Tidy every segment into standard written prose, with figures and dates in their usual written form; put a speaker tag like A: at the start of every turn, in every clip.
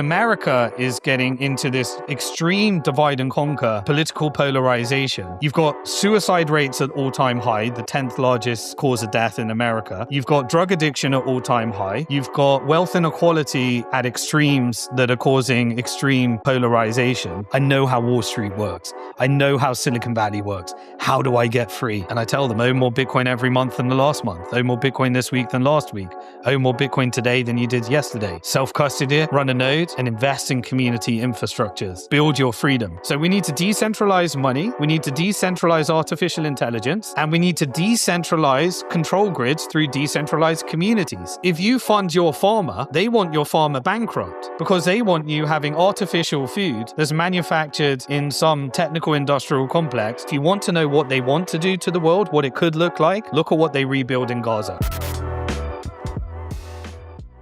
A: America is getting into this extreme divide and conquer political polarization. You've got suicide rates at all-time high, the 10th largest cause of death in America. You've got drug addiction at all-time high. You've got wealth inequality at extremes that are causing extreme polarization. I know how Wall Street works. I know how Silicon Valley works. How do I get free? And I tell them, own more Bitcoin every month than the last month. Own more Bitcoin this week than last week. Own more Bitcoin today than you did yesterday. Self-custody it, run a node, and invest in community infrastructures. Build your freedom. So we need to decentralize money, we need to decentralize artificial intelligence, and we need to decentralize control grids through decentralized communities. If you fund your farmer, they want your farmer bankrupt because they want you having artificial food that's manufactured in some technical industrial complex. If you want to know what they want to do to the world, what it could look like, look at what they rebuild in Gaza.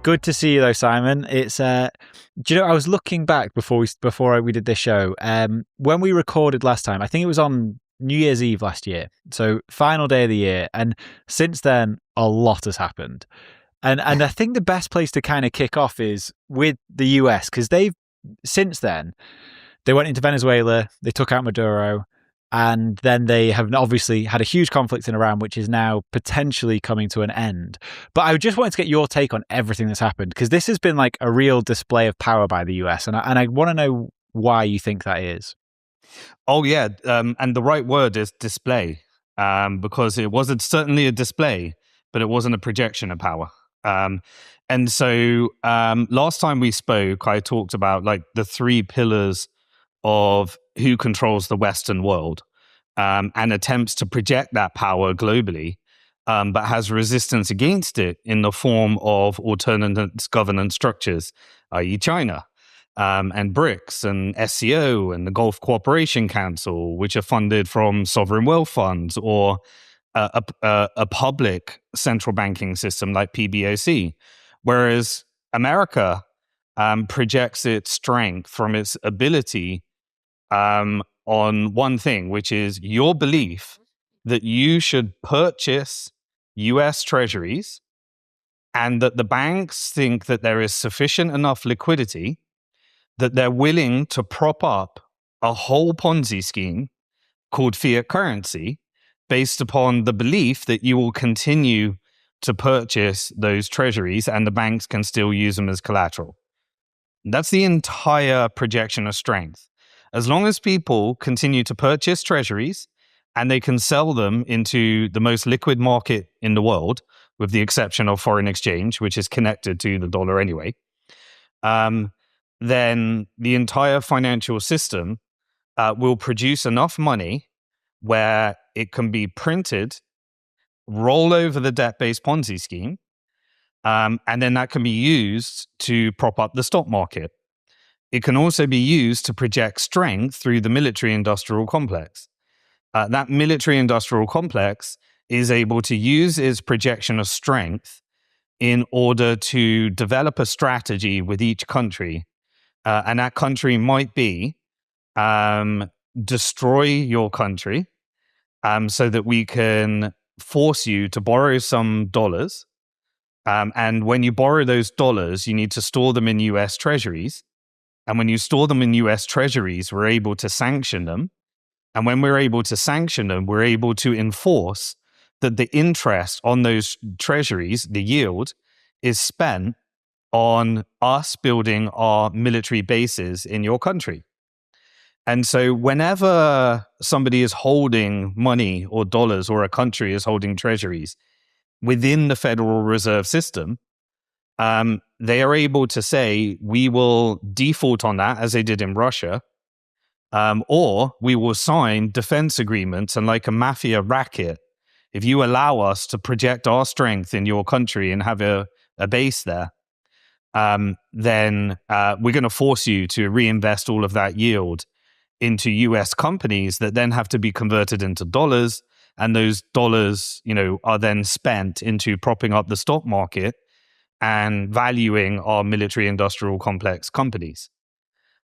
B: Good to see you though, Simon. It's do you know, I was looking back before we did this show. When we recorded last time, I think it was on New Year's Eve last year. So final day of the year. And since then, a lot has happened. And I think the best place to kind of kick off is with the US, because since then, they went into Venezuela, they took out Maduro, and then they have obviously had a huge conflict in Iran, which is now potentially coming to an end. But I just wanted to get your take on everything that's happened, because this has been like a real display of power by the US. And I want to know why you think that is.
A: Oh, yeah. And the right word is display, because it wasn't certainly a display, but it wasn't a projection of power. And so last time we spoke, I talked about like the three pillars of who controls the Western world, and attempts to project that power globally, but has resistance against it in the form of alternate governance structures, i.e. China, and BRICS and SCO and the Gulf Cooperation Council, which are funded from sovereign wealth funds, or a public central banking system like PBOC, whereas America projects its strength from its ability on one thing, which is your belief that you should purchase US treasuries, and that the banks think that there is sufficient enough liquidity that they're willing to prop up a whole Ponzi scheme called fiat currency based upon the belief that you will continue to purchase those treasuries and the banks can still use them as collateral. That's the entire projection of strength. As long as people continue to purchase treasuries and they can sell them into the most liquid market in the world, with the exception of foreign exchange, which is connected to the dollar anyway, then the entire financial system will produce enough money where it can be printed, roll over the debt-based Ponzi scheme, and then that can be used to prop up the stock market. It can also be used to project strength through the military-industrial complex. That military-industrial complex is able to use its projection of strength in order to develop a strategy with each country. And that country might be destroy your country so that we can force you to borrow some dollars. And when you borrow those dollars, you need to store them in US treasuries. And when you store them in US treasuries, we're able to sanction them. And when we're able to sanction them, we're able to enforce that the interest on those treasuries, the yield, is spent on us building our military bases in your country. And so whenever somebody is holding money or dollars, or a country is holding treasuries within the Federal Reserve System, they are able to say, we will default on that, as they did in Russia, or we will sign defense agreements. And like a mafia racket, if you allow us to project our strength in your country and have a base there, then we're going to force you to reinvest all of that yield into US companies that then have to be converted into dollars. And those dollars, are then spent into propping up the stock market and valuing our military-industrial complex companies.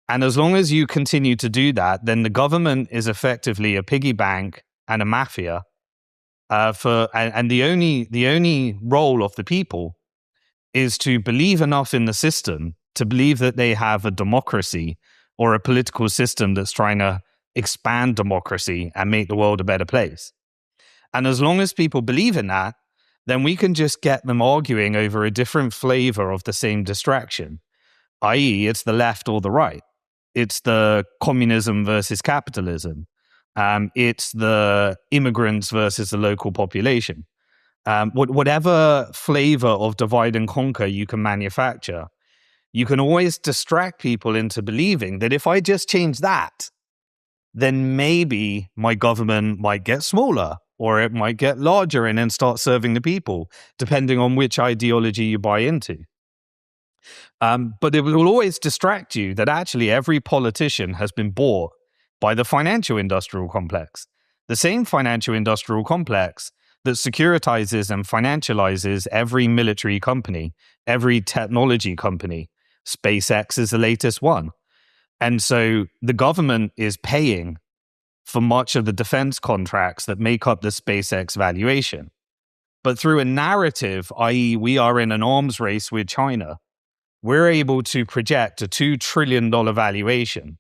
A: And as long as you continue to do that, then the government is effectively a piggy bank and a mafia. And the only role of the people is to believe enough in the system to believe that they have a democracy or a political system that's trying to expand democracy and make the world a better place. And as long as people believe in that, then we can just get them arguing over a different flavor of the same distraction, i.e., it's the left or the right. It's the communism versus capitalism. It's the immigrants versus the local population. Whatever flavor of divide and conquer you can manufacture, you can always distract people into believing that if I just change that, then maybe my government might get smaller or it might get larger and then start serving the people, depending on which ideology you buy into. But it will always distract you that actually every politician has been bought by the financial industrial complex. The same financial industrial complex that securitizes and financializes every military company, every technology company. SpaceX is the latest one. And so the government is paying for much of the defense contracts that make up the SpaceX valuation. But through a narrative, i.e., we are in an arms race with China, we're able to project a $2 trillion valuation.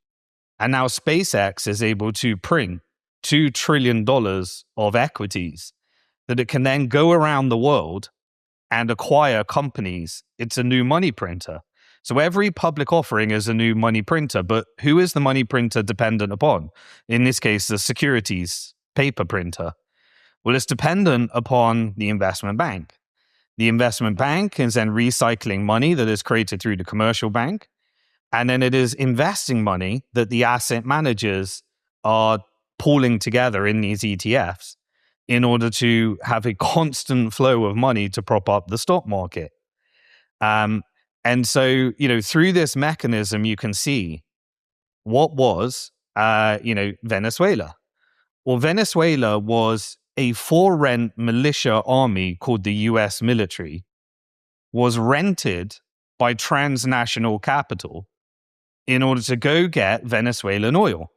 A: And now SpaceX is able to print $2 trillion of equities that it can then go around the world and acquire companies. It's a new money printer. So every public offering is a new money printer, but who is the money printer dependent upon? In this case, the securities paper printer. Well, it's dependent upon the investment bank. The investment bank is then recycling money that is created through the commercial bank. And then it is investing money that the asset managers are pooling together in these ETFs in order to have a constant flow of money to prop up the stock market. And so, through this mechanism, you can see what was, Venezuela. Well, Venezuela was a for-rent militia army called the US military, was rented by transnational capital in order to go get Venezuelan oil.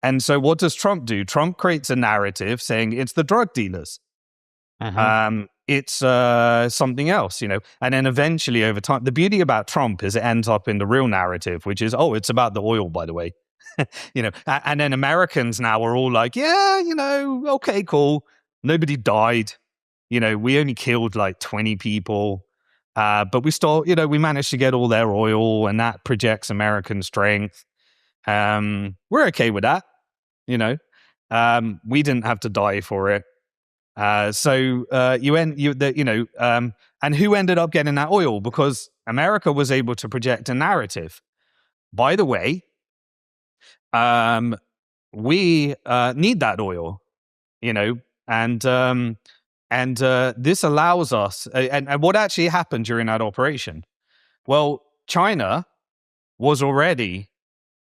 A: And so what does Trump do? Trump creates a narrative saying it's the drug dealers. It's something else, and then eventually over time, the beauty about Trump is it ends up in the real narrative, which is, it's about the oil, by the way. And then Americans now are all like, yeah, okay, cool. Nobody died. We only killed like 20 people. But we still, we managed to get all their oil and that projects American strength. We're okay with that. We didn't have to die for it. And who ended up getting that oil? Because America was able to project a narrative. By the way, we need that oil, and this allows us. And what actually happened during that operation? Well, China was already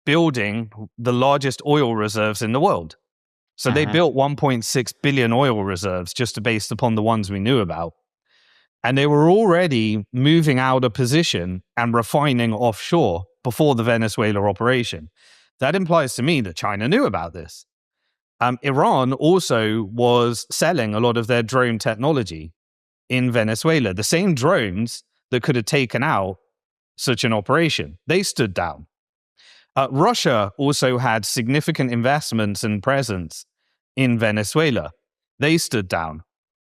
A: building the largest oil reserves in the world. So they built 1.6 billion oil reserves just based upon the ones we knew about. And they were already moving out of position and refining offshore before the Venezuela operation. That implies to me that China knew about this. Iran also was selling a lot of their drone technology in Venezuela, the same drones that could have taken out such an operation. They stood down. Russia also had significant investments and presence in Venezuela. They stood down.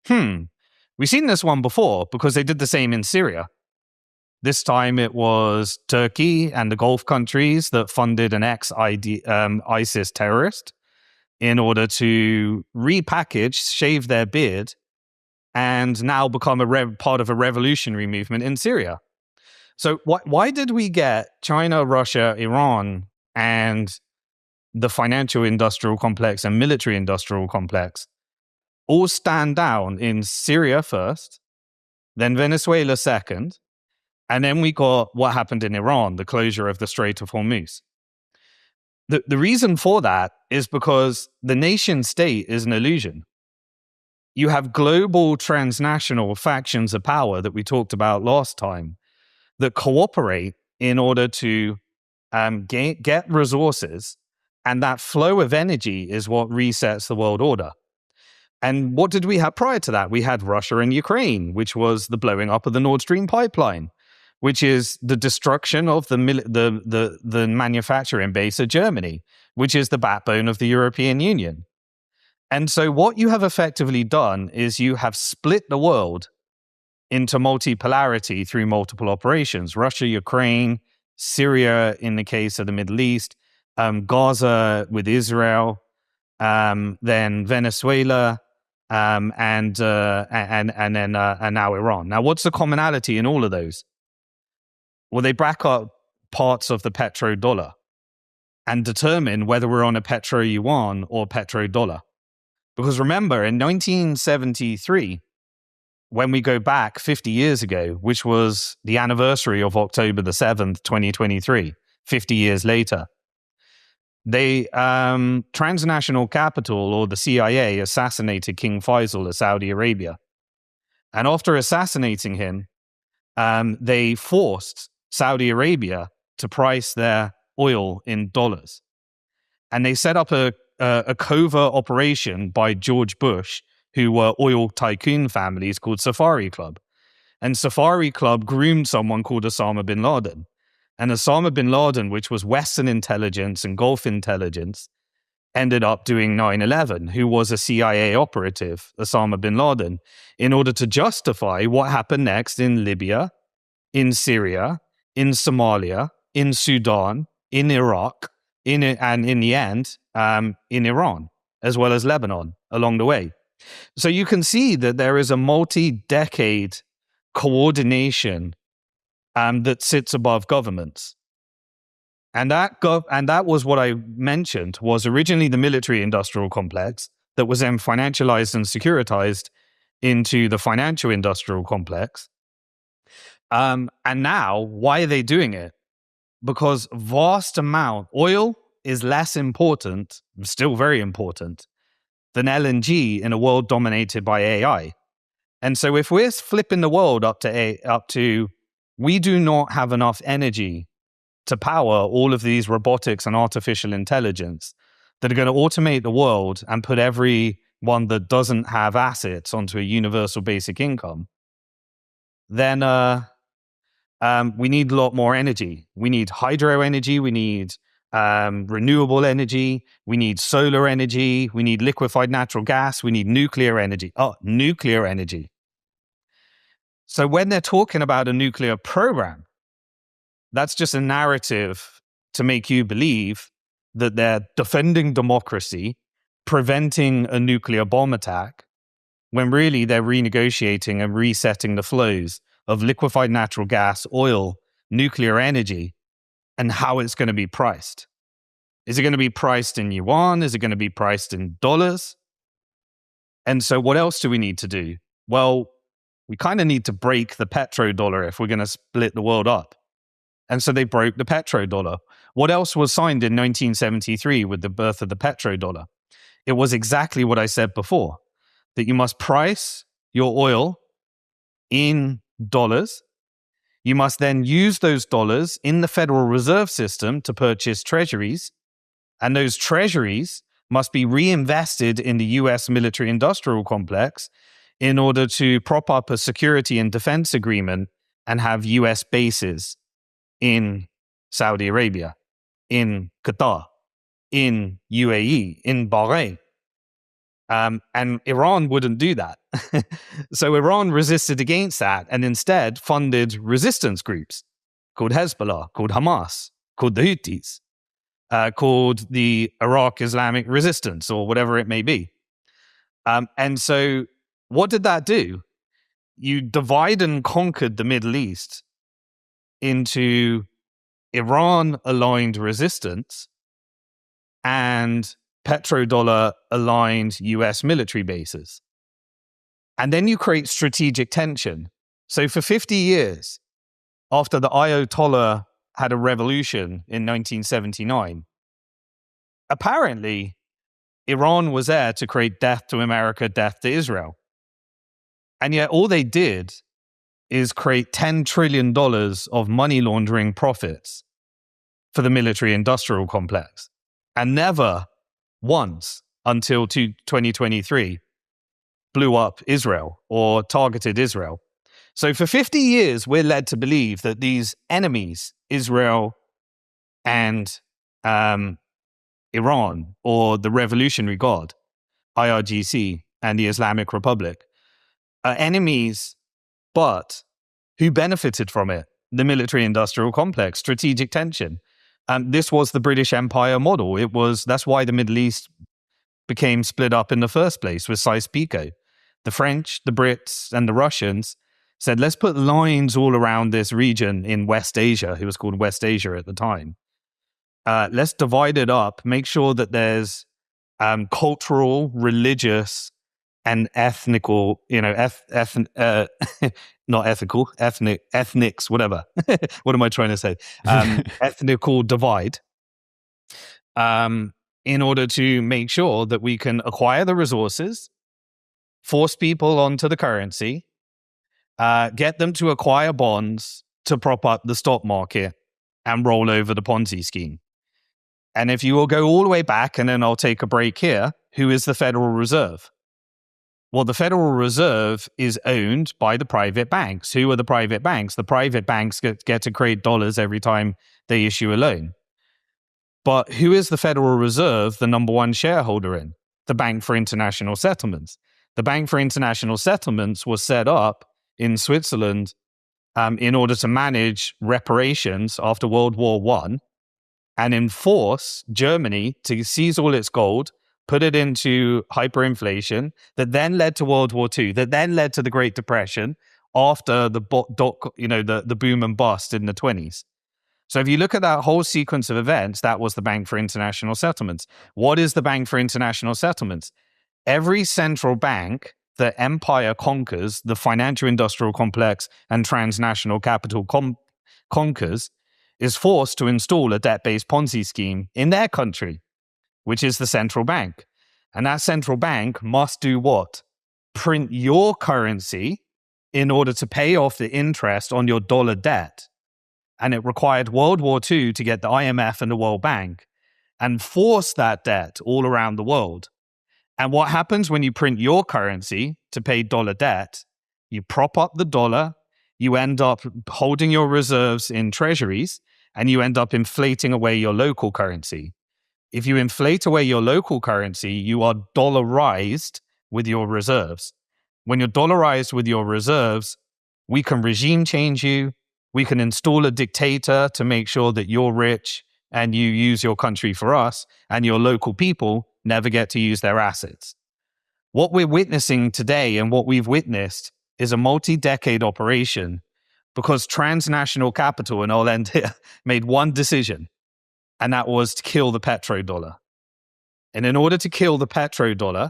A: We've seen this one before because they did the same in Syria. This time it was Turkey and the Gulf countries that funded an ex-ISIS terrorist in order to repackage, shave their beard, and now become part of a revolutionary movement in Syria. So why did we get China, Russia, Iran, and the financial industrial complex and military industrial complex all stand down in Syria first, then Venezuela second, and then we got what happened in Iran, the closure of the Strait of Hormuz? The reason for that is because the nation state is an illusion. You have global transnational factions of power that we talked about last time that cooperate in order to get resources, and that flow of energy is what resets the world order. And what did we have prior to that? We had Russia and Ukraine, which was the blowing up of the Nord Stream pipeline. which is the destruction of the manufacturing base of Germany, which is the backbone of the European Union. And so what you have effectively done is you have split the world into multipolarity through multiple operations: Russia, Ukraine, Syria in the case of the Middle East, Gaza with Israel, then Venezuela, and now Iran. Now, what's the commonality in all of those? Well, they back up parts of the petrodollar and determine whether we're on a petro-yuan or petrodollar. Because remember, in 1973, when we go back 50 years ago, which was the anniversary of October the 7th, 2023, 50 years later, they transnational capital, or the CIA, assassinated King Faisal of Saudi Arabia. And after assassinating him, they forced Saudi Arabia to price their oil in dollars. And they set up a covert operation by George Bush, who were oil tycoon families, called Safari Club. And Safari Club groomed someone called Osama bin Laden. And Osama bin Laden, which was Western intelligence and Gulf intelligence, ended up doing 9/11, who was a CIA operative, Osama bin Laden, in order to justify what happened next in Libya, in Syria, in Somalia, in Sudan, in Iraq, and in the end, in Iran, as well as Lebanon along the way. So you can see that there is a multi-decade coordination that sits above governments. And that was what I mentioned, was originally the military-industrial complex that was then financialized and securitized into the financial-industrial complex. And now, why are they doing it? Because oil is less important, still very important, than LNG in a world dominated by AI. And so if we're flipping the world up to we do not have enough energy to power all of these robotics and artificial intelligence that are going to automate the world and put everyone that doesn't have assets onto a universal basic income, then we need a lot more energy. We need hydro energy. We need renewable energy. We need solar energy. We need liquefied natural gas. We need nuclear energy. Nuclear energy. So when they're talking about a nuclear program, that's just a narrative to make you believe that they're defending democracy, preventing a nuclear bomb attack, when really they're renegotiating and resetting the flows of liquefied natural gas, oil, nuclear energy, and how it's going to be priced. Is it going to be priced in yuan? Is it going to be priced in dollars? And so what else do we need to do? Well, we kind of need to break the petrodollar if we're going to split the world up. And so they broke the petrodollar. What else was signed in 1973 with the birth of the petrodollar? It was exactly what I said before, that you must price your oil in dollars. You must then use those dollars in the Federal Reserve System to purchase treasuries. And those treasuries must be reinvested in the US military-industrial complex in order to prop up a security and defense agreement and have US bases in Saudi Arabia, in Qatar, in UAE, in Bahrain. And Iran wouldn't do that. So Iran resisted against that and instead funded resistance groups called Hezbollah, called Hamas, called the Houthis, called the Iraq Islamic Resistance, or whatever it may be. And so what did that do? You divide and conquered the Middle East into Iran-aligned resistance and petrodollar-aligned US military bases. And then you create strategic tension. So for 50 years, after the Ayatollah had a revolution in 1979, apparently Iran was there to create death to America, death to Israel. And yet all they did is create $10 trillion of money laundering profits for the military-industrial complex. And never once until 2023 blew up Israel or targeted Israel. So for 50 years, we're led to believe that these enemies, Israel and Iran, or the Revolutionary Guard, IRGC, and the Islamic Republic, are enemies, but who benefited from it? The military-industrial complex, strategic tension. This was the British Empire model. That's why the Middle East became split up in the first place with Sykes-Picot. The French, the Brits, and the Russians said, let's put lines all around this region in West Asia. It was called West Asia at the time. Let's divide it up, make sure that there's cultural, religious, and ethnical, not ethical, ethnics, whatever. What am I trying to say? Ethnical divide. In order to make sure that we can acquire the resources, force people onto the currency, get them to acquire bonds to prop up the stock market and roll over the Ponzi scheme. And if you will go all the way back, and then I'll take a break here, who is the Federal Reserve? Well, the Federal Reserve is owned by the private banks. Who are the private banks? The private banks get to create dollars every time they issue a loan. But who is the Federal Reserve the number one shareholder in? The Bank for International Settlements. The Bank for International Settlements was set up in Switzerland in order to manage reparations after World War I and enforce Germany to seize all its gold, put it into hyperinflation, that then led to World War II, that then led to the Great Depression after the boom and bust in the 20s. So if you look at that whole sequence of events, that was the Bank for International Settlements. What is the Bank for International Settlements? Every central bank that empire conquers, the financial industrial complex and transnational capital conquers, is forced to install a debt-based Ponzi scheme in their country, which is the central bank. And that central bank must do what? Print your currency in order to pay off the interest on your dollar debt. And it required World War II to get the IMF and the World Bank and force that debt all around the world. And what happens when you print your currency to pay dollar debt? You prop up the dollar, you end up holding your reserves in treasuries, and you end up inflating away your local currency. If you inflate away your local currency, you are dollarized with your reserves. When you're dollarized with your reserves, we can regime change you. We can install a dictator to make sure that you're rich and you use your country for us, and your local people never get to use their assets. What we're witnessing today and what we've witnessed is a multi-decade operation because transnational capital, and I'll end here, made one decision, and that was to kill the petrodollar. And in order to kill the petrodollar,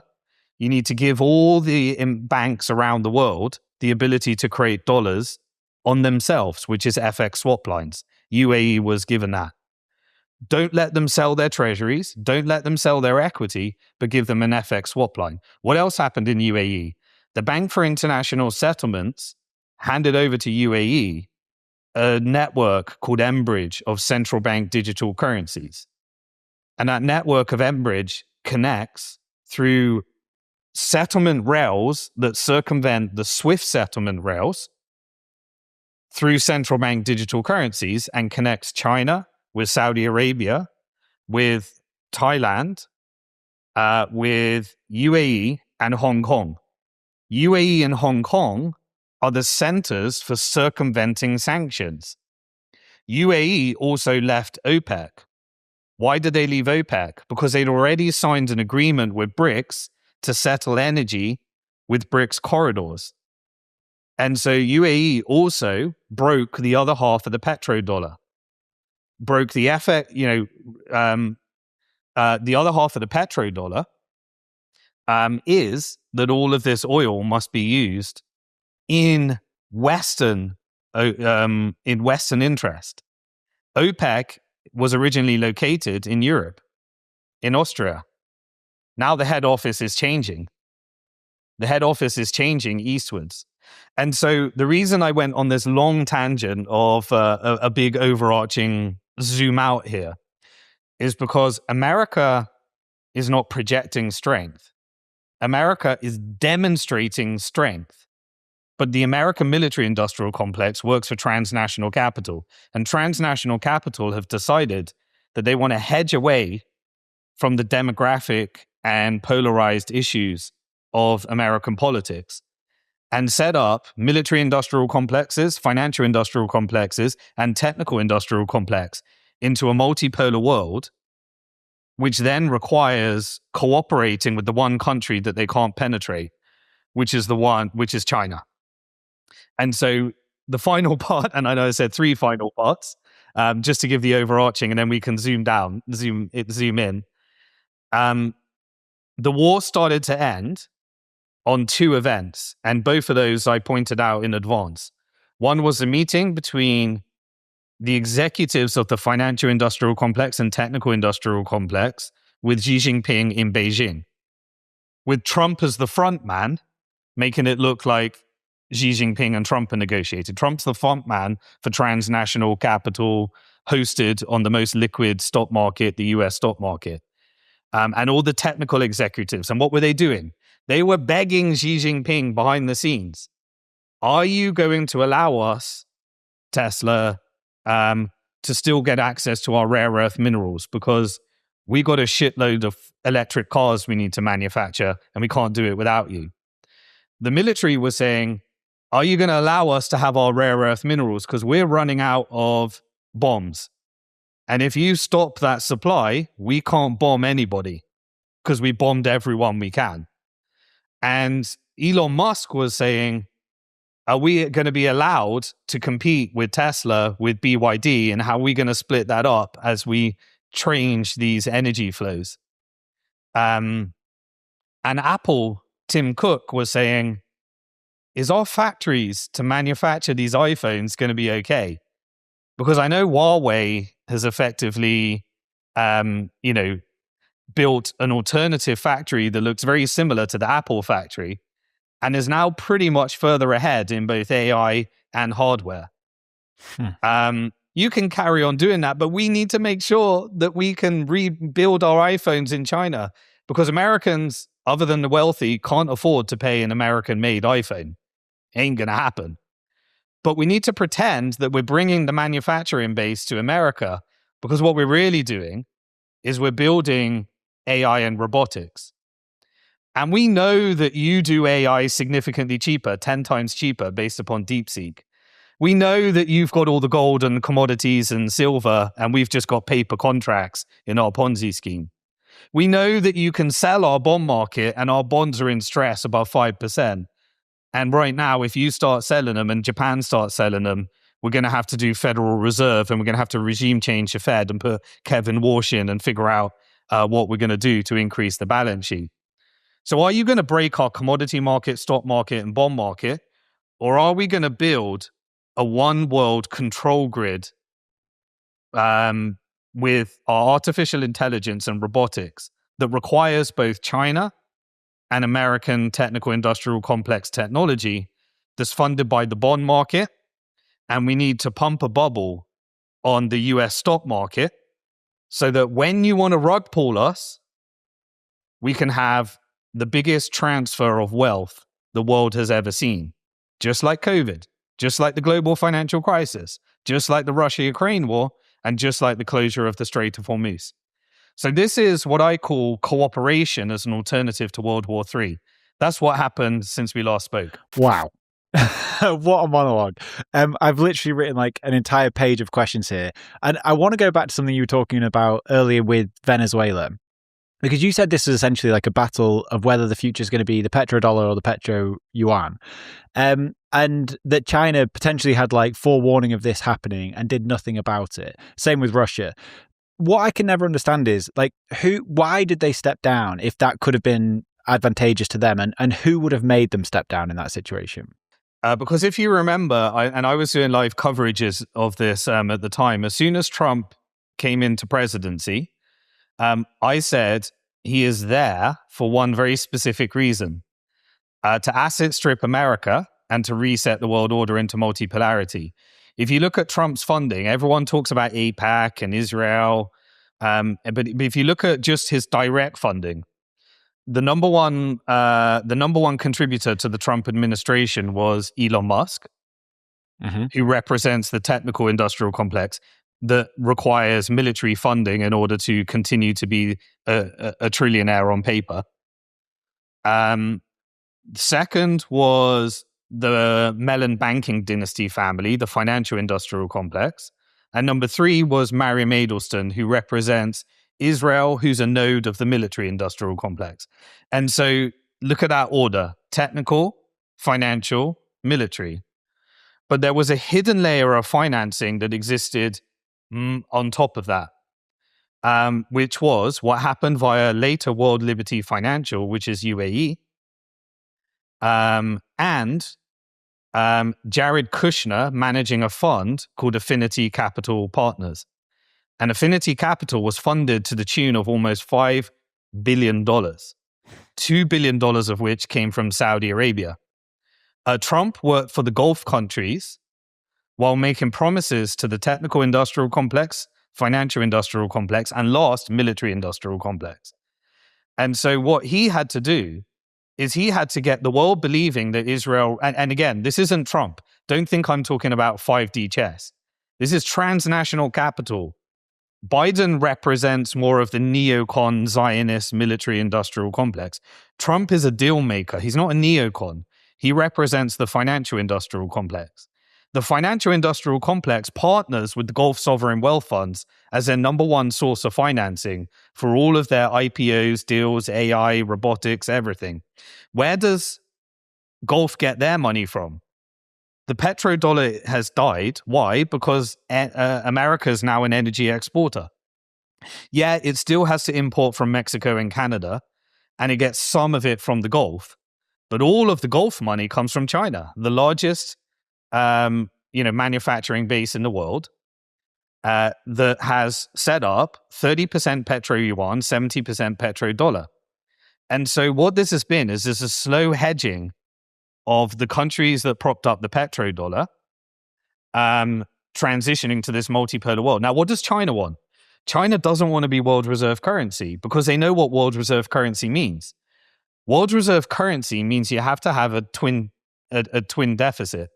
A: you need to give all the banks around the world the ability to create dollars on themselves, which is FX swap lines. UAE was given that. Don't let them sell their treasuries. Don't let them sell their equity, but give them an FX swap line. What else happened in UAE? The Bank for International Settlements handed over to UAE a network called mBridge of central bank digital currencies. And that network of mBridge connects through settlement rails that circumvent the SWIFT settlement rails through central bank digital currencies and connects China with Saudi Arabia, with Thailand, with UAE and Hong Kong. UAE and Hong Kong are the centers for circumventing sanctions. UAE also left OPEC. Why did they leave OPEC? Because they'd already signed an agreement with BRICS to settle energy with BRICS corridors. And so UAE also broke the other half of the petrodollar. Broke the FX, the other half of the petrodollar is that all of this oil must be used in Western interest. OPEC was originally located in Europe, in Austria. Now the head office is changing. The head office is changing eastwards. And so the reason I went on this long tangent of a big overarching zoom out here is because America is not projecting strength. America is demonstrating strength. But the American military industrial complex works for transnational capital. And transnational capital have decided that they want to hedge away from the demographic and polarized issues of American politics and set up military industrial complexes, financial industrial complexes, and technical industrial complex into a multipolar world, which then requires cooperating with the one country that they can't penetrate, which is China. And so the final part, and I know I said 3 final parts, just to give the overarching, and then we can zoom in. The war started to end on 2 events, and both of those I pointed out in advance. One was a meeting between the executives of the financial industrial complex and technical industrial complex with Xi Jinping in Beijing, with Trump as the front man, making it look like Xi Jinping and Trump are negotiated. Trump's the front man for transnational capital hosted on the most liquid stock market, the US stock market. And all the technical executives. And what were they doing? They were begging Xi Jinping behind the scenes. Are you going to allow us, Tesla, to still get access to our rare earth minerals? Because we got a shitload of electric cars we need to manufacture, and we can't do it without you. The military was saying, are you going to allow us to have our rare earth minerals? Because we're running out of bombs. And if you stop that supply, we can't bomb anybody because we bombed everyone we can. And Elon Musk was saying, are we going to be allowed to compete with Tesla, with BYD, and how are we going to split that up as we change these energy flows? And Apple, Tim Cook, was saying, is our factories to manufacture these iPhones going to be okay? Because I know Huawei has effectively, built an alternative factory that looks very similar to the Apple factory and is now pretty much further ahead in both AI and hardware. You can carry on doing that, but we need to make sure that we can rebuild our iPhones in China, because Americans, other than the wealthy, can't afford to pay an American-made iPhone. Ain't going to happen. But we need to pretend that we're bringing the manufacturing base to America, because what we're really doing is we're building AI and robotics. And we know that you do AI significantly cheaper, 10 times cheaper based upon DeepSeek. We know that you've got all the gold and commodities and silver, and we've just got paper contracts in our Ponzi scheme. We know that you can sell our bond market and our bonds are in stress above 5%. And right now, if you start selling them and Japan starts selling them, we're going to have to do Federal Reserve, and we're going to have to regime change the Fed and put Kevin Warsh in and figure out what we're going to do to increase the balance sheet. So are you going to break our commodity market, stock market, and bond market? Or are we going to build a one world control grid with our artificial intelligence and robotics that requires both China and American technical industrial complex technology that's funded by the bond market? And we need to pump a bubble on the US stock market so that when you want to rug pull us, we can have the biggest transfer of wealth the world has ever seen. Just like COVID, just like the global financial crisis, just like the Russia-Ukraine war, and just like the closure of the Strait of Hormuz. So this is what I call cooperation as an alternative to World War III. That's what happened since we last spoke.
B: Wow. What a monologue. I've literally written like an entire page of questions here. And I want to go back to something you were talking about earlier with Venezuela, because you said this is essentially like a battle of whether the future is going to be the petrodollar or the petro-yuan. And that China potentially had like forewarning of this happening and did nothing about it. Same with Russia. What I can never understand is like why did they step down if that could have been advantageous to them, and who would have made them step down in that situation?
A: Because if you remember, I was doing live coverages of this at the time, as soon as Trump came into presidency, I said he is there for one very specific reason, to asset strip America and to reset the world order into multipolarity. If you look at Trump's funding, everyone talks about AIPAC and Israel, but if you look at just his direct funding, the number one contributor to the Trump administration was Elon Musk, who represents the technical industrial complex that requires military funding in order to continue to be a trillionaire on paper. Second was the Mellon banking dynasty family, the financial industrial complex. And number three was Mariam Edelstein, who represents Israel, who's a node of the military industrial complex. And so look at that order: technical, financial, military. But there was a hidden layer of financing that existed on top of that, which was what happened via later World Liberty Financial, which is UAE, and Jared Kushner managing a fund called Affinity Capital Partners. And Affinity Capital was funded to the tune of almost $5 billion, $2 billion of which came from Saudi Arabia. Trump worked for the Gulf countries while making promises to the technical industrial complex, financial industrial complex, and last, military industrial complex. And so what he had to do is he had to get the world believing that Israel, and again, this isn't Trump. Don't think I'm talking about 5D chess. This is transnational capital. Biden represents more of the neocon Zionist military industrial complex. Trump is a deal maker. He's not a neocon. He represents the financial industrial complex. The financial industrial complex partners with the Gulf sovereign wealth funds as their number one source of financing for all of their IPOs, deals, AI, robotics, everything. Where does Gulf get their money from? The petrodollar has died. Why? Because America is now an energy exporter. Yeah, it still has to import from Mexico and Canada, and it gets some of it from the Gulf. But all of the Gulf money comes from China, the largest manufacturing base in the world, that has set up 30% petro yuan, 70% petrodollar. And so what this has been is there's a slow hedging of the countries that propped up the petrodollar, transitioning to this multipolar world. Now, what does China want? China doesn't want to be world reserve currency because they know what world reserve currency means. World reserve currency means you have to have a twin deficit.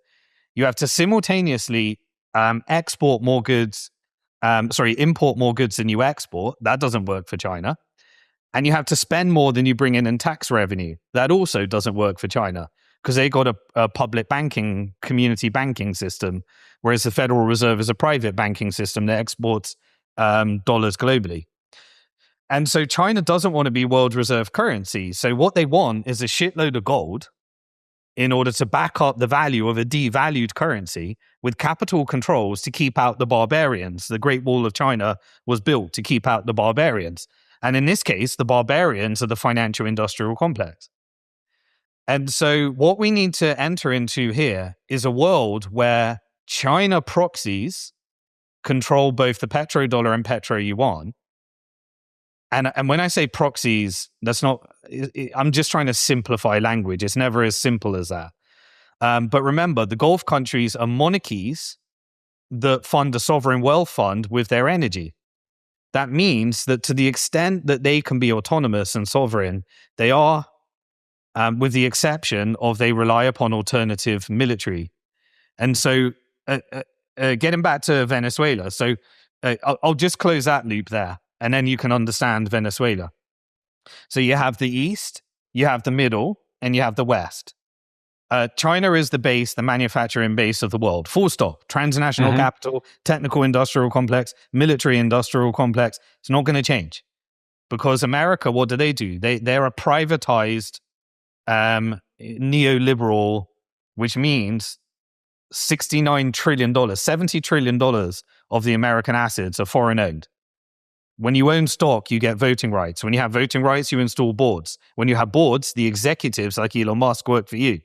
A: You have to simultaneously import more goods than you export. That doesn't work for China. And you have to spend more than you bring in tax revenue. That also doesn't work for China because they got a public banking, community banking system, whereas the Federal Reserve is a private banking system that exports dollars globally. And so China doesn't want to be world reserve currency. So what they want is a shitload of gold in order to back up the value of a devalued currency with capital controls to keep out the barbarians. The Great Wall of China was built to keep out the barbarians. And in this case, the barbarians are the financial industrial complex. And so what we need to enter into here is a world where China proxies control both the petrodollar and petro yuan. And when I say proxies, I'm just trying to simplify language. It's never as simple as that. But remember, the Gulf countries are monarchies that fund a sovereign wealth fund with their energy. That means that to the extent that they can be autonomous and sovereign, they are, with the exception of they rely upon alternative military. And so getting back to Venezuela, so I'll just close that loop there. And then you can understand Venezuela. So you have the East, you have the middle, and you have the West. China is the base, the manufacturing base of the world. Full stop. Transnational capital, technical industrial complex, military industrial complex. It's not going to change. Because America, what do? They're a privatized neoliberal, which means $69 trillion, $70 trillion of the American assets are foreign owned. When you own stock, you get voting rights. When you have voting rights, you install boards. When you have boards, the executives like Elon Musk work for you.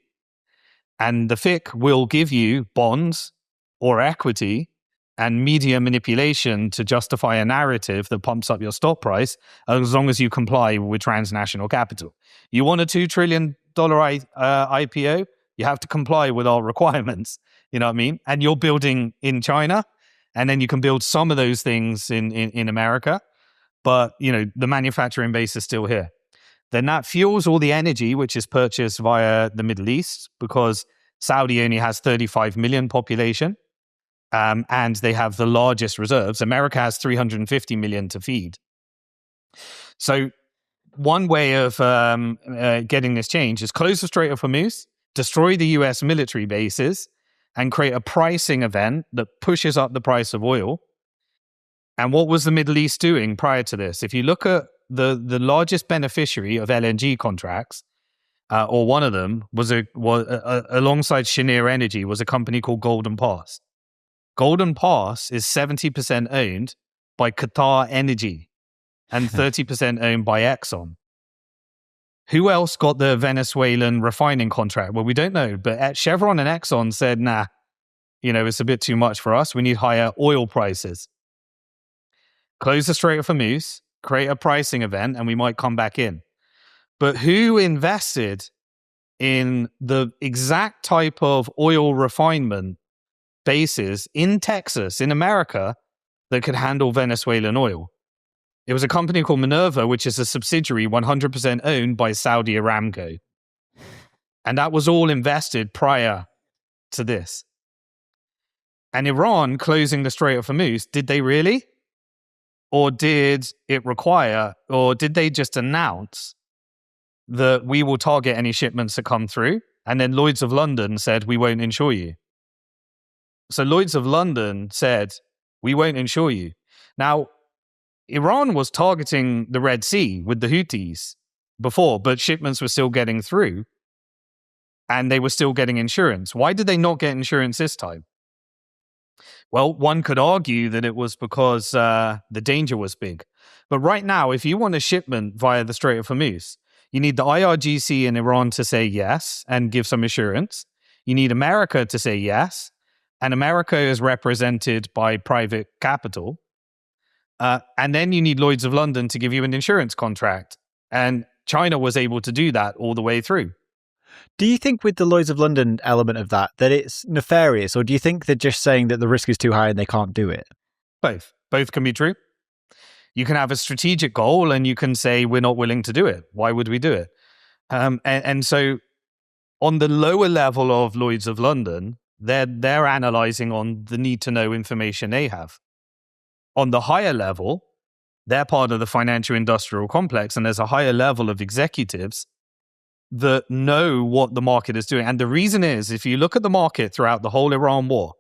A: And the FIC will give you bonds or equity and media manipulation to justify a narrative that pumps up your stock price as long as you comply with transnational capital. You want a $2 trillion IPO? You have to comply with our requirements. You know what I mean? And you're building in China. And then you can build some of those things in America, but the manufacturing base is still here. then that fuels all the energy which is purchased via the Middle East, because Saudi only has 35 million population, and they have the largest reserves. America has 350 million to feed. So one way of getting this change is close the Strait of Hormuz, destroy the US military bases, and create a pricing event that pushes up the price of oil. And what was the Middle East doing prior to this? If you look at the largest beneficiary of LNG contracts, or one of them was alongside Cheniere Energy, was a company called Golden Pass. Golden Pass is 70% owned by Qatar Energy and 30% owned by Exxon. Who else got the Venezuelan refining contract? Well, we don't know, but Chevron and Exxon said, nah, it's a bit too much for us. We need higher oil prices. Close the Strait of Hormuz, create a pricing event, and we might come back in. But who invested in the exact type of oil refinement bases in Texas, in America, that could handle Venezuelan oil? It was a company called Minerva, which is a subsidiary 100% owned by Saudi Aramco. And that was all invested prior to this. And Iran closing the Strait of Hormuz, did they really? Or did it require, or did they just announce that we will target any shipments that come through? And then Lloyd's of London said, we won't insure you. So Lloyd's of London said, we won't insure you. Now, Iran was targeting the Red Sea with the Houthis before, but shipments were still getting through and they were still getting insurance. Why did they not get insurance this time? Well, one could argue that it was because the danger was big. But right now, if you want a shipment via the Strait of Hormuz, you need the IRGC in Iran to say yes and give some assurance. You need America to say yes. And America is represented by private capital. And then you need Lloyd's of London to give you an insurance contract. And China was able to do that all the way through.
B: Do you think with the Lloyd's of London element of that it's nefarious, or do you think they're just saying that the risk is too high and they can't do it?
A: Both. Both can be true. You can have a strategic goal and you can say, we're not willing to do it. Why would we do it? And so on the lower level of Lloyd's of London, they're analyzing on the need to know information they have. On the higher level, they're part of the financial industrial complex, and there's a higher level of executives that know what the market is doing. And the reason is, if you look at the market throughout the whole Iran war,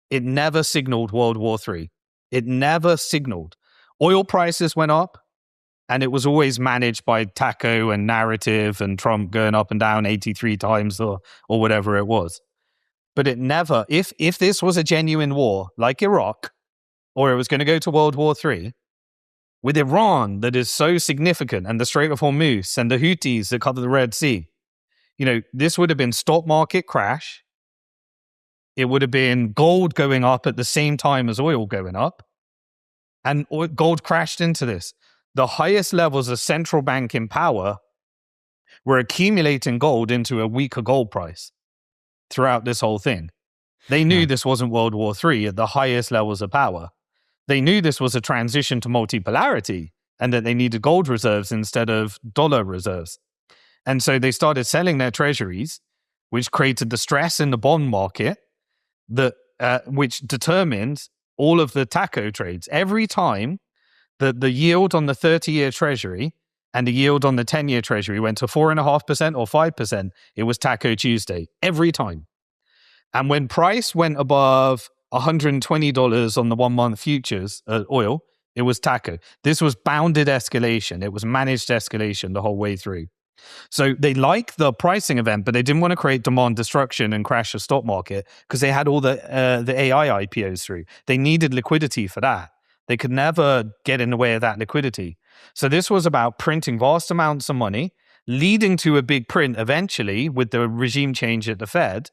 A: it never signaled World War III. It never signaled. Oil prices went up, and it was always managed by TACO and narrative and Trump going up and down 83 times or whatever it was. But it never, if this was a genuine war like Iraq, or it was going to go to World War III, with Iran that is so significant, and the Strait of Hormuz and the Houthis that cover the Red Sea, this would have been stock market crash. It would have been gold going up at the same time as oil going up. And gold crashed into this. The highest levels of central bank in power were accumulating gold into a weaker gold price throughout this whole thing. They knew this wasn't World War III at the highest levels of power. They knew this was a transition to multipolarity and that they needed gold reserves instead of dollar reserves. And so they started selling their treasuries, which created the stress in the bond market which determined all of the TACO trades. Every time that the yield on the 30-year treasury and the yield on the 10-year treasury went to 4.5% or 5%, it was TACO Tuesday. Every time. And when price went above $120 on the 1 month futures oil, it was TACO. This was bounded escalation. It was managed escalation the whole way through. So they like the pricing event, but they didn't want to create demand destruction and crash the stock market because they had all the AI IPOs through. They needed liquidity for that. They could never get in the way of that liquidity. So this was about printing vast amounts of money, leading to a big print eventually with the regime change at the Fed,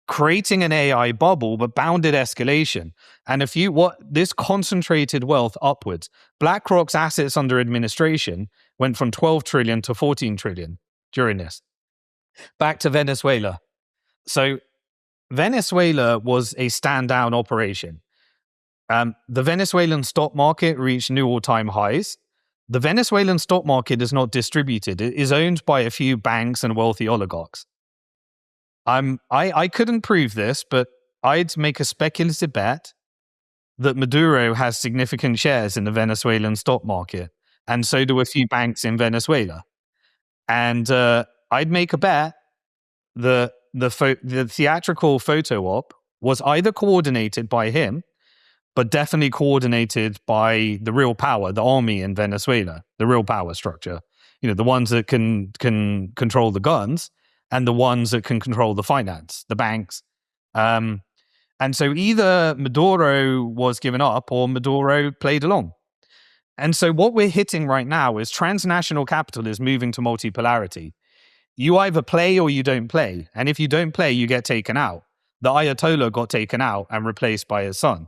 A: creating an AI bubble, but bounded escalation. And this concentrated wealth upwards. BlackRock's assets under administration went from 12 trillion to 14 trillion during this. Back to Venezuela. So Venezuela was a stand-down operation. The Venezuelan stock market reached new all-time highs. The Venezuelan stock market is not distributed. It is owned by a few banks and wealthy oligarchs. I couldn't prove this, but I'd make a speculative bet that Maduro has significant shares in the Venezuelan stock market, and so do a few banks in Venezuela. And I'd make a bet that the theatrical photo op was either coordinated by him, but definitely coordinated by the real power, the army in Venezuela, the real power structure. The ones that can control the guns and the ones that can control the finance, the banks. And so either Maduro was given up or Maduro played along. And so what we're hitting right now is transnational capital is moving to multipolarity. You either play or you don't play. And if you don't play, you get taken out. The Ayatollah got taken out and replaced by his son.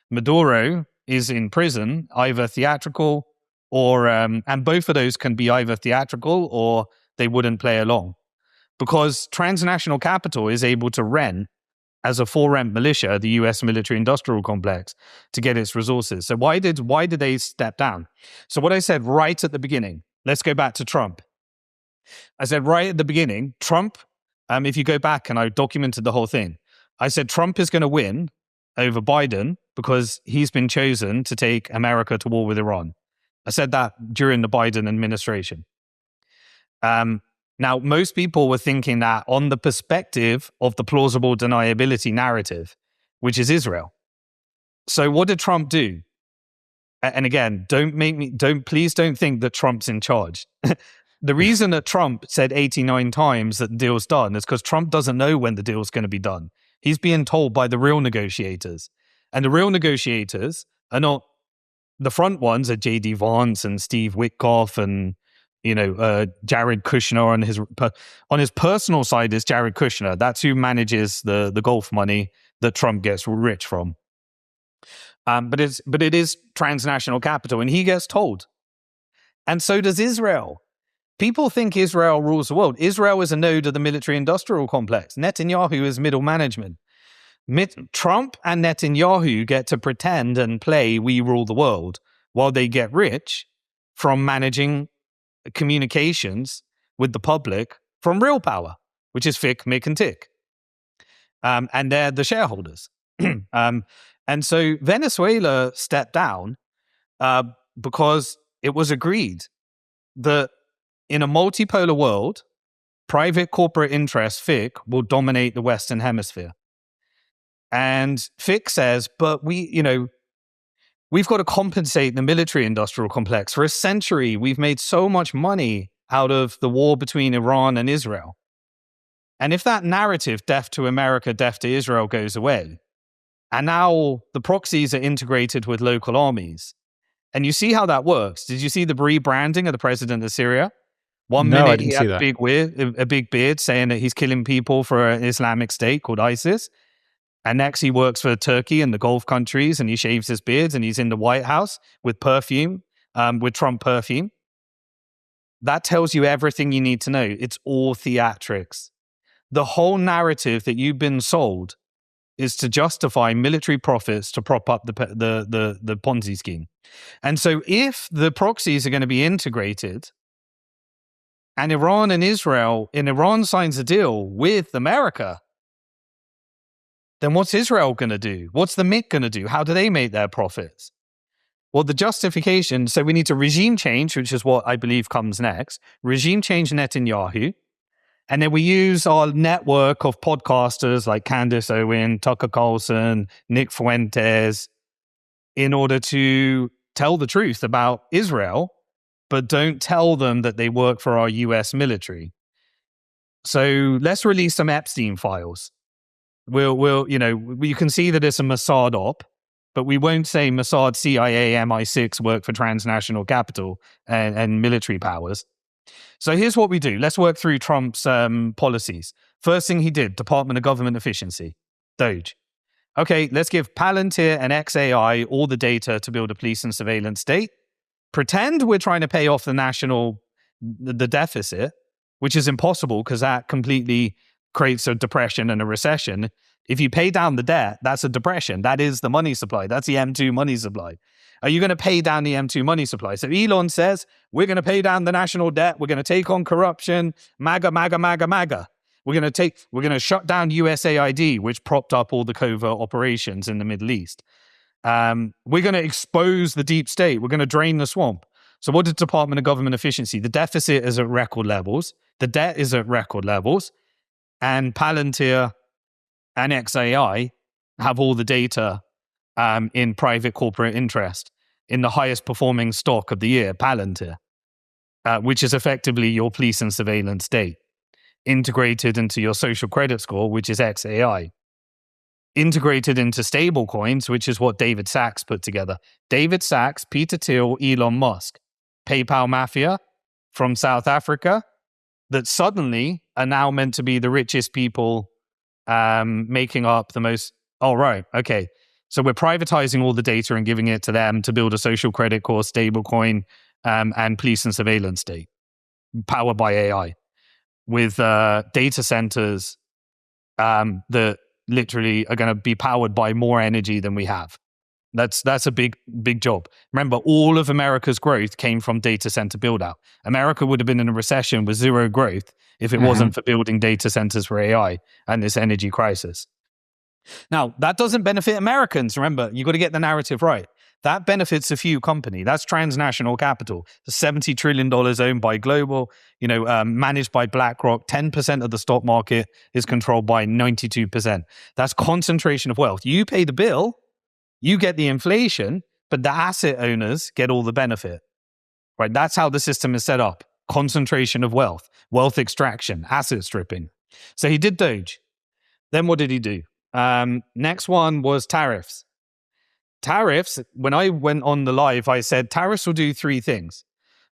A: Maduro is in prison, either theatrical or, and both of those can be either theatrical or they wouldn't play along. Because transnational capital is able to rent as a for-rent militia, the US military industrial complex, to get its resources. So why did they step down? So what I said right at the beginning, let's go back to Trump. I said right at the beginning, Trump, if you go back and I documented the whole thing, I said Trump is going to win over Biden because he's been chosen to take America to war with Iran. I said that during the Biden administration. Now, most people were thinking that on the perspective of the plausible deniability narrative, which is Israel. So what did Trump do? And again, please don't think that Trump's in charge. The reason that Trump said 89 times that the deal's done is because Trump doesn't know when the deal's going to be done. He's being told by the real negotiators. And the real negotiators are not the front ones, are J.D. Vance and Steve Witkoff and Jared Kushner. On his personal side is Jared Kushner. That's who manages the golf money that Trump gets rich from. But it is transnational capital, and he gets told. And so does Israel. People think Israel rules the world. Israel is a node of the military-industrial complex. Netanyahu is middle management. Trump and Netanyahu get to pretend and play we rule the world while they get rich from managing communications with the public from real power, which is Fick, Mick, and Tick. And they're the shareholders. And so Venezuela stepped down because it was agreed that in a multipolar world, private corporate interests, Fick, will dominate the Western Hemisphere. And Fick says, but we've got to compensate the military-industrial complex. For a century, we've made so much money out of the war between Iran and Israel. And if that narrative, death to America, death to Israel, goes away, and now the proxies are integrated with local armies, and you see how that works. Did you see the rebranding of the president of Syria? One
B: No, I
A: minute
B: didn't
A: he
B: see
A: had
B: that.
A: a big beard saying that he's killing people for an Islamic state called ISIS. And next he works for Turkey and the Gulf countries and he shaves his beard and he's in the White House with perfume, with Trump perfume. That tells you everything you need to know. It's all theatrics. The whole narrative that you've been sold is to justify military profits to prop up the Ponzi scheme. And so if the proxies are going to be integrated and Iran signs a deal with America, then what's Israel going to do? What's the MIC going to do? How do they make their profits? Well, the justification, so we need to regime change, which is what I believe comes next, regime change Netanyahu, and then we use our network of podcasters like Candace Owen, Tucker Carlson, Nick Fuentes, in order to tell the truth about Israel, but don't tell them that they work for our US military. So let's release some Epstein files. You can see that it's a Mossad op, but we won't say Mossad, CIA, MI6 work for transnational capital and military powers. So here's what we do. Let's work through Trump's policies. First thing he did, Department of Government Efficiency, Doge. Okay, let's give Palantir and XAI all the data to build a police and surveillance state. Pretend we're trying to pay off the deficit, which is impossible because that completely creates a depression and a recession. If you pay down the debt, that's a depression. That is the money supply. That's the M2 money supply. Are you going to pay down the M2 money supply? So Elon says, we're going to pay down the national debt. We're going to take on corruption. MAGA, MAGA, MAGA, MAGA. We're going to shut down USAID, which propped up all the covert operations in the Middle East. We're going to expose the deep state. We're going to drain the swamp. So what is Department of Government Efficiency? The deficit is at record levels. The debt is at record levels. And Palantir and XAI have all the data in private corporate interest in the highest performing stock of the year, Palantir, which is effectively your police and surveillance state, integrated into your social credit score, which is XAI, integrated into stable coins, which is what David Sachs put together. David Sachs, Peter Thiel, Elon Musk, PayPal mafia from South Africa that suddenly are now meant to be the richest people, making up the most. Oh, right. Okay. So we're privatizing all the data and giving it to them to build a social credit core, stable coin, and police and surveillance state powered by AI with data centers that literally are going to be powered by more energy than we have. That's a big job. Remember, all of America's growth came from data center build out. America would have been in a recession with zero growth if it wasn't for building data centers for AI and this energy crisis. Now, that doesn't benefit Americans. Remember, you got to get the narrative right. That benefits a few companies. That's transnational capital. $70 trillion owned by global, managed by BlackRock. 10% of the stock market is controlled by 92%. That's concentration of wealth. You pay the bill, you get the inflation, but the asset owners get all the benefit. Right? That's how the system is set up. Concentration of wealth, wealth extraction, asset stripping. So he did Doge. Then what did he do? Next one was tariffs. Tariffs, when I went on the live, I said tariffs will do three things.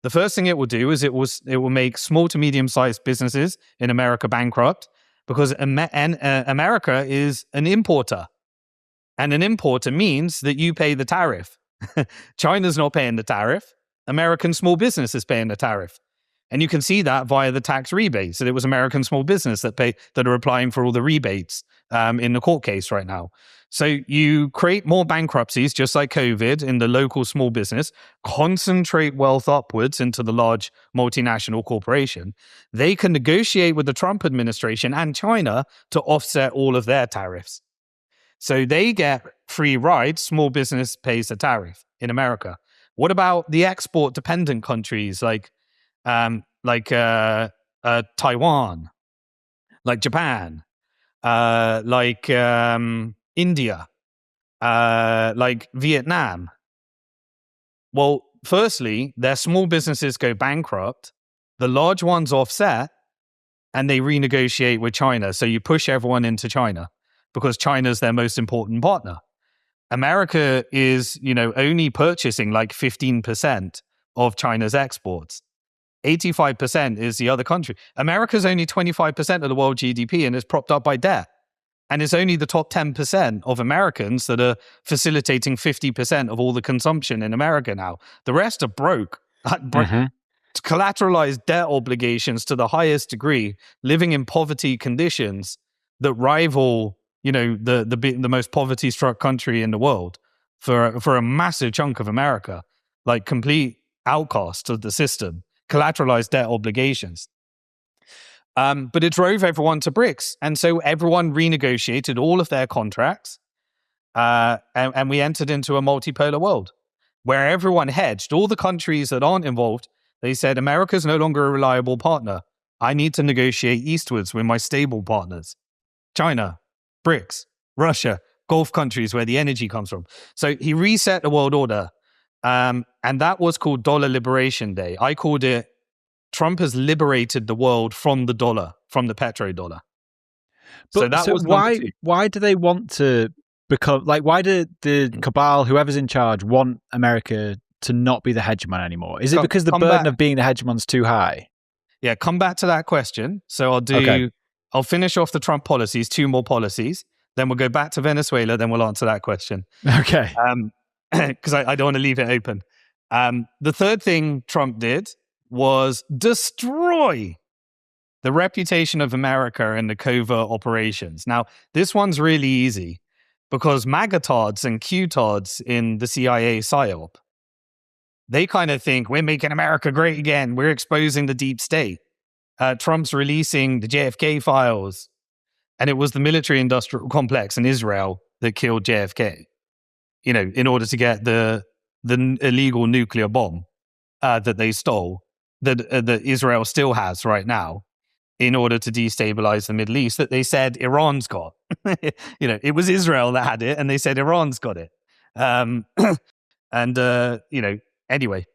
A: The first thing it will do is it will make small to medium-sized businesses in America bankrupt because America is an importer. And an importer means that you pay the tariff. China's not paying the tariff. American small business is paying the tariff. And you can see that via the tax rebates. So it was American small business that are applying for all the rebates in the court case right now. So you create more bankruptcies, just like COVID, in the local small business, concentrate wealth upwards into the large multinational corporation. They can negotiate with the Trump administration and China to offset all of their tariffs. So they get free rides. Small business pays a tariff in America. What about the export-dependent countries like Taiwan, like Japan, like India, like Vietnam? Well, firstly, their small businesses go bankrupt. The large ones offset, and they renegotiate with China. So you push everyone into China because China's their most important partner. America is, only purchasing like 15% of China's exports. 85% is the other country. America's only 25% of the world GDP and is propped up by debt. And it's only the top 10% of Americans that are facilitating 50% of all the consumption in America now. The rest are broke. Collateralized debt obligations to the highest degree, living in poverty conditions that rival, the most poverty-struck country in the world for a massive chunk of America, like complete outcast of the system, collateralized debt obligations. But it drove everyone to BRICS. And so everyone renegotiated all of their contracts, and we entered into a multipolar world where everyone hedged. All the countries that aren't involved, they said, America's no longer a reliable partner. I need to negotiate eastwards with my stable partners. China, BRICS, Russia, Gulf countries where the energy comes from. So he reset the world order. And that was called Dollar Liberation Day. I called it Trump has liberated the world from the dollar, from the petrodollar. So
B: why do they want to become, why did the cabal, whoever's in charge, want America to not be the hegemon anymore? Is it because the burden of being the hegemon's too high?
A: Yeah, come back to that question. So I'll finish off the Trump policies, 2 more policies. Then we'll go back to Venezuela. Then we'll answer that question.
B: Okay.
A: Because I don't want to leave it open. The third thing Trump did was destroy the reputation of America in the covert operations. Now, this one's really easy because magatards and Q-tards in the CIA PSYOP, they kind of think we're making America great again. We're exposing the deep state. Trump's releasing the JFK files. And it was the military industrial complex in Israel that killed JFK, in order to get the illegal nuclear bomb that they stole, that Israel still has right now, in order to destabilize the Middle East, that they said Iran's got. It was Israel that had it, and they said Iran's got it. Anyway.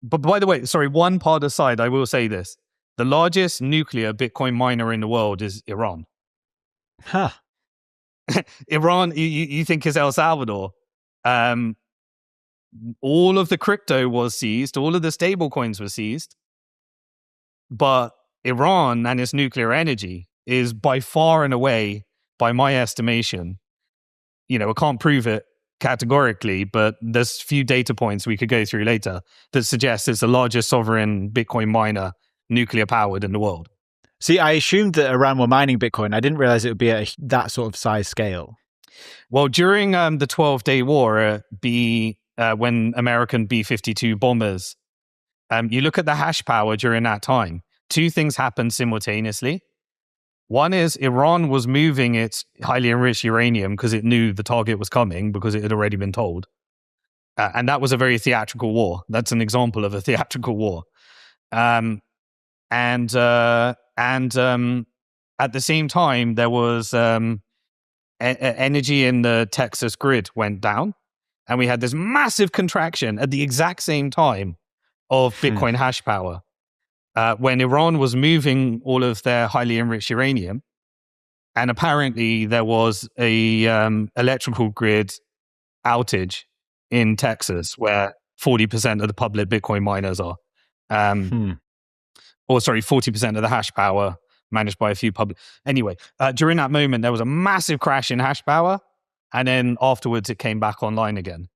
A: But by the way, sorry, one part aside, I will say this. The largest nuclear Bitcoin miner in the world is Iran.
B: Huh.
A: Iran, you think is El Salvador. All of the crypto was seized, all of the stable coins were seized. But Iran and its nuclear energy is by far and away, by my estimation, I can't prove it categorically, but there's a few data points we could go through later that suggest it's the largest sovereign Bitcoin miner, nuclear powered in the world.
B: See, I assumed that Iran were mining Bitcoin. I didn't realize it would be at that sort of size scale.
A: Well, during the 12-day war, when American B-52 bombers, you look at the hash power during that time, two things happened simultaneously. One is Iran was moving its highly enriched uranium because it knew the target was coming, because it had already been told. And that was a very theatrical war. That's an example of a theatrical war. And at the same time, there was energy in the Texas grid went down, and we had this massive contraction at the exact same time of Bitcoin hash power. When Iran was moving all of their highly enriched uranium, and apparently there was a electrical grid outage in Texas where 40% of the public Bitcoin miners are. 40% of the hash power managed by a few public. Anyway, during that moment, there was a massive crash in hash power, and then afterwards it came back online again.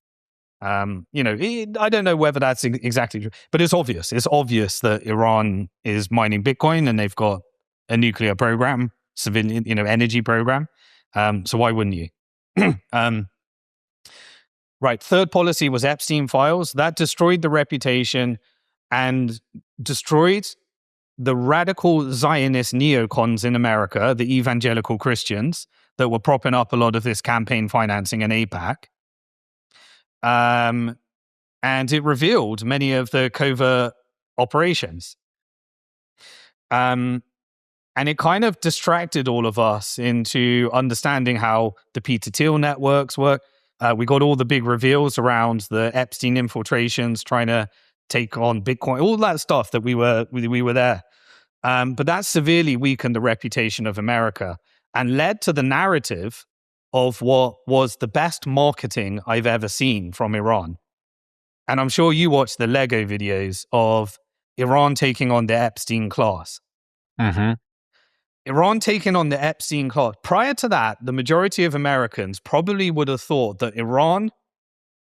A: I don't know whether that's exactly true, but it's obvious. It's obvious that Iran is mining Bitcoin, and they've got a nuclear program, civilian, energy program. So why wouldn't you? Right. Third policy was Epstein files. That destroyed the reputation and destroyed the radical Zionist neocons in America, the evangelical Christians that were propping up a lot of this campaign financing in AIPAC. And it revealed many of the covert operations. And it kind of distracted all of us into understanding how the Peter Thiel networks work. We got all the big reveals around the Epstein infiltrations, trying to take on Bitcoin, all that stuff that we were there. But that severely weakened the reputation of America and led to the narrative of what was the best marketing I've ever seen from Iran. And I'm sure you watched the Lego videos of Iran taking on the Epstein class.
B: Mm-hmm.
A: Iran taking on the Epstein class. Prior to that, the majority of Americans probably would have thought that Iran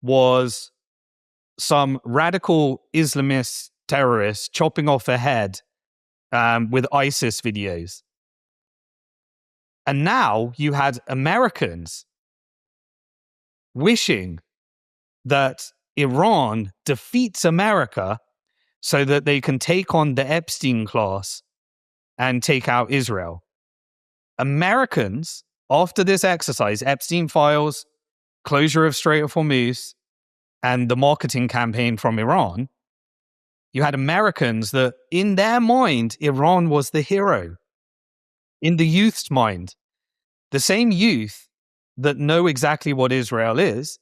A: was some radical Islamist terrorist chopping off a head with ISIS videos. And now you had Americans wishing that Iran defeats America so that they can take on the Epstein class and take out Israel. Americans, after this exercise, Epstein files, closure of Strait of Hormuz, and the marketing campaign from Iran, you had Americans that in their mind, Iran was the hero. In the youth's mind, the same youth that know exactly what Israel is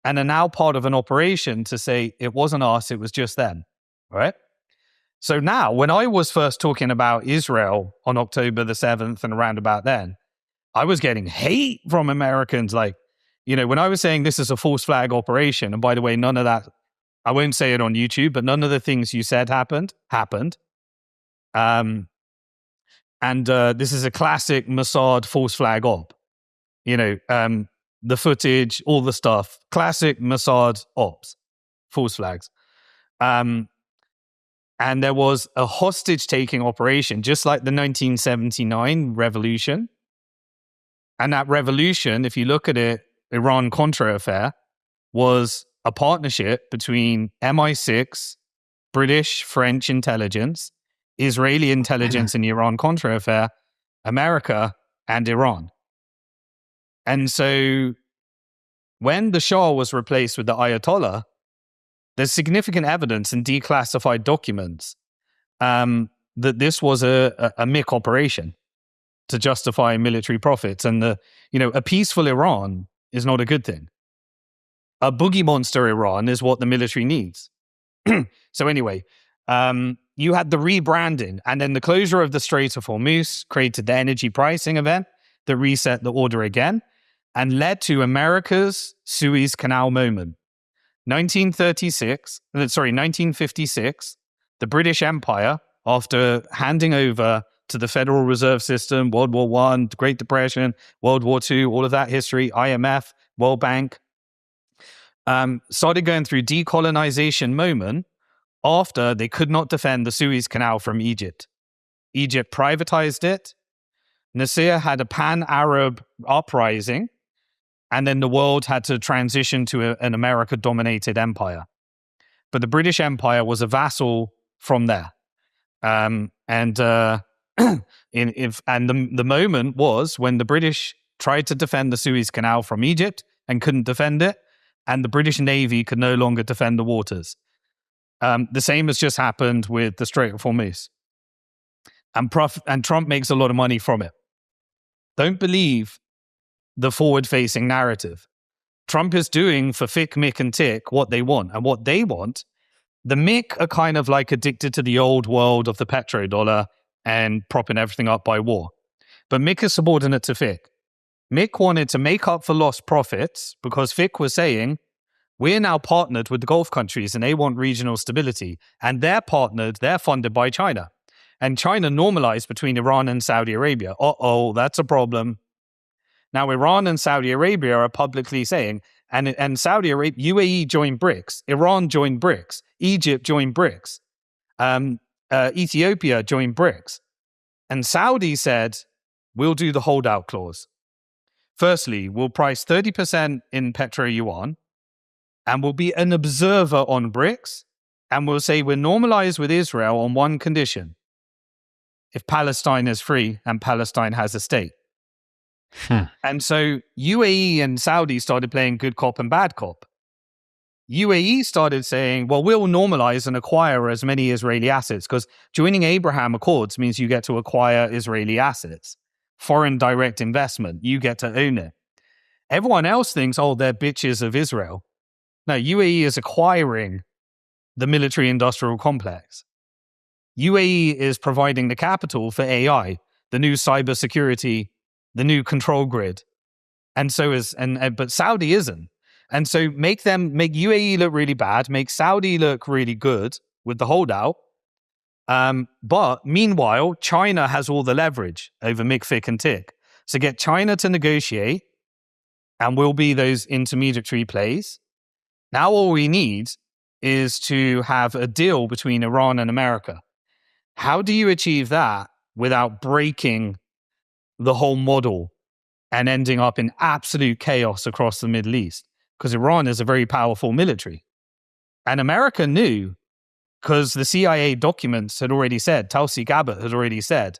A: and are now part of an operation to say it wasn't us, it was just them, right? So now, when I was first talking about Israel on October the 7th and around about then, I was getting hate from Americans. Like, when I was saying this is a false flag operation, and by the way, none of that, I won't say it on YouTube, but none of the things you said happened. And this is a classic Mossad false flag op. The footage, all the stuff, classic Mossad ops, false flags. And there was a hostage-taking operation, just like the 1979 revolution. And that revolution, if you look at it, Iran-Contra affair, was a partnership between MI6, British, French intelligence, Israeli intelligence in the Iran-Contra affair, America, and Iran. And so when the Shah was replaced with the Ayatollah, there's significant evidence in declassified documents that this was a MIC operation to justify military profits. And a peaceful Iran is not a good thing. A boogie monster Iran is what the military needs. So anyway, you had the rebranding, and then the closure of the Strait of Hormuz created the energy pricing event that reset the order again and led to America's Suez Canal moment. 1956, the British Empire, after handing over to the Federal Reserve System, World War I, the Great Depression, World War II, all of that history, IMF, World Bank, started going through decolonization moment after they could not defend the Suez Canal from Egypt. Egypt privatized it. Nasser had a pan-Arab uprising, and then the world had to transition to an America-dominated empire. But the British Empire was a vassal from there. The moment was when the British tried to defend the Suez Canal from Egypt and couldn't defend it, and the British Navy could no longer defend the waters. The same has just happened with the Strait of Hormuz. And Trump makes a lot of money from it. Don't believe the forward-facing narrative. Trump is doing for Fick, Mick, and Tick what they want. And what they want, the Mick are kind of like addicted to the old world of the petrodollar and propping everything up by war. But Mick is subordinate to Fick. Mick wanted to make up for lost profits because Fick was saying, we're now partnered with the Gulf countries and they want regional stability. And they're partnered, they're funded by China. And China normalized between Iran and Saudi Arabia. That's a problem. Now, Iran and Saudi Arabia are publicly saying, and Saudi Arabia, UAE joined BRICS, Iran joined BRICS, Egypt joined BRICS, Ethiopia joined BRICS. And Saudi said, we'll do the holdout clause. Firstly, we'll price 30% in petro yuan, and we'll be an observer on BRICS, and we'll say we're normalized with Israel on one condition: if Palestine is free and Palestine has a state. And so UAE and Saudi started playing good cop and bad cop. UAE started saying, well, we'll normalize and acquire as many Israeli assets, because joining Abraham Accords means you get to acquire Israeli assets. Foreign direct investment, you get to own it. Everyone else thinks, they're bitches of Israel. No, UAE is acquiring the military-industrial complex. UAE is providing the capital for AI, the new cybersecurity, the new control grid. And so but Saudi isn't. And so make UAE look really bad, make Saudi look really good with the holdout. But meanwhile, China has all the leverage over Mick, Fick, and Tick. So get China to negotiate, and we'll be those intermediary plays. Now all we need is to have a deal between Iran and America. How do you achieve that without breaking the whole model and ending up in absolute chaos across the Middle East? Because Iran is a very powerful military. And America knew, because the CIA documents had already said, Tulsi Gabbard had already said.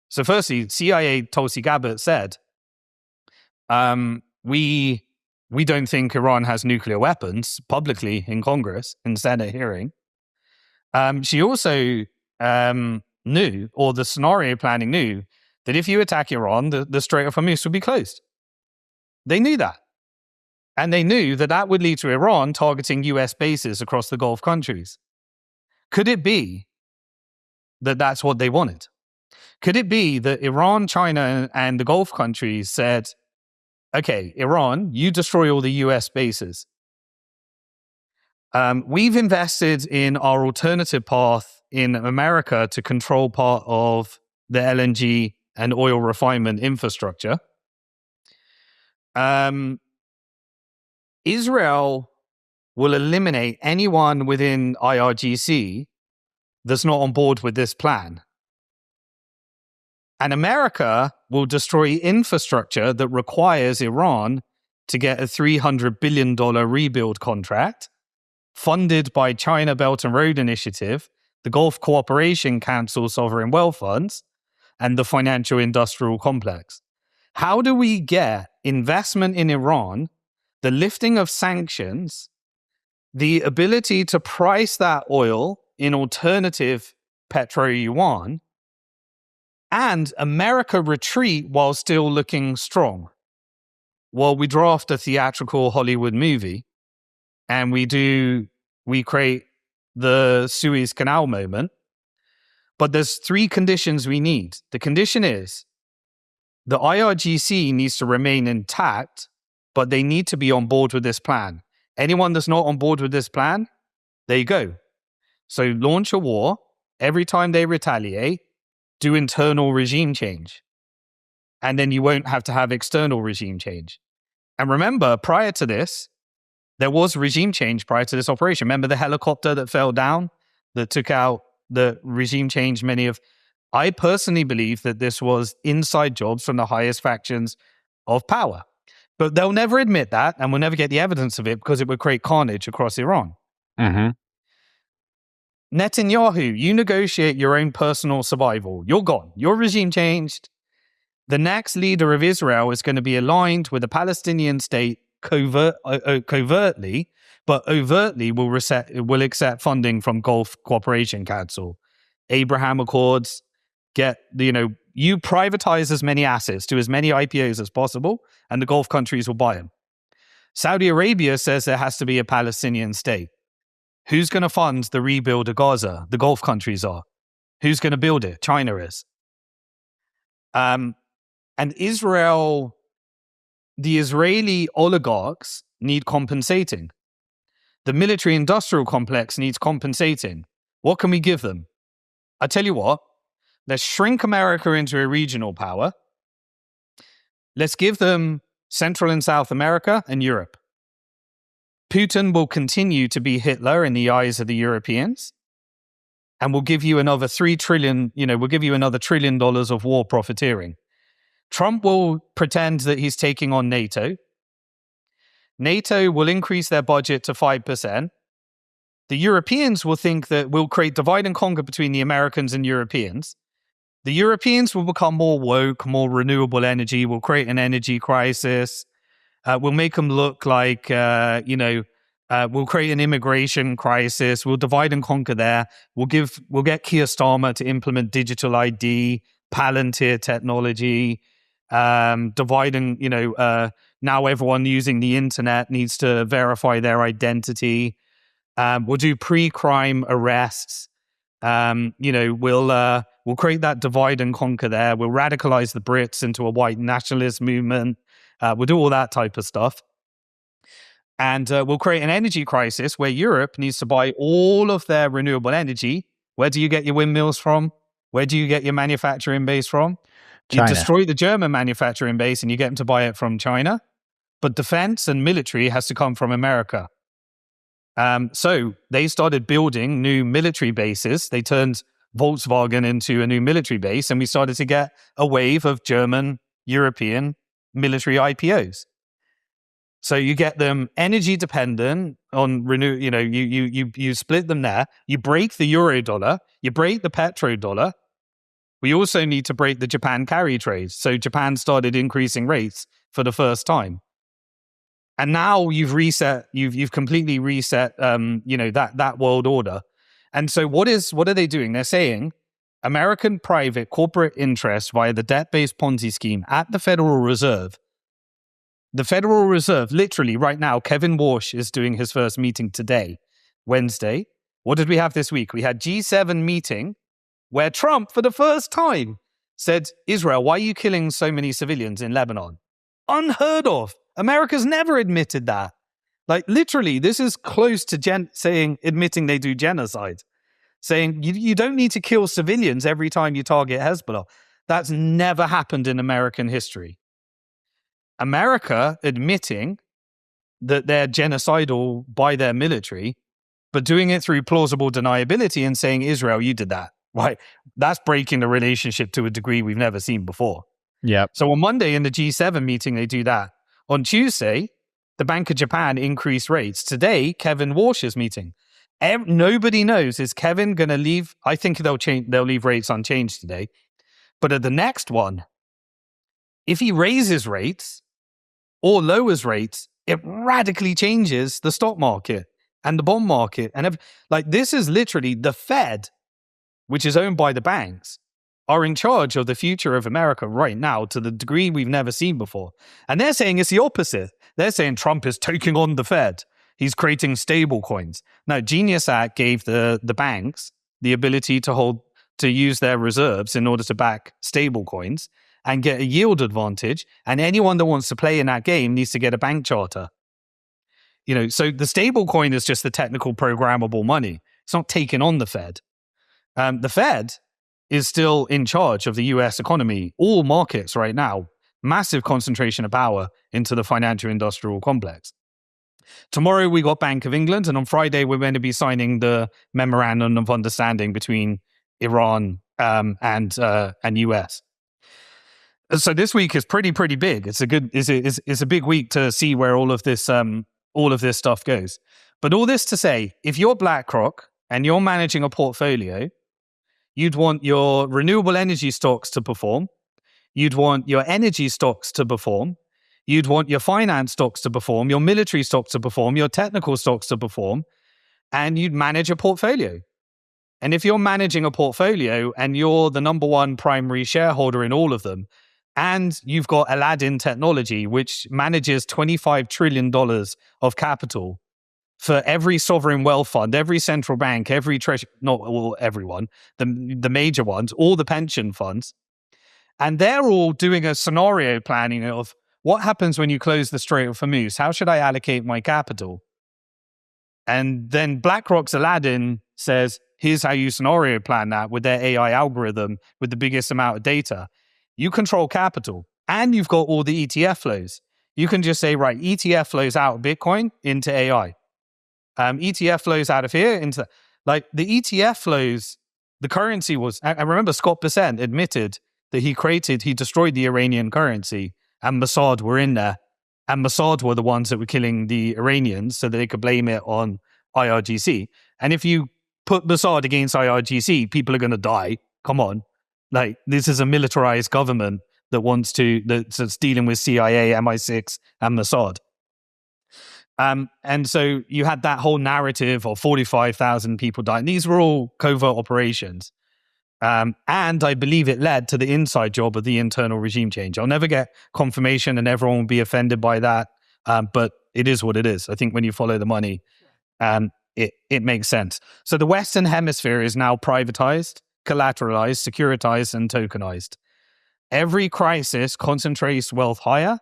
A: So firstly, CIA Tulsi Gabbard said, we don't think Iran has nuclear weapons, publicly in Congress, in Senate hearing. She also knew, or the scenario planning knew, that if you attack Iran, the Strait of Hormuz would be closed. They knew that. And they knew that that would lead to Iran targeting US bases across the Gulf countries. Could it be that that's what they wanted? Could it be that Iran, China, and the Gulf countries said, okay, Iran, you destroy all the US bases. We've invested in our alternative path in America to control part of the LNG and oil refinement infrastructure. Israel will eliminate anyone within IRGC that's not on board with this plan. And America will destroy infrastructure that requires Iran to get a $300 billion rebuild contract funded by China Belt and Road Initiative, the Gulf Cooperation Council sovereign wealth funds, and the financial industrial complex. How do we get investment in Iran, the lifting of sanctions, the ability to price that oil in alternative petro-yuan, and America retreat while still looking strong? Well, we draft a theatrical Hollywood movie and we create the Suez Canal moment. But there's 3 conditions we need. The condition is the IRGC needs to remain intact, but they need to be on board with this plan. Anyone that's not on board with this plan, there you go. So launch a war. Every time they retaliate, do internal regime change. And then you won't have to have external regime change. And remember, prior to this, there was regime change prior to this operation. Remember the helicopter that fell down that took out the regime change I personally believe that this was inside jobs from the highest factions of power. But they'll never admit that, and we'll never get the evidence of it because it would create carnage across Iran.
B: Mm-hmm.
A: Netanyahu, you negotiate your own personal survival. You're gone. Your regime changed. The next leader of Israel is going to be aligned with the Palestinian state covertly, but overtly will accept funding from Gulf Cooperation Council, Abraham Accords. You privatize as many assets, do as many IPOs as possible, and the Gulf countries will buy them. Saudi Arabia says there has to be a Palestinian state. Who's going to fund the rebuild of Gaza? The Gulf countries are. Who's going to build it? China is. And Israel, the Israeli oligarchs need compensating. The military-industrial complex needs compensating. What can we give them? I tell you what, let's shrink America into a regional power. Let's give them Central and South America and Europe. Putin will continue to be Hitler in the eyes of the Europeans, and we'll give you another $3 trillion, we'll give you another $1 trillion of war profiteering. Trump will pretend that he's taking on NATO. NATO will increase their budget to 5%. The Europeans will think that we'll create divide and conquer between the Americans and Europeans. The Europeans will become more woke, more renewable energy. We'll create an energy crisis. We'll make them look like, we'll create an immigration crisis. We'll divide and conquer there. We'll get Keir Starmer to implement digital ID, Palantir technology, dividing, now everyone using the internet needs to verify their identity. We'll do pre-crime arrests. We'll create that divide and conquer there. We'll radicalize the Brits into a white nationalist movement. We'll do all that type of stuff. And we'll create an energy crisis where Europe needs to buy all of their renewable energy. Where do you get your windmills from? Where do you get your manufacturing base from?
B: China.
A: You destroy the German manufacturing base and you get them to buy it from China. But defense and military has to come from America. So they started building new military bases. They turned Volkswagen into a new military base, and we started to get a wave of German, European military IPOs. So you get them energy dependent on you split them there. You break the euro dollar, you break the petrodollar. We also need to break the Japan carry trade. So Japan started increasing rates for the first time. And now you've completely reset, that world order. And so what are they doing? They're saying American private corporate interests via the debt-based Ponzi scheme at the Federal Reserve. The Federal Reserve, literally right now, Kevin Walsh is doing his first meeting today, Wednesday. What did we have this week? We had G7 meeting where Trump, for the first time, said, Israel, why are you killing so many civilians in Lebanon? Unheard of. America's never admitted that. Like, literally, this is close to admitting they do genocide. Saying you don't need to kill civilians every time you target Hezbollah. That's never happened in American history. America admitting that they're genocidal by their military, but doing it through plausible deniability and saying, Israel, you did that. right? That's breaking the relationship to a degree we've never seen before.
B: Yeah.
A: So on Monday in the G7 meeting, they do that. On Tuesday, the Bank of Japan increased rates. Today, Kevin Walsh's meeting. Nobody knows, is Kevin going to leave? I think they'll leave rates unchanged today. But at the next one, if he raises rates or lowers rates, it radically changes the stock market and the bond market. And this is literally the Fed, which is owned by the banks, are in charge of the future of America right now to the degree we've never seen before. And they're saying it's the opposite. They're saying Trump is taking on the Fed. He's creating stable coins. Now, Genius Act gave the banks the ability to use their reserves in order to back stable coins and get a yield advantage. And anyone that wants to play in that game needs to get a bank charter. So the stable coin is just the technical programmable money. It's not taking on the Fed. The Fed is still in charge of the US economy, all markets right now, massive concentration of power into the financial industrial complex. Tomorrow we got Bank of England, and on Friday we're going to be signing the memorandum of understanding between Iran and US. So this week is pretty big. It's a big week to see where all of this stuff goes. But all this to say, if you're BlackRock and you're managing a portfolio, you'd want your renewable energy stocks to perform. You'd want your energy stocks to perform. You'd want your finance stocks to perform, your military stocks to perform, your technical stocks to perform, and you'd manage a portfolio. And if you're managing a portfolio and you're the number one primary shareholder in all of them, and you've got Aladdin Technology, which manages $25 trillion of capital for every sovereign wealth fund, every central bank, every treasury, not all, everyone, the major ones, all the pension funds. And they're all doing a scenario planning of what happens when you close the Strait of Hormuz? How should I allocate my capital? And then BlackRock's Aladdin says, here's how you scenario plan that with their AI algorithm with the biggest amount of data. You control capital and you've got all the ETF flows. You can just say, right, ETF flows out of Bitcoin into AI. ETF flows out of here into the ETF flows, the currency was, I remember Scott Bessent admitted that he destroyed the Iranian currency and Mossad were in there. And Mossad were the ones that were killing the Iranians so that they could blame it on IRGC. And if you put Mossad against IRGC, people are going to die. Come on. This is a militarized government that's dealing with CIA, MI6, and Mossad. And so you had that whole narrative of 45,000 people dying. These were all covert operations. And I believe it led to the inside job of the internal regime change. I'll never get confirmation and everyone will be offended by that. But it is what it is. I think when you follow the money, it makes sense. So the Western Hemisphere is now privatized, collateralized, securitized, and tokenized. Every crisis concentrates wealth higher.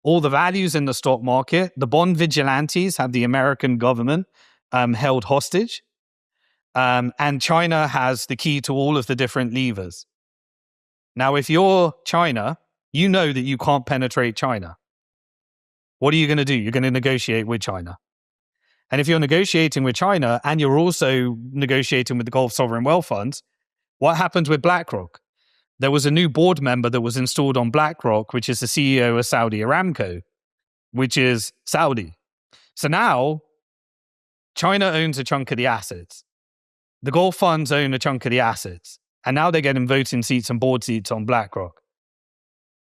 A: All the values in the stock market, the bond vigilantes have the American government held hostage. And China has the key to all of the different levers. Now, if you're China, you know that you can't penetrate China. What are you going to do? You're going to negotiate with China. And if you're negotiating with China and you're also negotiating with the Gulf Sovereign Wealth Funds, what happened with BlackRock? There was a new board member that was installed on BlackRock, which is the CEO of Saudi Aramco, which is Saudi. So now China owns a chunk of the assets. The Gulf funds own a chunk of the assets. And now they're getting voting seats and board seats on BlackRock.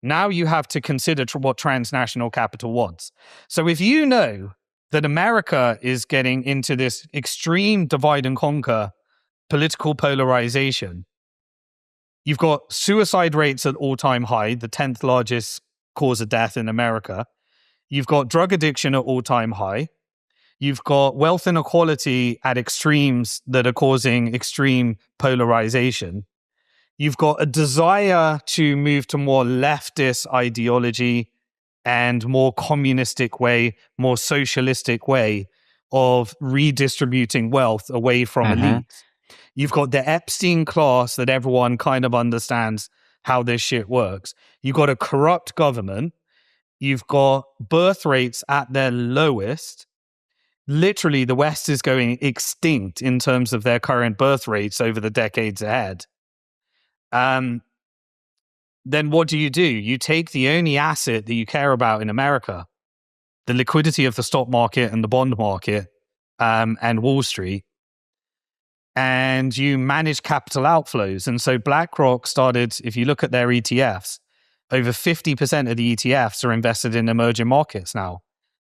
A: Now you have to consider what transnational capital wants. So if you know that America is getting into this extreme divide and conquer political polarization, you've got suicide rates at all-time high, the 10th largest cause of death in America. You've got drug addiction at all-time high. You've got wealth inequality at extremes that are causing extreme polarization. You've got a desire to move to more leftist ideology and more communistic way, more socialistic way of redistributing wealth away from elites. You've got the Epstein class that everyone kind of understands how this shit works. You've got a corrupt government. You've got birth rates at their lowest. Literally, the West is going extinct in terms of their current birth rates over the decades ahead. then what do? You take the only asset that you care about in America, the liquidity of the stock market and the bond market, and Wall Street, and you manage capital outflows. And so BlackRock started, if you look at their ETFs, over 50% of the ETFs are invested in emerging markets now.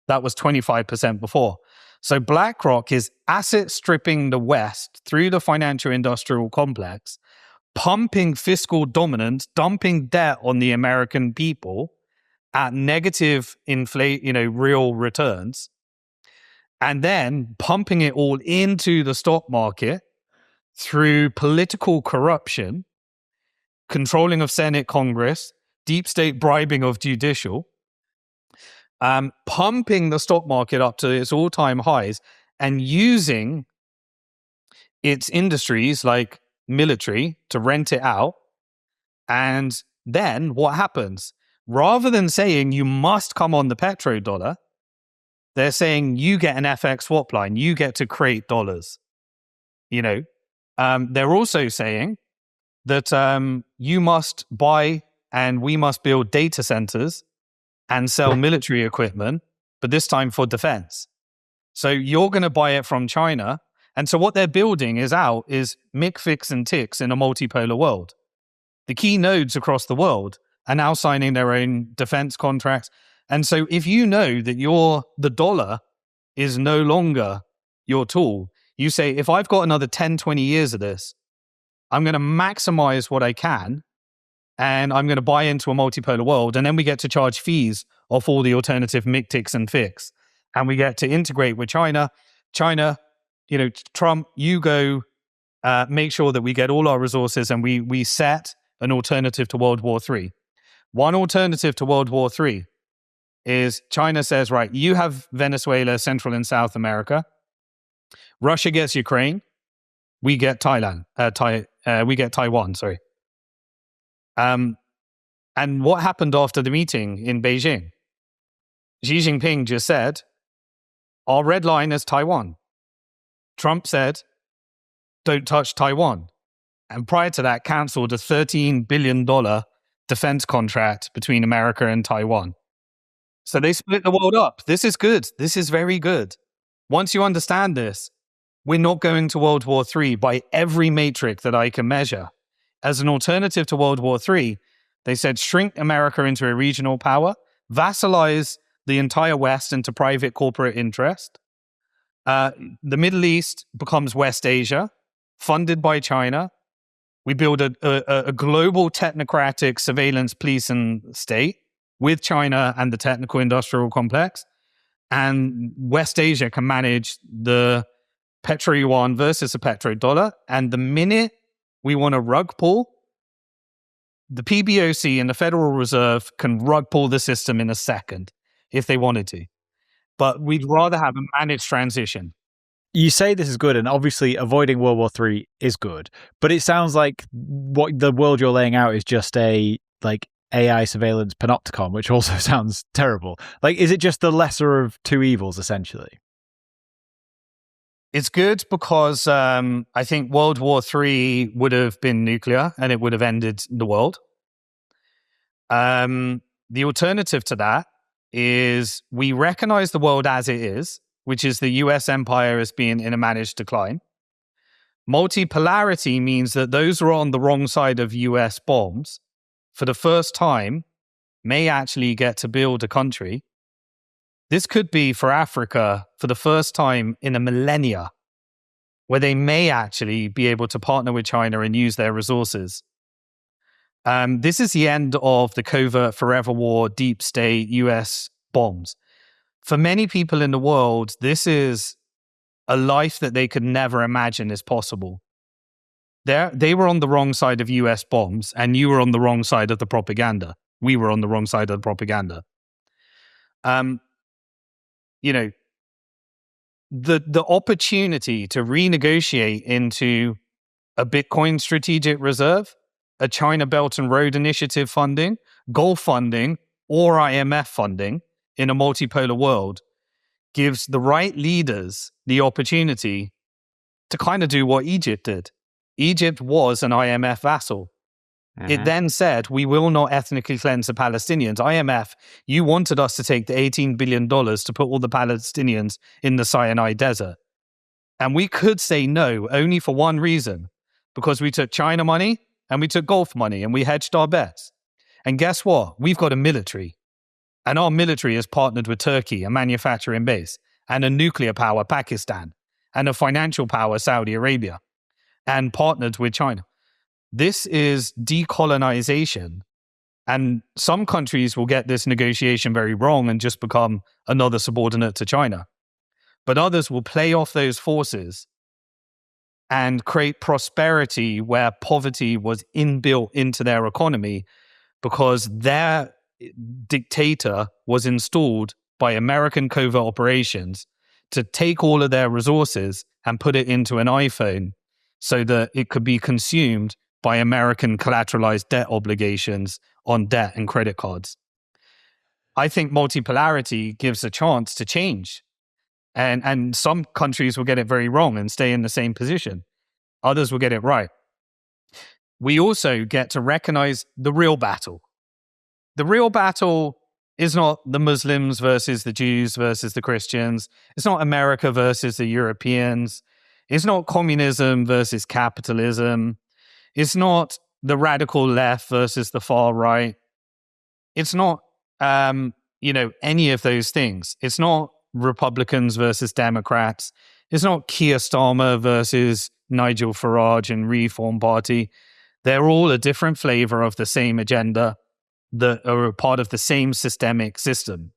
A: That was 25% before. So BlackRock is asset stripping the West through the financial industrial complex, pumping fiscal dominance, dumping debt on the American people at negative real returns, and then pumping it all into the stock market through political corruption, controlling of Senate, Congress, deep state bribing of judicial, pumping the stock market up to its all-time highs and using its industries like military to rent it out. And then what happens? Rather than saying you must come on the petrodollar, they're saying you get an FX swap line, you get to create dollars. They're also saying that you must buy and we must build data centers and sell military equipment, but this time for defense. So you're going to buy it from China. And so what they're building is MIC, FIX, and TICs in a multipolar world. The key nodes across the world are now signing their own defense contracts. And so if you know that the dollar is no longer your tool, you say, if I've got another 10, 20 years of this, I'm going to maximize what I can, and I'm going to buy into a multipolar world. And then we get to charge fees off all the alternative MIC, TICs, and FIX. And we get to integrate with China. China, Trump, you go make sure that we get all our resources and we set an alternative to World War III. One alternative to World War III is China says, right, you have Venezuela, Central and South America. Russia gets Ukraine. We get Taiwan, sorry. And what happened after the meeting in Beijing? Xi Jinping just said, our red line is Taiwan. Trump said, don't touch Taiwan. And prior to that, canceled a $13 billion defense contract between America and Taiwan. So they split the world up. This is good. This is very good. Once you understand this, we're not going to World War III by every metric that I can measure. As an alternative to World War III, they said shrink America into a regional power, vassalize the entire West into private corporate interest. The Middle East becomes West Asia, funded by China. We build a global technocratic surveillance police and state with China and the technical industrial complex. And West Asia can manage the petro-yuan versus a petrodollar. And the minute we want to rug pull, the PBOC and the Federal Reserve can rug pull the system in a second if they wanted to. But we'd rather have a managed transition.
B: You say this is good, and obviously avoiding World War III is good. But it sounds like what the world you're laying out is just a AI surveillance panopticon, which also sounds terrible. Is it just the lesser of two evils, essentially?
A: It's good because I think World War III would have been nuclear and it would have ended the world. The alternative to that is we recognize the world as it is, which is the US empire as being in a managed decline. Multipolarity means that those who are on the wrong side of US bombs for the first time may actually get to build a country. This could be for Africa for the first time in a millennia, where they may actually be able to partner with China and use their resources. This is the end of the covert forever war, deep state, US bombs. For many people in the world, this is a life that they could never imagine is possible. They were on the wrong side of US bombs, and you were on the wrong side of the propaganda. We were on the wrong side of the propaganda. The opportunity to renegotiate into a Bitcoin strategic reserve, a China Belt and Road Initiative funding, Gulf funding, or IMF funding in a multipolar world gives the right leaders the opportunity to kind of do what Egypt did. Egypt was an IMF vassal. It then said, we will not ethnically cleanse the Palestinians. IMF, you wanted us to take the $18 billion to put all the Palestinians in the Sinai desert. And we could say no only for one reason, because we took China money and we took Gulf money and we hedged our bets. And guess what? We've got a military. And our military is partnered with Turkey, a manufacturing base, and a nuclear power, Pakistan, and a financial power, Saudi Arabia, and partnered with China. This is decolonization. And some countries will get this negotiation very wrong and just become another subordinate to China. But others will play off those forces and create prosperity where poverty was inbuilt into their economy because their dictator was installed by American covert operations to take all of their resources and put it into an iPhone so that it could be consumed by American collateralized debt obligations on debt and credit cards. I think multipolarity gives a chance to change. And some countries will get it very wrong and stay in the same position. Others will get it right. We also get to recognize the real battle. The real battle is not the Muslims versus the Jews versus the Christians. It's not America versus the Europeans. It's not communism versus capitalism. It's not the radical left versus the far right. It's not, any of those things. It's not Republicans versus Democrats. It's not Keir Starmer versus Nigel Farage and Reform Party. They're all a different flavor of the same agenda that are a part of the same systemic system.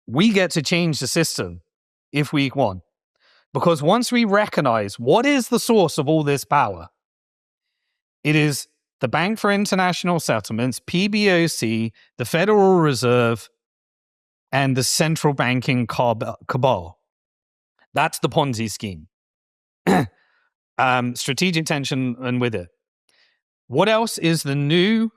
A: We get to change the system if we want. Because once we recognize what is the source of all this power, it is the Bank for International Settlements, PBOC, the Federal Reserve, and the central banking cabal. That's the Ponzi scheme. Strategic tension and with it. What else is the new?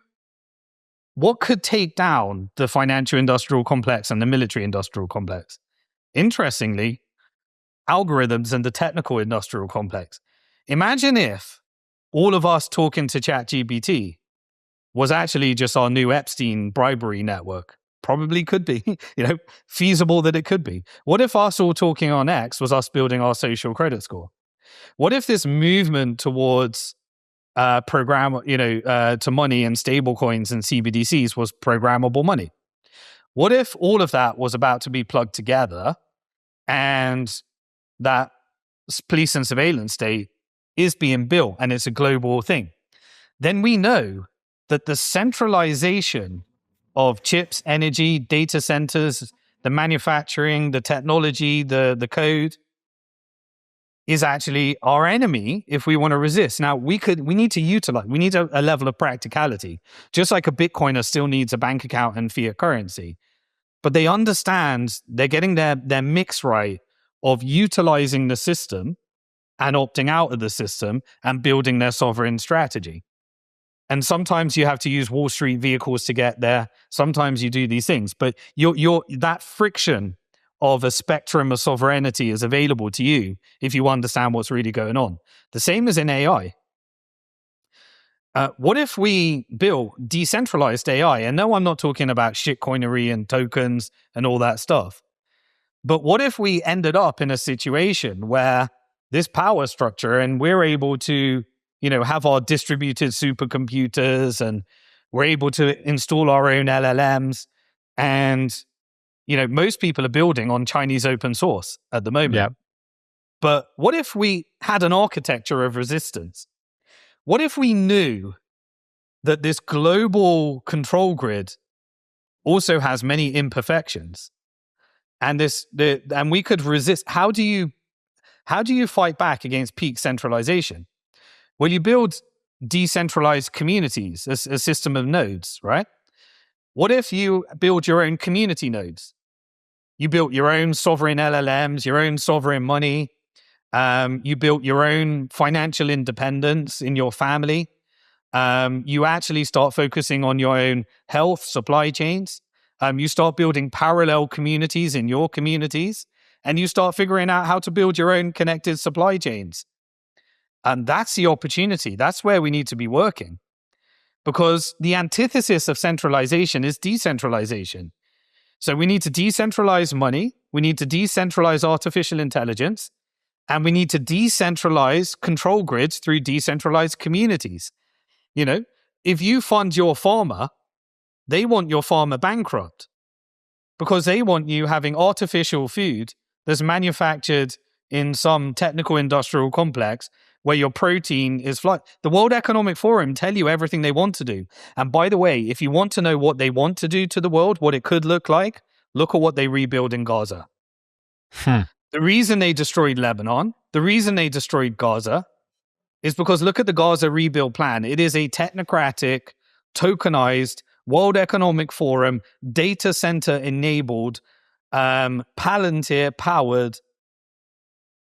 A: What could take down the financial industrial complex and the military industrial complex? Interestingly, algorithms and the technical industrial complex. Imagine if all of us talking to ChatGPT was actually just our new Epstein bribery network. Probably could be, feasible that it could be. What if us all talking on X was us building our social credit score? What if this movement towards to money and stable coins and CBDCs was programmable money? What if all of that was about to be plugged together and that police and surveillance state is being built and it's a global thing? Then we know that the centralization of chips, energy, data centers, the manufacturing, the technology, the code is actually our enemy if we want to resist. Now, we need to utilize, we need a level of practicality, just like a Bitcoiner still needs a bank account and fiat currency. But they understand they're getting their mix right of utilizing the system and opting out of the system and building their sovereign strategy. And sometimes you have to use Wall Street vehicles to get there. Sometimes you do these things, but that friction of a spectrum of sovereignty is available to you if you understand what's really going on. The same as in AI. What if we built decentralized AI? And no, I'm not talking about shitcoinery and tokens and all that stuff. But what if we ended up in a situation where this power structure and we're able to have our distributed supercomputers and we're able to install our own LLMs. And, most people are building on Chinese open source at the moment.
B: Yep.
A: But what if we had an architecture of resistance? What if we knew that this global control grid also has many imperfections and we could resist? How do you fight back against peak centralization? Well, you build decentralized communities, a system of nodes, right? What if you build your own community nodes? You built your own sovereign LLMs, your own sovereign money. You built your own financial independence in your family. You actually start focusing on your own health supply chains. You start building parallel communities in your communities, and you start figuring out how to build your own connected supply chains. And that's the opportunity. That's where we need to be working. because the antithesis of centralization is decentralization. So we need to decentralize money, we need to decentralize artificial intelligence, and we need to decentralize control grids through decentralized communities. You know, if you fund your farmer, they want your farmer bankrupt because they want you having artificial food that's manufactured in some technical industrial complex where your protein is the World Economic Forum tell you everything they want to do. And by the way, if you want to know what they want to do to the world, what it could look like, look at what they rebuild in Gaza. The reason they destroyed Lebanon, the reason they destroyed Gaza is because look at the Gaza rebuild plan. It is a technocratic, tokenized, World Economic Forum, data center enabled, Palantir powered,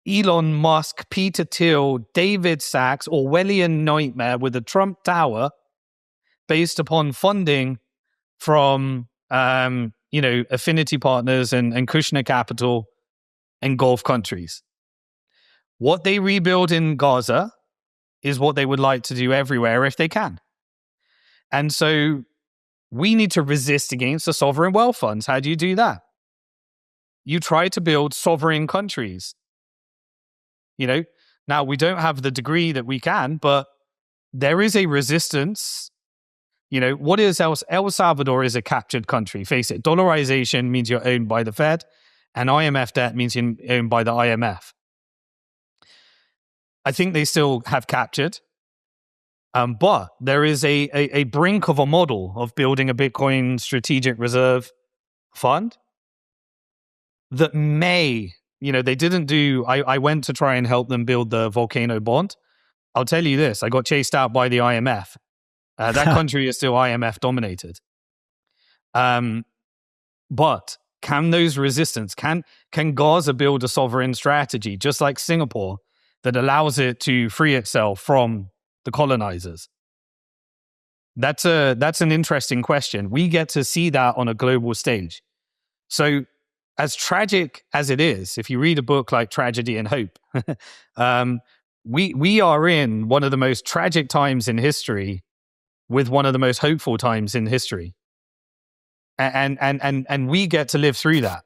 A: Elon Musk, Peter Thiel, David Sachs, Orwellian nightmare with a Trump Tower based upon funding from, affinity partners and Kushner Capital and Gulf countries. What they rebuild in Gaza is what they would like to do everywhere if they can. And so we need to resist against the sovereign wealth funds. How do you do that? You try to build sovereign countries. Now we don't have the degree that we can, but there is a resistance. What is El Salvador is a captured country. Face it, dollarization means you're owned by the Fed, and IMF debt means you're owned by the IMF. I think they still have captured. But there is a brink of a model of building a Bitcoin strategic reserve fund that may, they didn't do, I went to try and help them build the volcano bond. I'll tell you this, I got chased out by the IMF. That country is still IMF dominated. But can those resistance, can Gaza build a sovereign strategy, just like Singapore, that allows it to free itself from the colonizers? That's an interesting question. We get to see that on a global stage. So as tragic as it is, if you read a book like Tragedy and Hope, we are in one of the most tragic times in history with one of the most hopeful times in history. And we get to live through that.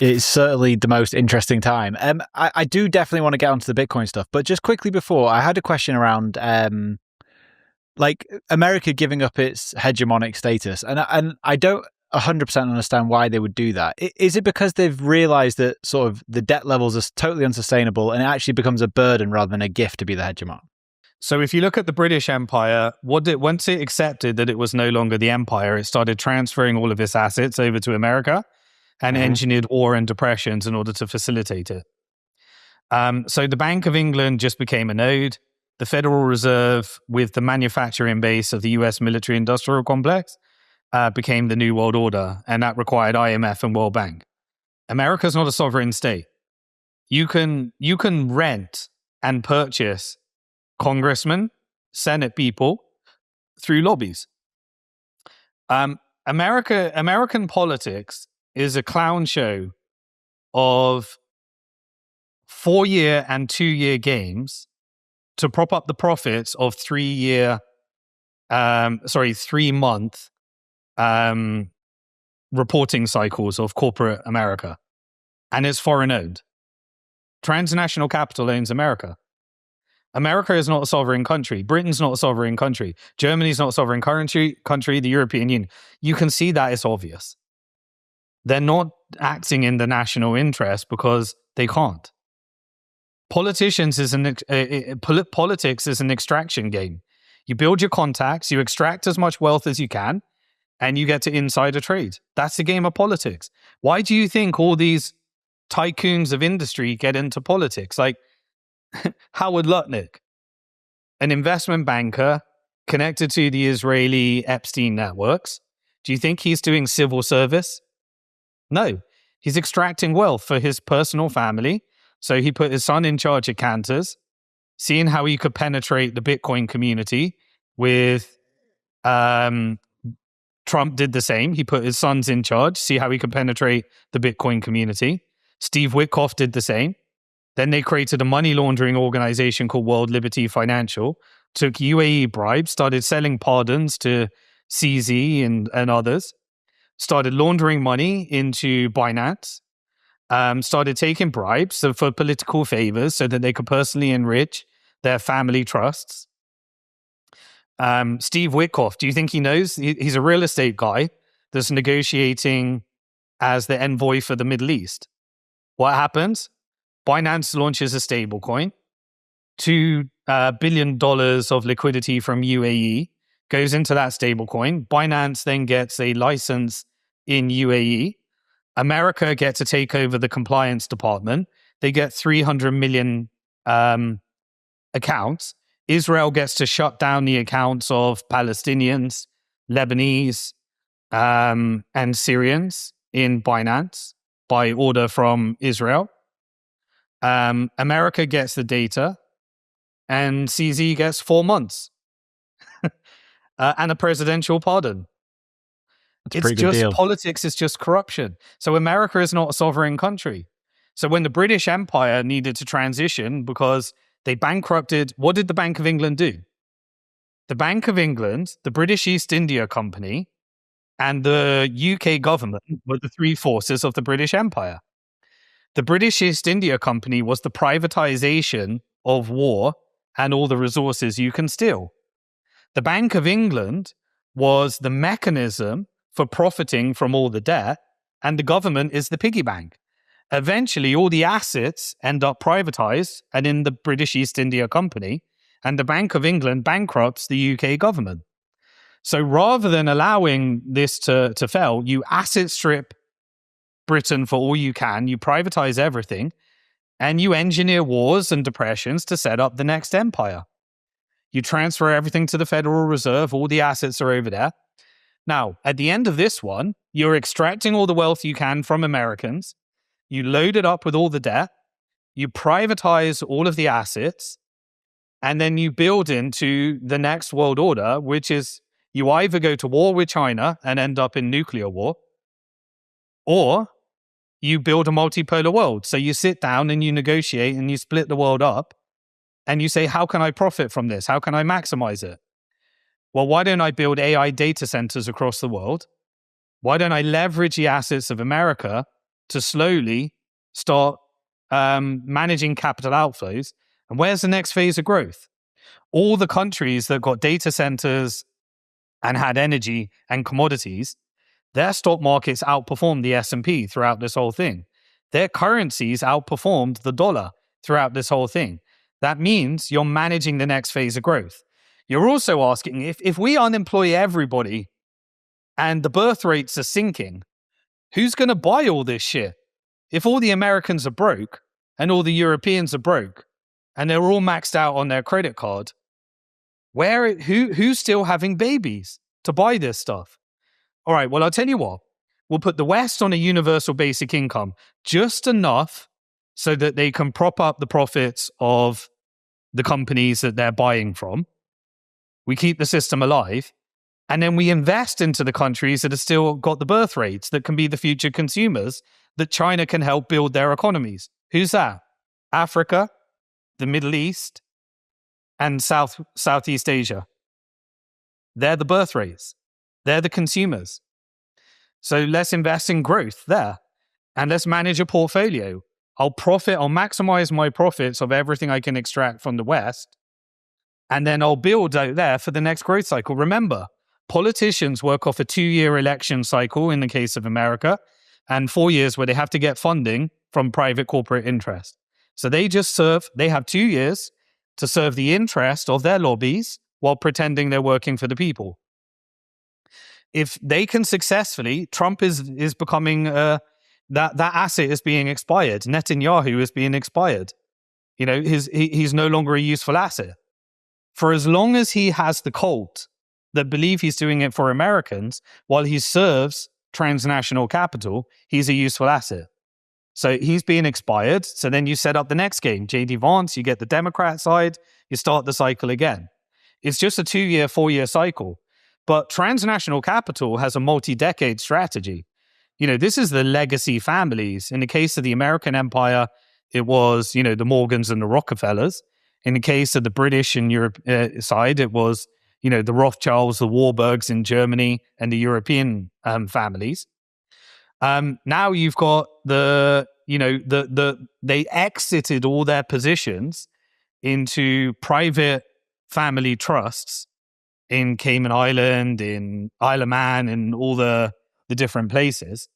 B: It's certainly the most interesting time. I do definitely want to get onto the Bitcoin stuff, but just quickly before, I had a question around like America giving up its hegemonic status, and I don't 100% understand why they would do that. Is it because they've realized that sort of the debt levels are totally unsustainable and it actually becomes a burden rather than a gift to be the hegemon?
A: So if you look at the British Empire, once it accepted that it was no longer the empire, it started transferring all of its assets over to America and engineered war and depressions in order to facilitate it. So the Bank of England just became a node. The Federal Reserve, with the manufacturing base of the US military-industrial complex, became the New World Order, and that required IMF and World Bank. America's not a sovereign state. You can rent and purchase congressmen, Senate people through lobbies. American politics is a clown show of 4-year and 2-year games to prop up the profits of 3-month reporting cycles of corporate America. And it's foreign owned. Transnational capital owns America. America is not a sovereign country. Britain's not a sovereign country. Germany's not a sovereign country. The European Union. You can see that it's obvious. They're not acting in the national interest because they can't. Politics is an extraction game. You build your contacts, you extract as much wealth as you can, and you get to insider trade. That's the game of politics. Why do you think all these tycoons of industry get into politics? Like Howard Lutnick, an investment banker connected to the Israeli Epstein networks. Do you think he's doing civil service? No, he's extracting wealth for his personal family. So he put his son in charge of Cantors, seeing how he could penetrate the Bitcoin community with Trump did the same. He put his sons in charge, see how he could penetrate the Bitcoin community. Steve Witkoff did the same. Then they created a money laundering organization called World Liberty Financial took UAE bribes, started selling pardons to CZ and others, started laundering money into Binance, started taking bribes for political favors so that they could personally enrich their family trusts. Steve Witkoff, do you think he knows? He's a real estate guy that's negotiating as the envoy for the Middle East. What happens? Binance launches a stablecoin. $2 billion of liquidity from UAE goes into that stablecoin. Binance then gets a license in UAE. America gets to take over the compliance department. They get 300 million accounts. Israel gets to shut down the accounts of Palestinians, Lebanese, and Syrians in Binance by order from Israel. America gets the data, and CZ gets 4 months and a presidential pardon. It's just deal. Politics is just corruption. So America is not a sovereign country. So when the British Empire needed to transition because they bankrupted, what did the Bank of England do? The Bank of England, the British East India Company, and the UK government were the three forces of the British Empire. The British East India Company was the privatization of war and all the resources you can steal. The Bank of England was the mechanism for profiting from all the debt, and the government is the piggy bank. Eventually, all the assets end up privatized and in the British East India Company, and the Bank of England bankrupts the UK government. So rather than allowing this to fail, you asset strip Britain for all you can, you privatize everything, and you engineer wars and depressions to set up the next empire. You transfer everything to the Federal Reserve, all the assets are over there. Now, at the end of this one, you're extracting all the wealth you can from Americans, you load it up with all the debt, you privatize all of the assets, and then you build into the next world order, which is you either go to war with China and end up in nuclear war, or you build a multipolar world. So you sit down and you negotiate and you split the world up and you say, how can I profit from this? How can I maximize it? Well, why don't I build AI data centers across the world? Why don't I leverage the assets of America to slowly start managing capital outflows? And where's the next phase of growth? All the countries that got data centers and had energy and commodities, their stock markets outperformed the S&P throughout this whole thing. Their currencies outperformed the dollar throughout this whole thing. That means you're managing the next phase of growth. You're also asking, if we unemploy everybody and the birth rates are sinking, who's going to buy all this shit? If all the Americans are broke and all the Europeans are broke and they're all maxed out on their credit card, who's still having babies to buy this stuff? All right, well, I'll tell you what. We'll put the West on a universal basic income, just enough so that they can prop up the profits of the companies that they're buying from. We keep the system alive. And then we invest into the countries that have still got the birth rates that can be the future consumers that China can help build their economies. Who's that? Africa, the Middle East, and Southeast Asia. They're the birth rates. They're the consumers. So let's invest in growth there. And let's manage a portfolio. I'll maximize my profits of everything I can extract from the West. And then I'll build out there for the next growth cycle. Remember, politicians work off a 2-year election cycle in the case of America, and 4 years where they have to get funding from private corporate interest. So they have 2 years to serve the interest of their lobbies while pretending they're working for the people. If they can successfully, Trump is becoming, that asset is being expired. Netanyahu is being expired. You know, he's no longer a useful asset. For as long as he has the cult that believe he's doing it for Americans, while he serves transnational capital, he's a useful asset. So he's being expired. So then you set up the next game. J.D. Vance, you get the Democrat side, you start the cycle again. It's just a 2-year, 4-year cycle. But transnational capital has a multi-decade strategy. You know, this is the legacy families. In the case of the American empire, it was, the Morgans and the Rockefellers. In the case of the British and Europe side, it was, the Rothschilds, the Warburgs in Germany, and the European families. Now you've got they exited all their positions into private family trusts in Cayman Island, in Isle of Man, and all the different places.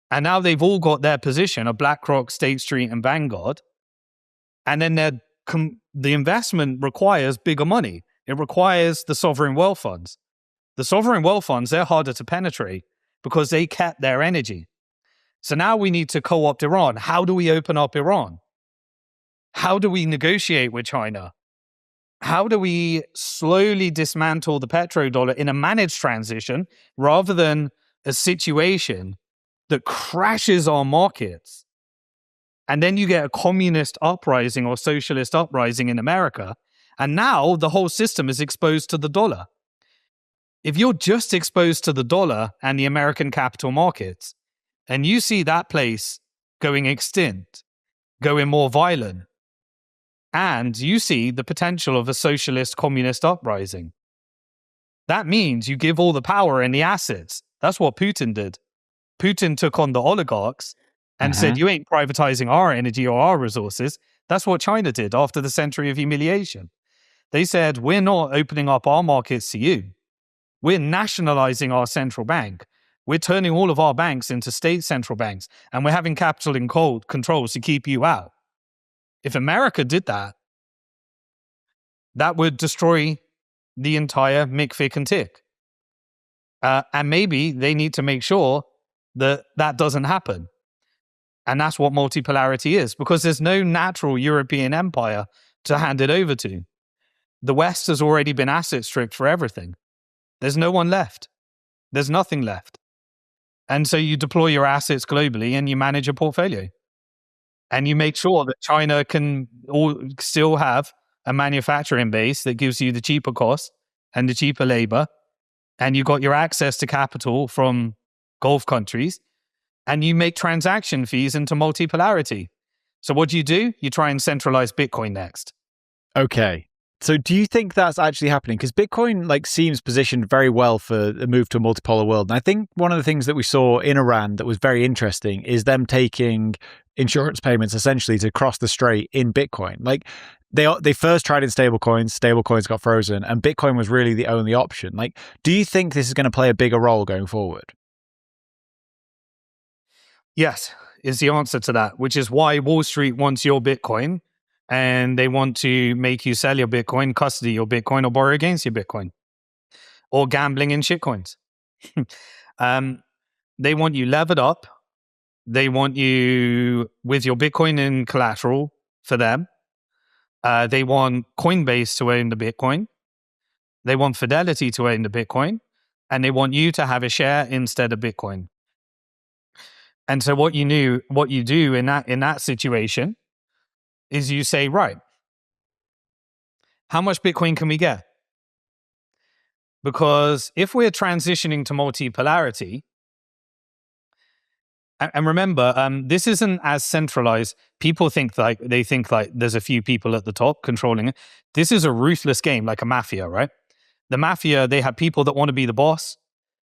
A: And now they've all got their position of BlackRock, State Street, and Vanguard. And then the investment requires bigger money. It requires the sovereign wealth funds. The sovereign wealth funds, they're harder to penetrate because they kept their energy. So now we need to co-opt Iran. How do we open up Iran? How do we negotiate with China? How do we slowly dismantle the petrodollar in a managed transition rather than a situation that crashes our markets? And then you get a communist uprising or socialist uprising in America. And now the whole system is exposed to the dollar. If you're just exposed to the dollar and the American capital markets, and you see that place going extinct, going more violent, and you see the potential of a socialist communist uprising, that means you give all the power and the assets. That's what Putin did. Putin took on the oligarchs and said, you ain't privatizing our energy or our resources. That's what China did after the century of humiliation. They said, we're not opening up our markets to you. We're nationalizing our central bank. We're turning all of our banks into state central banks, and we're having capital in controls to keep you out. If America did that, that would destroy the entire Mick, Fick, and Tick. And maybe they need to make sure that that doesn't happen. And that's what multipolarity is, because there's no natural European empire to hand it over to. The West has already been asset stripped for everything. There's no one left. There's nothing left. And so you deploy your assets globally and you manage a portfolio. And you make sure that China can still have a manufacturing base that gives you the cheaper cost and the cheaper labor. And you got your access to capital from Gulf countries. And you make transaction fees into multipolarity. So what do? You try and centralize Bitcoin next.
B: Okay. So do you think that's actually happening? Because Bitcoin seems positioned very well for the move to a multipolar world. And I think one of the things that we saw in Iran that was very interesting is them taking insurance payments essentially to cross the strait in Bitcoin. They first tried in stablecoins got frozen, and Bitcoin was really the only option. Do you think this is going to play a bigger role going forward?
A: Yes, is the answer to that, which is why Wall Street wants your Bitcoin and they want to make you sell your Bitcoin, custody your Bitcoin, or borrow against your Bitcoin, or gambling in shitcoins. They want you levered up. They want you with your Bitcoin in collateral for them. They want Coinbase to own the Bitcoin. They want Fidelity to own the Bitcoin. And they want you to have a share instead of Bitcoin. And so what you do in that situation is you say, right, how much Bitcoin can we get? Because if we're transitioning to multipolarity, and remember, this isn't as centralized. People think there's a few people at the top controlling it. This is a ruthless game, like a mafia, right? The mafia, they have people that want to be the boss.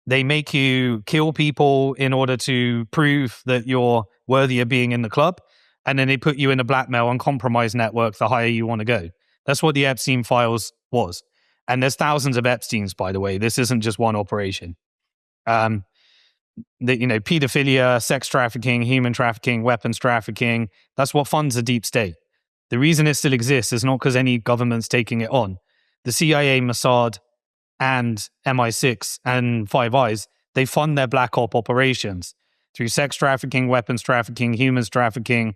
A: They make you kill people in order to prove that you're worthy of being in the club. And then they put you in a blackmail and compromise network the higher you want to go. That's what the Epstein files was. And there's thousands of Epsteins, by the way. This isn't just one operation. Pedophilia, sex trafficking, human trafficking, weapons trafficking, that's what funds the deep state. The reason it still exists is not because any government's taking it on. The CIA, Mossad, and MI6 and Five Eyes, they fund their black op operations through sex trafficking, weapons trafficking, humans trafficking,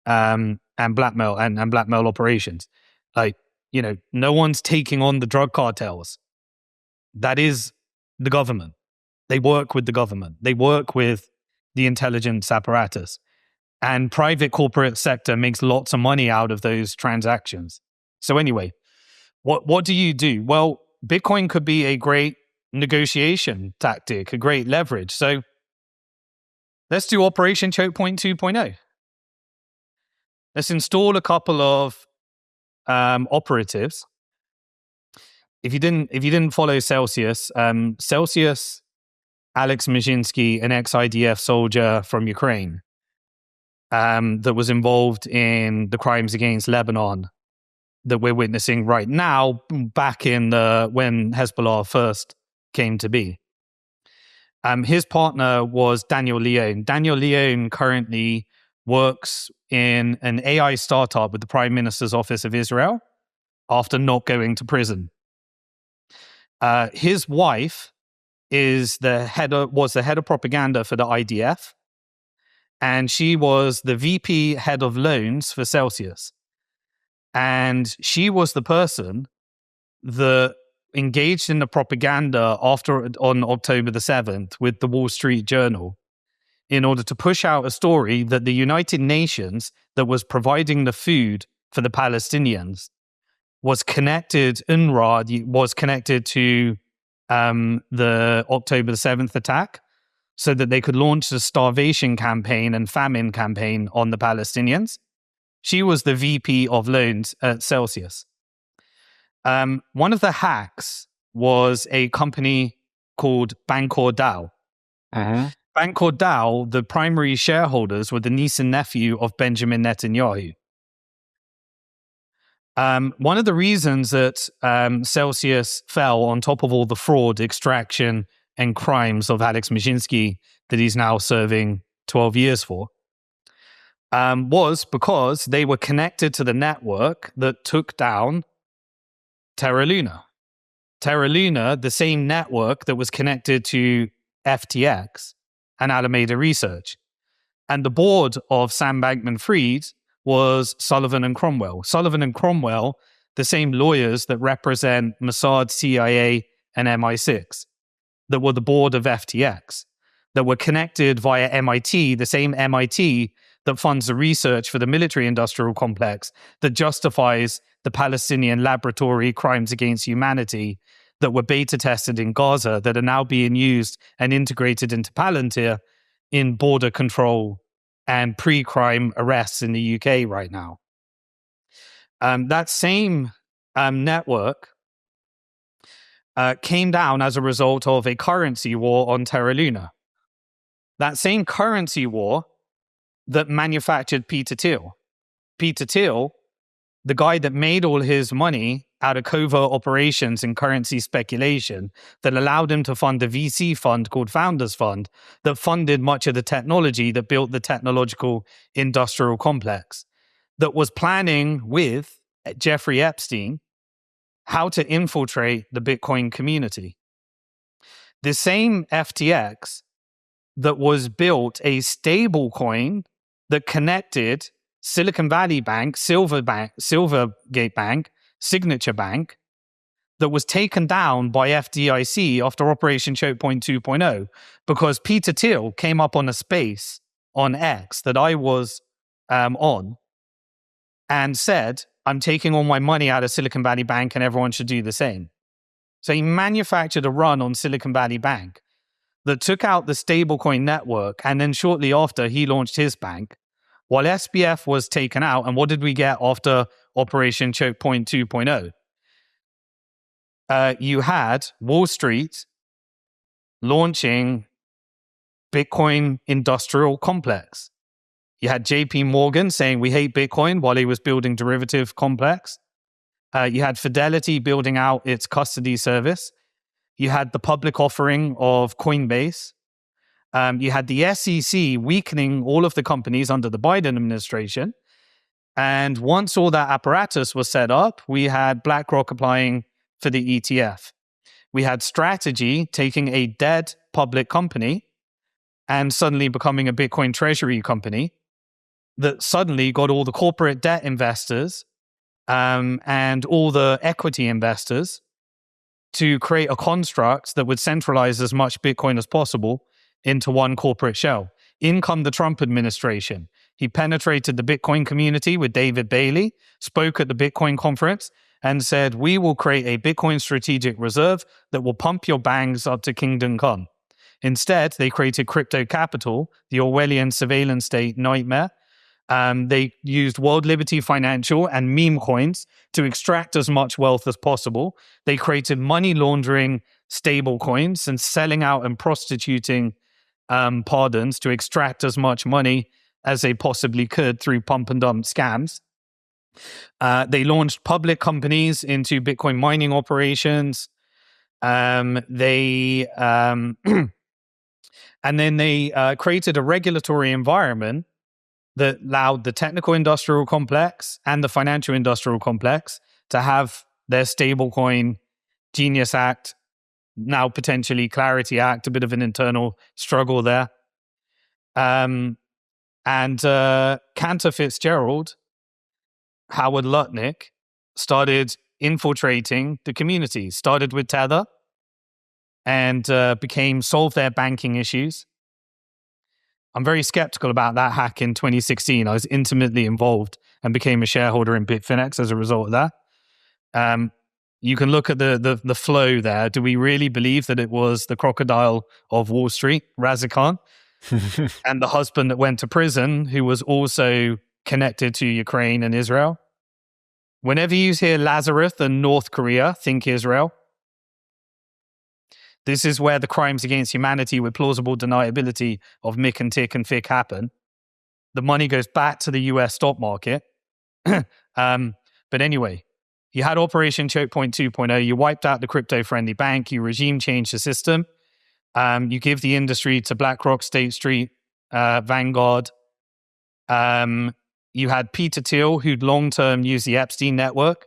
A: and blackmail and blackmail operations. No one's taking on the drug cartels. That is the government. They work with the government. They work with the intelligence apparatus. And private corporate sector makes lots of money out of those transactions. So anyway, what do? Well, Bitcoin could be a great negotiation tactic, a great leverage. So let's do Operation ChokePoint 2.0. Let's install a couple of operatives. If you didn't follow Celsius, Celsius, Alex Mizhinsky, an ex-IDF soldier from Ukraine, that was involved in the crimes against Lebanon that we're witnessing right now, back in when Hezbollah first came to be. His partner was Daniel Leone. Daniel Leone currently works in an AI startup with the Prime Minister's Office of Israel after not going to prison. His wife was the head of propaganda for the IDF, and she was the VP head of loans for Celsius. And she was the person that engaged in the propaganda on October the 7th with the Wall Street Journal in order to push out a story that the United Nations that was providing the food for the Palestinians UNRWA was connected to the October the 7th attack, so that they could launch the starvation campaign and famine campaign on the Palestinians. She was the VP of loans at Celsius. One of the hacks was a company called Bancor Dow. Bancor Dow, the primary shareholders were the niece and nephew of Benjamin Netanyahu. One of the reasons that Celsius fell on top of all the fraud, extraction, and crimes of Alex Mizhinsky that he's now serving 12 years for was because they were connected to the network that took down Terra Luna. Terra Luna, the same network that was connected to FTX and Alameda Research. And the board of Sam Bankman-Fried was Sullivan and Cromwell. Sullivan and Cromwell, the same lawyers that represent Mossad, CIA, and MI6, that were the board of FTX, that were connected via MIT, the same MIT that funds the research for the military-industrial complex that justifies the Palestinian laboratory crimes against humanity that were beta tested in Gaza, that are now being used and integrated into Palantir in border control and pre-crime arrests in the UK right now. That same network came down as a result of a currency war on Terra Luna. That same currency war that manufactured Peter Thiel. Peter Thiel, the guy that made all his money out of covert operations and currency speculation that allowed him to fund a VC fund called Founders Fund that funded much of the technology that built the technological industrial complex, that was planning with Jeffrey Epstein how to infiltrate the Bitcoin community. The same FTX that was built a stable coin that connected Silicon Valley Bank, Silvergate Bank, Signature Bank, that was taken down by FDIC after Operation ChokePoint 2.0 because Peter Thiel came up on a space on X that I was on and said, I'm taking all my money out of Silicon Valley Bank and everyone should do the same. So he manufactured a run on Silicon Valley Bank that took out the stablecoin network, and then shortly after he launched his bank, while SBF was taken out. And what did we get after Operation ChokePoint 2.0? You had Wall Street launching Bitcoin industrial complex. You had JP Morgan saying we hate Bitcoin while he was building derivative complex. You had Fidelity building out its custody service. You had the public offering of Coinbase. You had the SEC weakening all of the companies under the Biden administration. And once all that apparatus was set up, we had BlackRock applying for the ETF. We had Strategy taking a dead public company and suddenly becoming a Bitcoin treasury company that suddenly got all the corporate debt investors and all the equity investors to create a construct that would centralize as much Bitcoin as possible into one corporate shell. In come the Trump administration. He penetrated the Bitcoin community with David Bailey, spoke at the Bitcoin conference, and said, we will create a Bitcoin strategic reserve that will pump your banks up to kingdom come. Instead, they created crypto capital, the Orwellian surveillance state nightmare, They used World Liberty Financial and meme coins to extract as much wealth as possible. They created money laundering stable coins and selling out and prostituting pardons to extract as much money as they possibly could through pump and dump scams. They launched public companies into Bitcoin mining operations. They and then they created a regulatory environment that allowed the technical industrial complex and the financial industrial complex to have their stablecoin Genius Act, now potentially Clarity Act, a bit of an internal struggle there. And Cantor Fitzgerald, Howard Lutnick, started infiltrating the community, started with Tether and solved their banking issues. I'm very skeptical about that hack in 2016. I was intimately involved and became a shareholder in Bitfinex as a result of that. You can look at the flow there. Do we really believe that it was the crocodile of Wall Street, Razak Khan, and the husband that went to prison, who was also connected to Ukraine and Israel? Whenever you hear Lazarus and North Korea, think Israel. This is where the crimes against humanity with plausible deniability of Mick and Tick and Fick happen. The money goes back to the US stock market. But anyway, you had Operation ChokePoint 2.0. You wiped out the crypto-friendly bank. You regime changed the system. You give the industry to BlackRock, State Street, Vanguard. You had Peter Thiel, who'd long-term used the Epstein network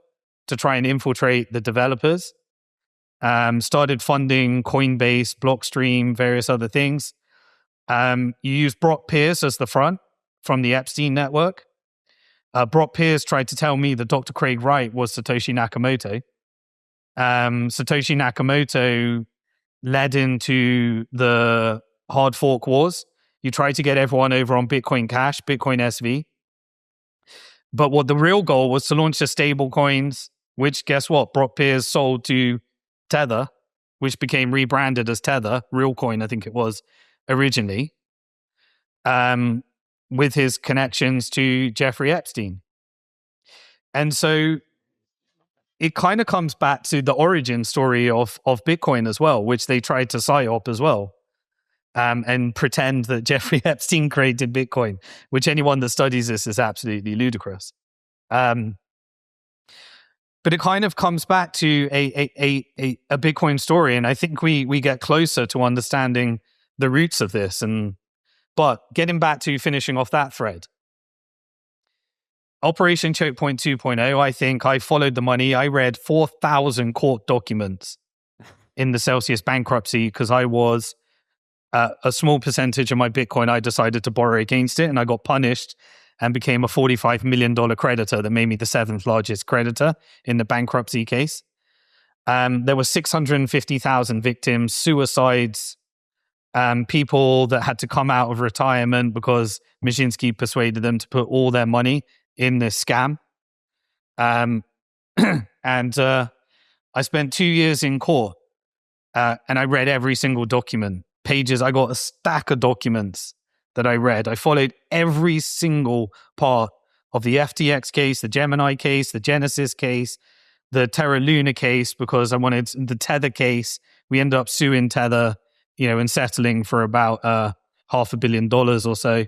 A: to try and infiltrate the developers. Started funding Coinbase, Blockstream, various other things. You used Brock Pierce as the front from the Epstein network. Brock Pierce tried to tell me that Dr. Craig Wright was Satoshi Nakamoto. Satoshi Nakamoto led into the hard fork wars. You tried to get everyone over on Bitcoin Cash, Bitcoin SV. But what the real goal was to launch the stable coins, which, guess what? Brock Pierce sold to Tether, which became rebranded as Tether, Realcoin, I think it was originally, with his connections to Jeffrey Epstein. And so it kind of comes back to the origin story of Bitcoin as well, which they tried to psyop as well, and pretend that Jeffrey Epstein created Bitcoin, which anyone that studies this is absolutely ludicrous. But it kind of comes back to a Bitcoin story, and I think we get closer to understanding the roots of this. But getting back to finishing off that thread, Operation ChokePoint 2.0, I think I followed the money. I read 4,000 court documents in the Celsius bankruptcy because I was a small percentage of my Bitcoin I decided to borrow against it, and I got punished and became a $45 million creditor that made me the 7th largest creditor in the bankruptcy case. There were 650,000 victims, suicides, people that had to come out of retirement because Maszynski persuaded them to put all their money in this scam. And I spent 2 years in court, and I read every single document. Pages, I got a stack of documents that I read. I followed every single part of the FTX case, the Gemini case, the Genesis case, the Terra Luna case, because I wanted the Tether case. We ended up suing Tether, and settling for about $500 million or so.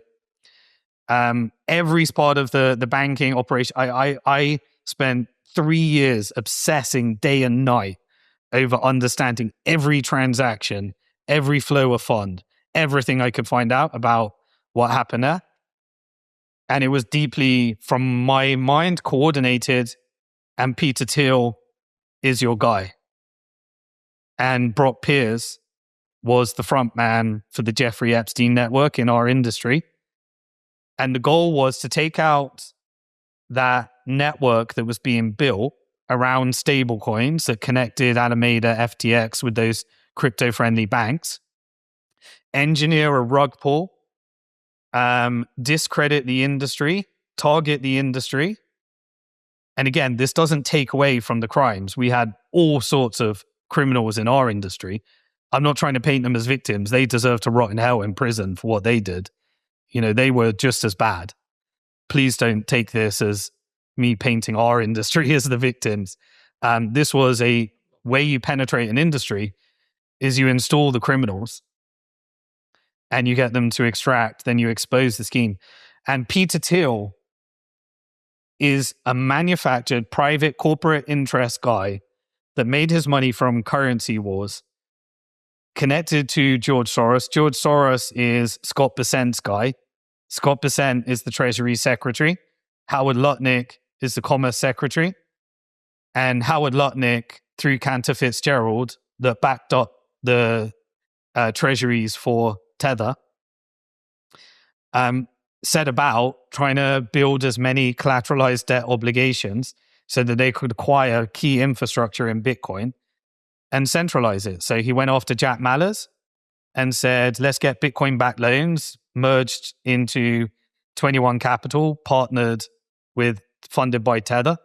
A: Every part of the banking operation, I spent 3 years obsessing day and night over understanding every transaction, every flow of fund, everything I could find out about what happened there. And it was deeply, from my mind, coordinated, and Peter Thiel is your guy. And Brock Pierce was the front man for the Jeffrey Epstein network in our industry. And the goal was to take out that network that was being built around stablecoins that connected Alameda, FTX with those crypto-friendly banks, engineer a rug pull, discredit the industry, target the industry. And again, this doesn't take away from the crimes. We had all sorts of criminals in our industry. I'm not trying to paint them as victims. They deserve to rot in hell in prison for what they did. They were just as bad. please don't take this as me painting our industry as the victims. This was a way you penetrate an industry is you install the criminals and you get them to extract, then you expose the scheme. And Peter Thiel is a manufactured private corporate interest guy that made his money from currency wars, connected to George Soros. George Soros is Scott Bessent's guy. Scott Bessent is the Treasury Secretary. Howard Lutnick is the Commerce Secretary. And Howard Lutnick, through Cantor Fitzgerald, that backed up the treasuries for Tether, set about trying to build as many collateralized debt obligations so that they could acquire key infrastructure in Bitcoin and centralize it. So he went after Jack Mallers and said, let's get Bitcoin-backed loans merged into 21 Capital, partnered with, funded by Tether.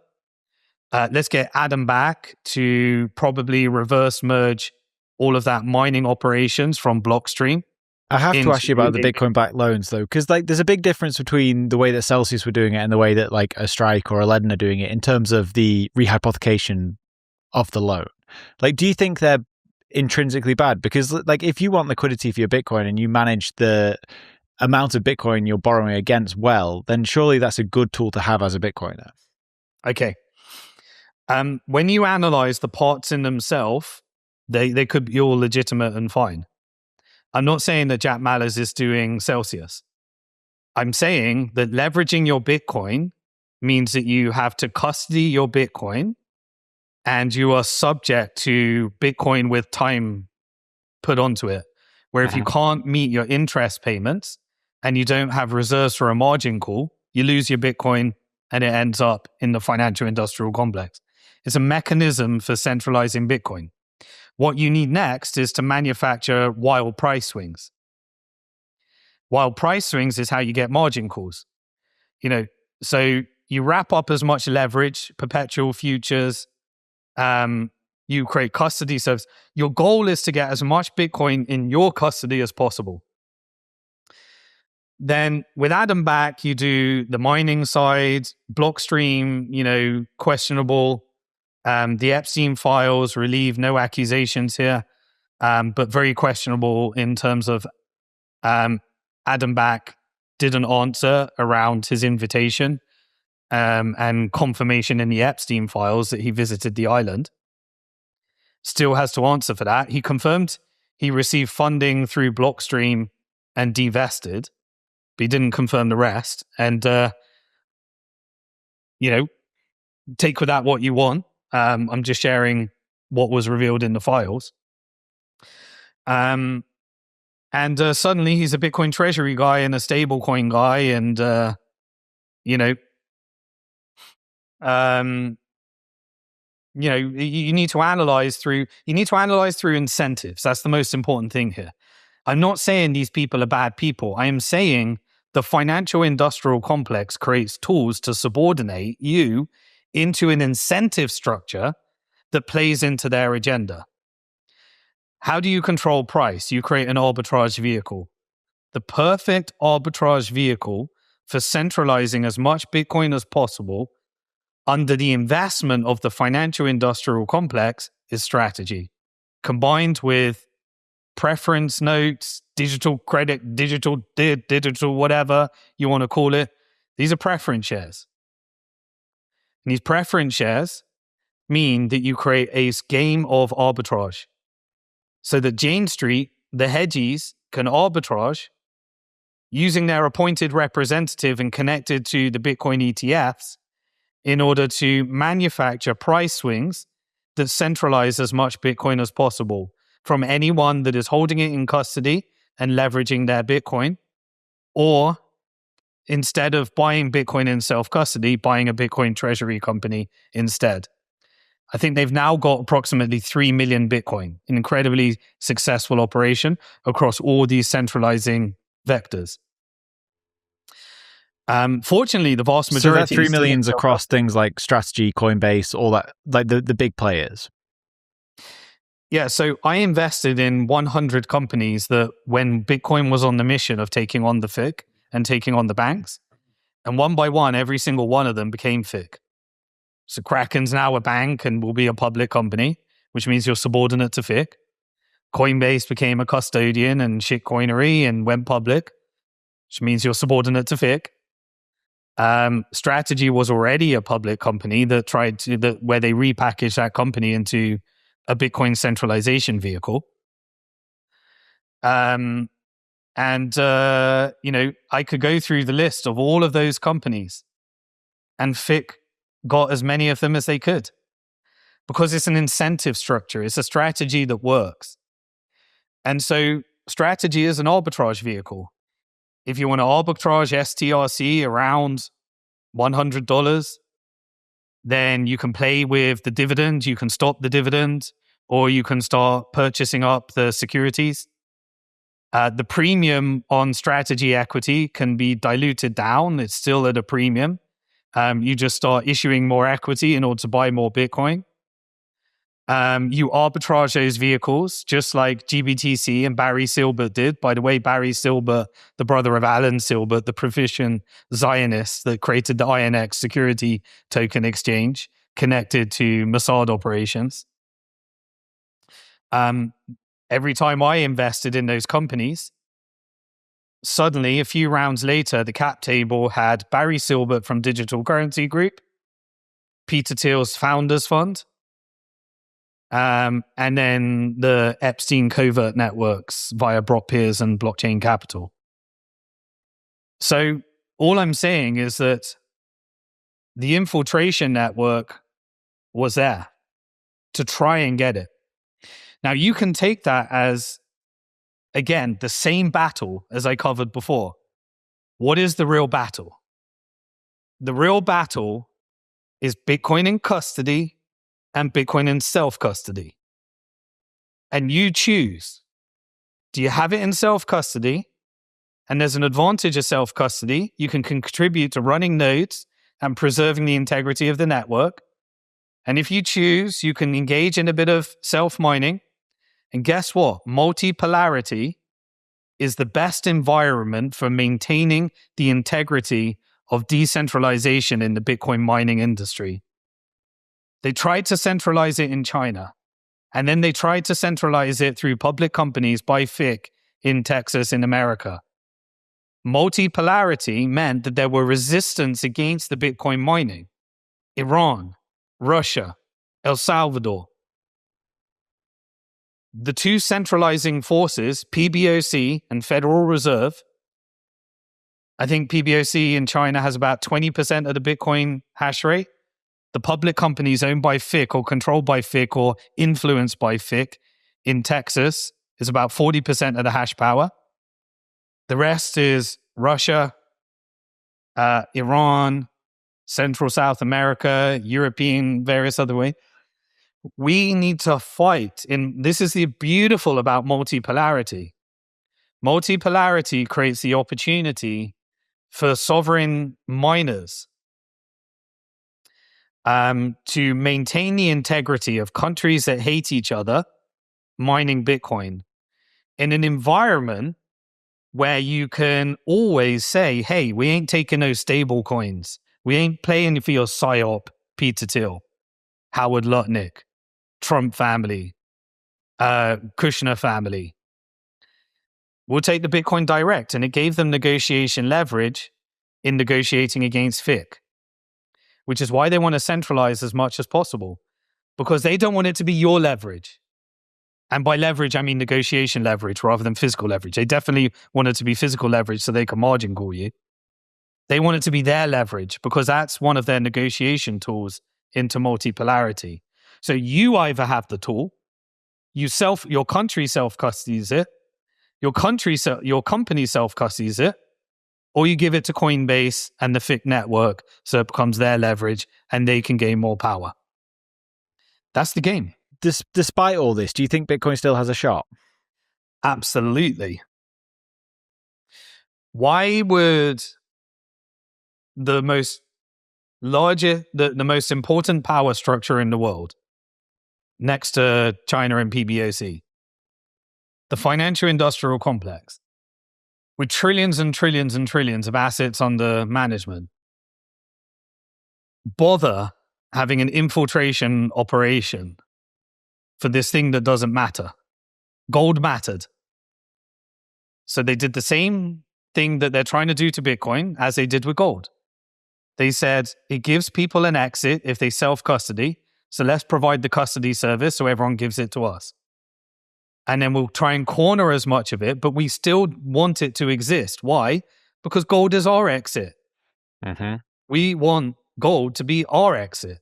A: Let's get Adam back to probably reverse merge all of that mining operations from Blockstream.
B: I have to ask you about the Bitcoin-backed loans, though, because like there's a big difference between the way that Celsius were doing it and the way that like a Strike or a Ledden are doing it in terms of the rehypothecation of the loan. Like, do you think they're intrinsically bad? Because like if you want liquidity for your Bitcoin and you manage the amount of Bitcoin you're borrowing against well, then surely that's a good tool to have as a Bitcoiner.
A: Okay. When you analyze the parts in themselves, they could be all legitimate and fine. I'm not saying that Jack Mallers is doing Celsius. I'm saying that leveraging your Bitcoin means that you have to custody your Bitcoin and you are subject to Bitcoin with time put onto it. Where if you can't meet your interest payments and you don't have reserves for a margin call, you lose your Bitcoin and it ends up in the financial industrial complex. It's a mechanism for centralizing Bitcoin. What you need next is to manufacture wild price swings. Wild price swings is how you get margin calls. So you wrap up as much leverage, perpetual futures, you create custody service. Your goal is to get as much Bitcoin in your custody as possible. Then with Adam back, you do the mining side, Blockstream, questionable. The Epstein files relieve no accusations here, but very questionable in terms of Adam back didn't answer around his invitation and confirmation in the Epstein files that he visited the island. Still has to answer for that. He confirmed he received funding through Blockstream and divested, but he didn't confirm the rest. And, take with that what you want. I'm just sharing what was revealed in the files. And suddenly he's a Bitcoin treasury guy and a stablecoin guy. And, you need to analyze through incentives. That's the most important thing here. I'm not saying these people are bad people. I am saying the financial industrial complex creates tools to subordinate you into an incentive structure that plays into their agenda. How do you control price? You create an arbitrage vehicle. The perfect arbitrage vehicle for centralizing as much Bitcoin as possible under the investment of the financial industrial complex is strategy, combined with preference notes, digital credit, digital whatever you want to call it. These are preference shares. And these preference shares mean that you create a game of arbitrage so that Jane Street, the hedgies, can arbitrage using their appointed representative and connected to the Bitcoin ETFs in order to manufacture price swings that centralize as much Bitcoin as possible from anyone that is holding it in custody and leveraging their Bitcoin, or instead of buying Bitcoin in self-custody, buying a Bitcoin treasury company instead. I think they've now got approximately 3 million Bitcoin, an incredibly successful operation across all these centralizing vectors. Fortunately, the vast majority...
B: So that 3 million's across things like Strategy, Coinbase, all that, like the big players.
A: Yeah, so I invested in 100 companies that when Bitcoin was on the mission of taking on the FIC and taking on the banks, And one by one, every single one of them became FIC. So Kraken's now a bank and will be a public company, which means you're subordinate to FIC. Coinbase became a custodian and shitcoinery and went public, which means you're subordinate to FIC. Strategy was already a public company that where they repackaged that company into a Bitcoin centralization vehicle. I could go through the list of all of those companies, and FIC got as many of them as they could because it's an incentive structure. It's a strategy that works. And so strategy is an arbitrage vehicle. If you want to arbitrage STRC around $100, then you can play with the dividend, you can stop the dividend, or you can start purchasing up the securities. The premium on strategy equity can be diluted down. It's still at a premium. You just start issuing more equity in order to buy more Bitcoin. You arbitrage those vehicles, just like GBTC and Barry Silbert did. By the way, Barry Silbert, the brother of Alan Silbert, the proficient Zionist that created the INX security token exchange connected to Mossad operations. Every time I invested in those companies, suddenly, a few rounds later, the cap table had Barry Silbert from Digital Currency Group, Peter Thiel's Founders Fund, and then the Epstein covert networks via Brock Pierce and Blockchain Capital. So all I'm saying is that the infiltration network was there to try and get it. Now, you can take that as, again, the same battle as I covered before. What is the real battle? The real battle is Bitcoin in custody and Bitcoin in self-custody. And you choose. Do you have it in self-custody? And there's an advantage of self-custody. You can contribute to running nodes and preserving the integrity of the network. And if you choose, you can engage in a bit of self-mining. And guess what? Multipolarity is the best environment for maintaining the integrity of decentralization in the Bitcoin mining industry. They tried to centralize it in China, and then they tried to centralize it through public companies by FIC in Texas, in America. Multipolarity meant that there were resistance against the Bitcoin mining. Iran, Russia, El Salvador. The two centralizing forces, PBOC and Federal Reserve, I think PBOC in China has about 20% of the Bitcoin hash rate. The public companies owned by FIC or controlled by FIC or influenced by FIC in Texas is about 40% of the hash power. The rest is Russia, Iran, Central South America, European, various other ways. We need to fight. This is the beautiful about multipolarity. Multipolarity creates the opportunity for sovereign miners to maintain the integrity of countries that hate each other mining Bitcoin in an environment where you can always say, hey, we ain't taking no stable coins. We ain't playing for your PSYOP, Peter Thiel, Howard Lutnick, Trump family, Kushner family. We'll take the Bitcoin direct. And it gave them negotiation leverage in negotiating against FIC, which is why they want to centralize as much as possible, because they don't want it to be your leverage. And by leverage, I mean negotiation leverage rather than physical leverage. They definitely want it to be physical leverage so they can margin call you. They want it to be their leverage because that's one of their negotiation tools into multipolarity. So you either have the tool, your country self-custodies it, your company self-custodies it, or you give it to Coinbase and the FIC network so it becomes their leverage and they can gain more power. That's the game.
B: Despite all this, do you think Bitcoin still has a shot?
A: Absolutely. Why would the most important power structure in the world, next to China and PBOC, the financial industrial complex, with trillions and trillions and trillions of assets under management, bother having an infiltration operation for this thing that doesn't matter? Gold mattered. So they did the same thing that they're trying to do to Bitcoin as they did with gold. They said it gives people an exit if they self-custody. So let's provide the custody service so everyone gives it to us. And then we'll try and corner as much of it, but we still want it to exist. Why? Because gold is our exit.
B: Mm-hmm.
A: We want gold to be our exit.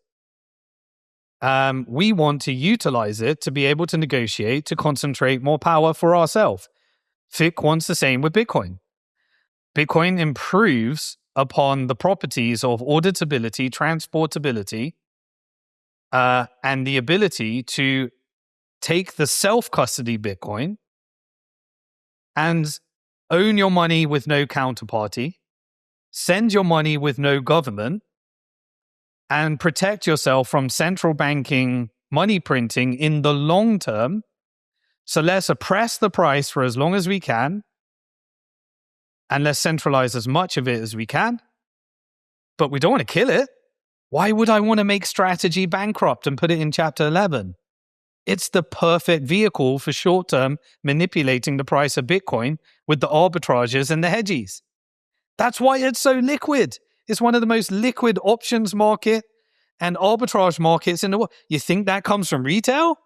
A: We want to utilize it to be able to negotiate, to concentrate more power for ourselves. FIC wants the same with Bitcoin. Bitcoin improves upon the properties of auditability, transportability, and the ability to take the self-custody Bitcoin and own your money with no counterparty, send your money with no government, and protect yourself from central banking money printing in the long term. So let's oppress the price for as long as we can, and let's centralize as much of it as we can. But we don't want to kill it. Why would I want to make strategy bankrupt and put it in Chapter 11? It's the perfect vehicle for short-term manipulating the price of Bitcoin with the arbitrages and the hedges. That's why it's so liquid. It's one of the most liquid options market and arbitrage markets in the world. You think that comes from retail?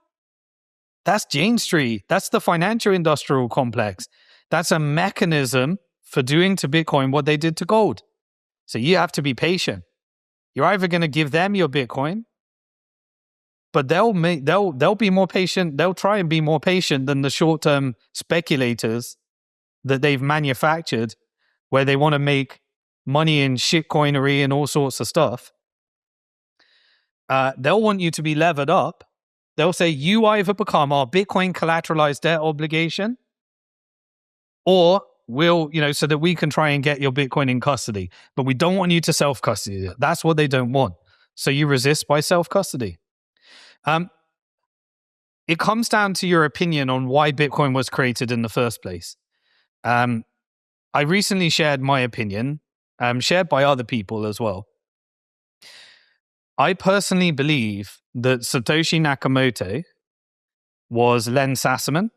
A: That's Jane Street. That's the financial industrial complex. That's a mechanism for doing to Bitcoin what they did to gold. So you have to be patient. You're either going to give them your Bitcoin, but they'll be more patient. They'll try and be more patient than the short-term speculators that they've manufactured, where they want to make money in shitcoinery and all sorts of stuff. They'll want you to be levered up. They'll say you either become our Bitcoin collateralized debt obligation, or we'll, so that we can try and get your Bitcoin in custody. But we don't want you to self-custody it. That's what they don't want. So you resist by self-custody. It comes down to your opinion on why Bitcoin was created in the first place. I recently shared my opinion, shared by other people as well. I personally believe that Satoshi Nakamoto was Len Sassaman.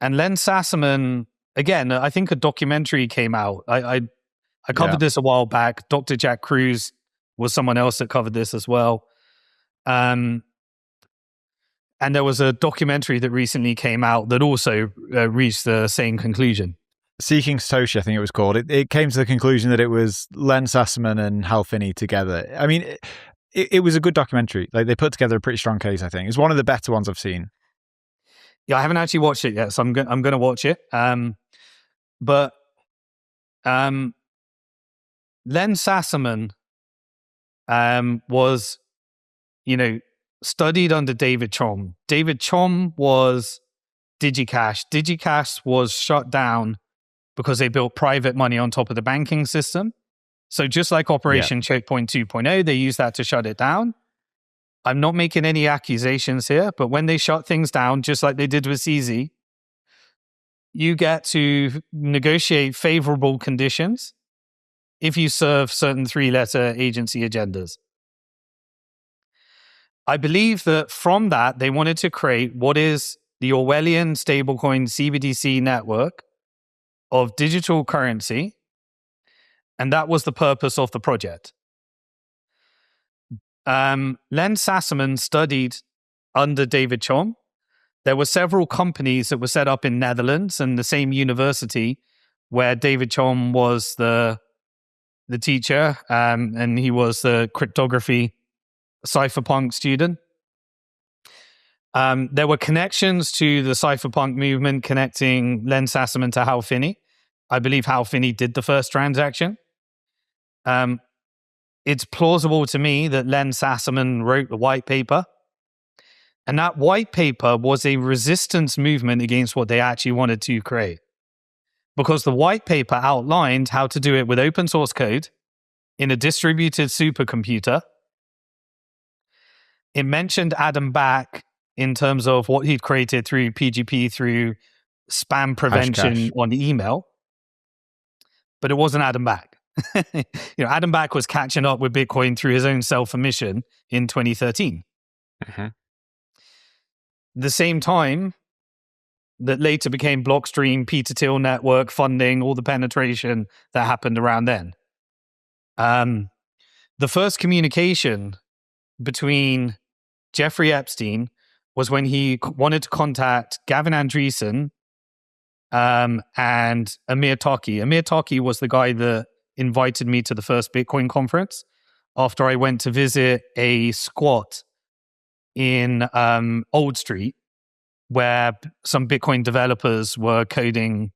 A: And Len Sassaman, again, I think a documentary came out. I covered this a while back. Dr. Jack Cruz was someone else that covered this as well. And there was a documentary that recently came out that also reached the same conclusion.
B: Seeking Satoshi, I think it was called. It came to the conclusion that it was Len Sassaman and Hal Finney together. I mean, it was a good documentary. Like, they put together a pretty strong case, I think. It's one of the better ones I've seen.
A: Yeah, I haven't actually watched it yet, so I'm going to watch it. But Len Sassaman was, studied under David Chaum. David Chaum was DigiCash. DigiCash was shut down because they built private money on top of the banking system. So just like Operation ChokePoint 2.0, they used that to shut it down. I'm not making any accusations here, but when they shut things down, just like they did with CZ, you get to negotiate favorable conditions if you serve certain three-letter agency agendas. I believe that from that, they wanted to create what is the Orwellian stablecoin CBDC network of digital currency, and that was the purpose of the project. Len Sassaman studied under David Chaum. There were several companies that were set up in Netherlands and the same university where David Chaum was the teacher, and he was the cryptography cypherpunk student. There were connections to the cypherpunk movement connecting Len Sassaman to Hal Finney. I believe Hal Finney did the first transaction. It's plausible to me that Len Sassaman wrote the white paper. And that white paper was a resistance movement against what they actually wanted to create. Because the white paper outlined how to do it with open source code in a distributed supercomputer. It mentioned Adam Back in terms of what he'd created through PGP, through spam prevention on email. But it wasn't Adam Back. Adam Back was catching up with Bitcoin through his own self-admission in 2013. The same time that later became Blockstream, Peter Thiel network, funding, all the penetration that happened around then. The first communication between Jeffrey Epstein was when he wanted to contact Gavin Andresen and Amir Taki. Amir Taki was the guy that invited me to the first Bitcoin conference after I went to visit a squat in Old Street where some Bitcoin developers were coding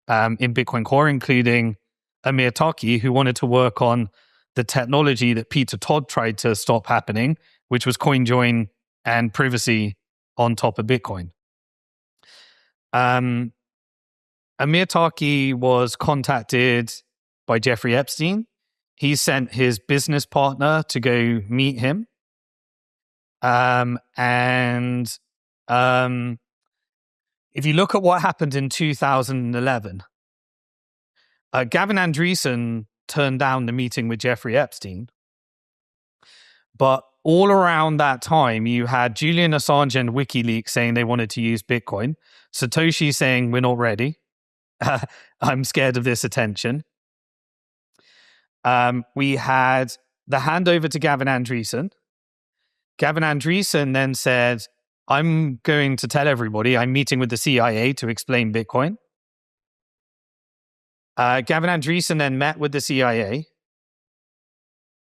A: in Bitcoin Core, including Amir Taki, who wanted to work on the technology that Peter Todd tried to stop happening, which was CoinJoin and privacy on top of Bitcoin. Amir Taki was contacted by Jeffrey Epstein. He sent his business partner to go meet him. If you look at what happened in 2011, Gavin Andresen turned down the meeting with Jeffrey Epstein. But all around that time, you had Julian Assange and WikiLeaks saying they wanted to use Bitcoin. Satoshi saying, we're not ready. I'm scared of this attention. We had the handover to Gavin Andresen. Gavin Andresen then said, I'm going to tell everybody I'm meeting with the CIA to explain Bitcoin. Gavin Andresen then met with the CIA.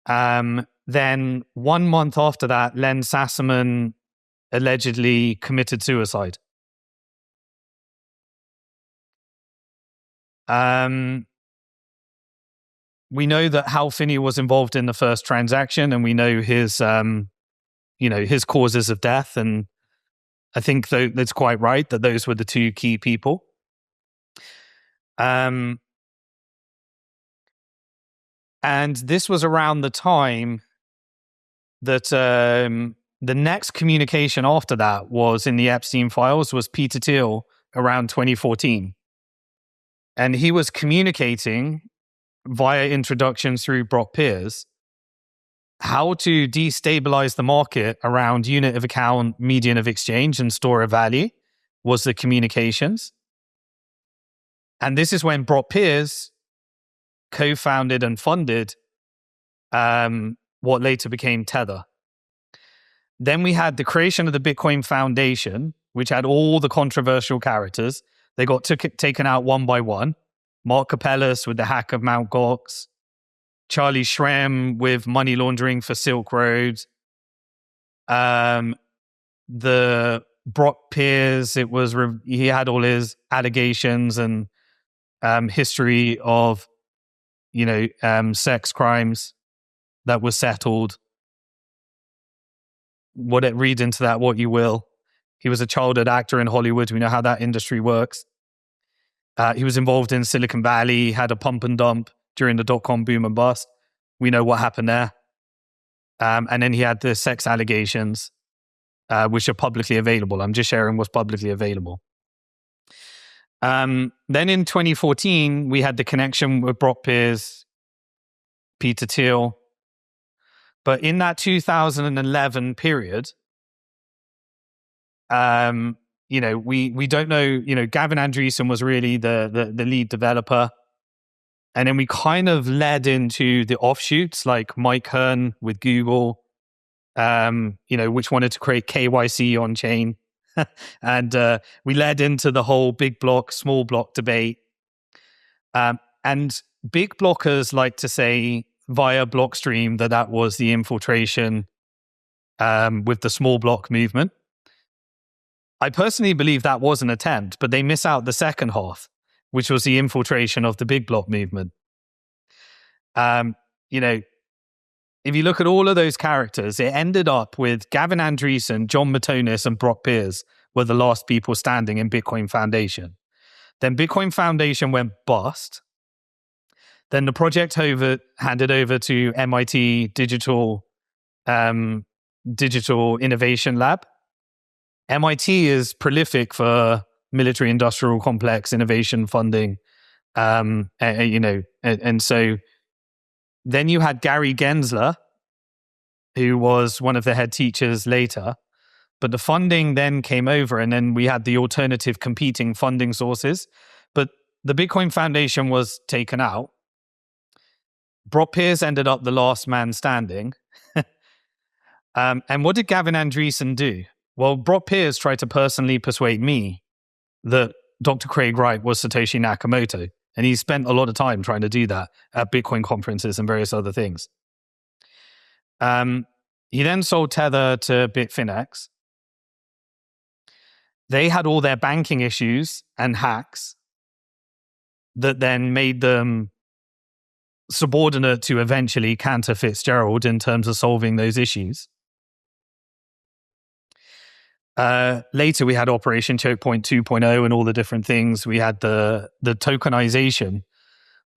A: Then 1 month after that, Len Sassaman allegedly committed suicide. We know that Hal Finney was involved in the first transaction, and we know his, his causes of death. And I think that's quite right that those were the two key people. And this was around the time that the next communication after that was in the Epstein files was Peter Thiel around 2014. And he was communicating via introductions through Brock Pierce how to destabilize the market around unit of account, median of exchange, and store of value was the communications. And this is when Brock Pierce co-founded and funded what later became Tether. Then we had the creation of the Bitcoin Foundation, which had all the controversial characters. They got taken out one by one. Mark Capellas with the hack of Mt. Gox, Charlie Shrem with money laundering for Silk Road, the Brock Pierce, he had all his allegations and history of sex crimes that was settled. Read into that what you will. He was a childhood actor in Hollywood. We know how that industry works. He was involved in Silicon Valley, had a pump and dump during the dot-com boom and bust. We know what happened there. And then he had the sex allegations, which are publicly available. I'm just sharing what's publicly available. Then in 2014, we had the connection with Brock Pierce, Peter Thiel. But in that 2011 period, we don't know, Gavin Andresen was really the lead developer. And then we kind of led into the offshoots like Mike Hearn with Google, which wanted to create KYC on chain. And we led into the whole big block, small block debate. And big blockers like to say via Blockstream that was the infiltration with the small block movement. I personally believe that was an attempt, but they miss out the second half, which was the infiltration of the big block movement. If you look at all of those characters, it ended up with Gavin Andresen, John Matonis, and Brock Pierce were the last people standing in Bitcoin Foundation. Then Bitcoin Foundation went bust. Then the project handed over to MIT Digital Innovation Lab. MIT is prolific for military industrial complex innovation funding. And so Then you had Gary Gensler, who was one of the head teachers later. But the funding then came over, and then we had the alternative competing funding sources. But the Bitcoin Foundation was taken out. Brock Pierce ended up the last man standing. And what did Gavin Andresen do? Well, Brock Pierce tried to personally persuade me that Dr. Craig Wright was Satoshi Nakamoto. And he spent a lot of time trying to do that at Bitcoin conferences and various other things. He then sold Tether to Bitfinex. They had all their banking issues and hacks that then made them subordinate to eventually Cantor Fitzgerald in terms of solving those issues. Later, we had Operation ChokePoint 2.0 and all the different things. We had the tokenization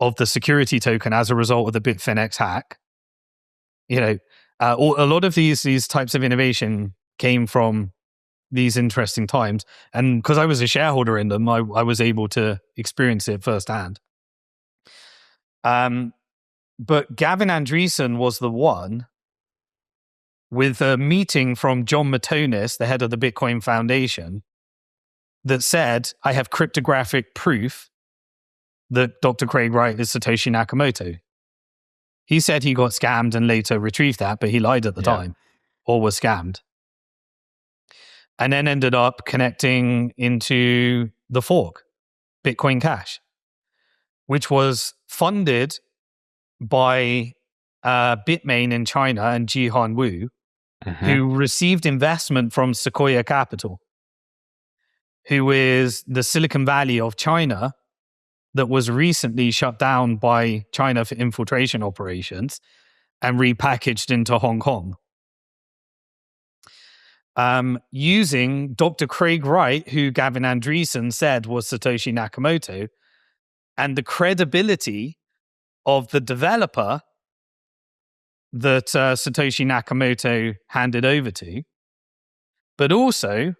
A: of the security token as a result of the Bitfinex hack. A lot of these types of innovation came from these interesting times. And because I was a shareholder in them, I was able to experience it firsthand. But Gavin Andresen was the one with a meeting from John Matonis, the head of the Bitcoin Foundation, that said, I have cryptographic proof that Dr. Craig Wright is Satoshi Nakamoto. He said he got scammed and later retrieved that, but he lied at the time or was scammed. And then ended up connecting into the fork, Bitcoin Cash, which was funded by Bitmain in China and Jihan Wu, who received investment from Sequoia Capital, who is the Silicon Valley of China that was recently shut down by China for infiltration operations and repackaged into Hong Kong. Using Dr. Craig Wright, who Gavin Andresen said was Satoshi Nakamoto, and the credibility of the developer that Satoshi Nakamoto handed over to, but also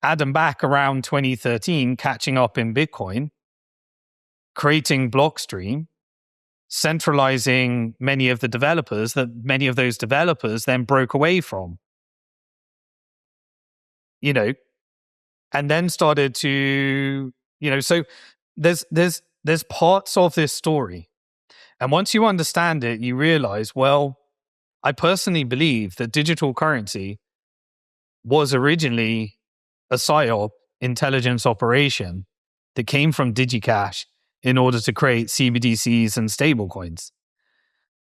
A: Adam Back around 2013 catching up in Bitcoin, creating Blockstream, centralizing many of the developers that many of those developers then broke away from. And then started to, so there's parts of this story. And once you understand it, you realize, well, I personally believe that digital currency was originally a PSYOP intelligence operation that came from DigiCash in order to create CBDCs and stablecoins.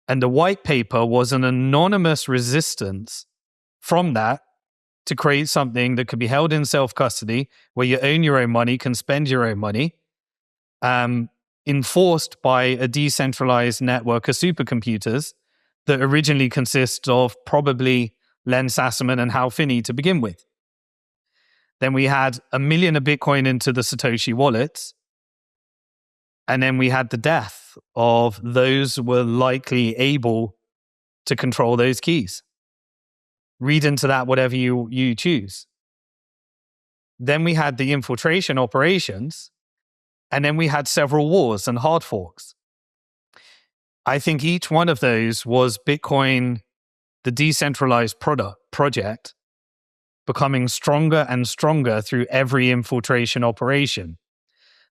A: And the white paper was an anonymous resistance from that to create something that could be held in self-custody, where you own your own money, can spend your own money, enforced by a decentralized network of supercomputers that originally consist of probably Len Sassaman and Hal Finney to begin with. Then we had 1 million of Bitcoin into the Satoshi wallets. And then we had the death of those who were likely able to control those keys. Read into that whatever you choose. Then we had the infiltration operations, and then we had several wars and hard forks. I think each one of those was Bitcoin, the decentralized project, becoming stronger and stronger through every infiltration operation.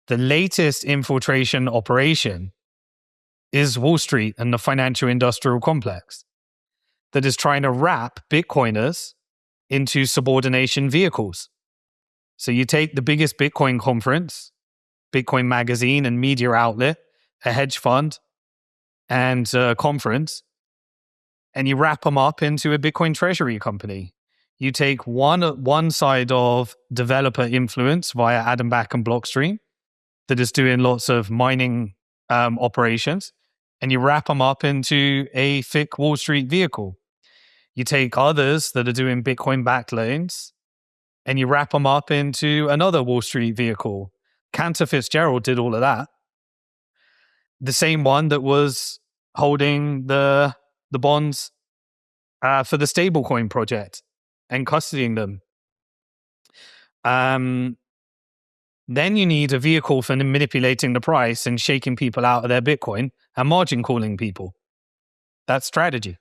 A: The latest infiltration operation is Wall Street and the financial industrial complex that is trying to wrap Bitcoiners into subordination vehicles. So you take the biggest Bitcoin conference, Bitcoin magazine and media outlet, a hedge fund, and a conference, and you wrap them up into a Bitcoin treasury company. You take one side of developer influence via Adam Back and Blockstream that is doing lots of mining operations, and you wrap them up into a thick Wall Street vehicle. You take others that are doing Bitcoin-backed loans, and you wrap them up into another Wall Street vehicle. Cantor Fitzgerald did all of that. The same one that was holding the bonds for the stablecoin project and custodying them. Then you need a vehicle for manipulating the price and shaking people out of their Bitcoin and margin calling people. That's strategy.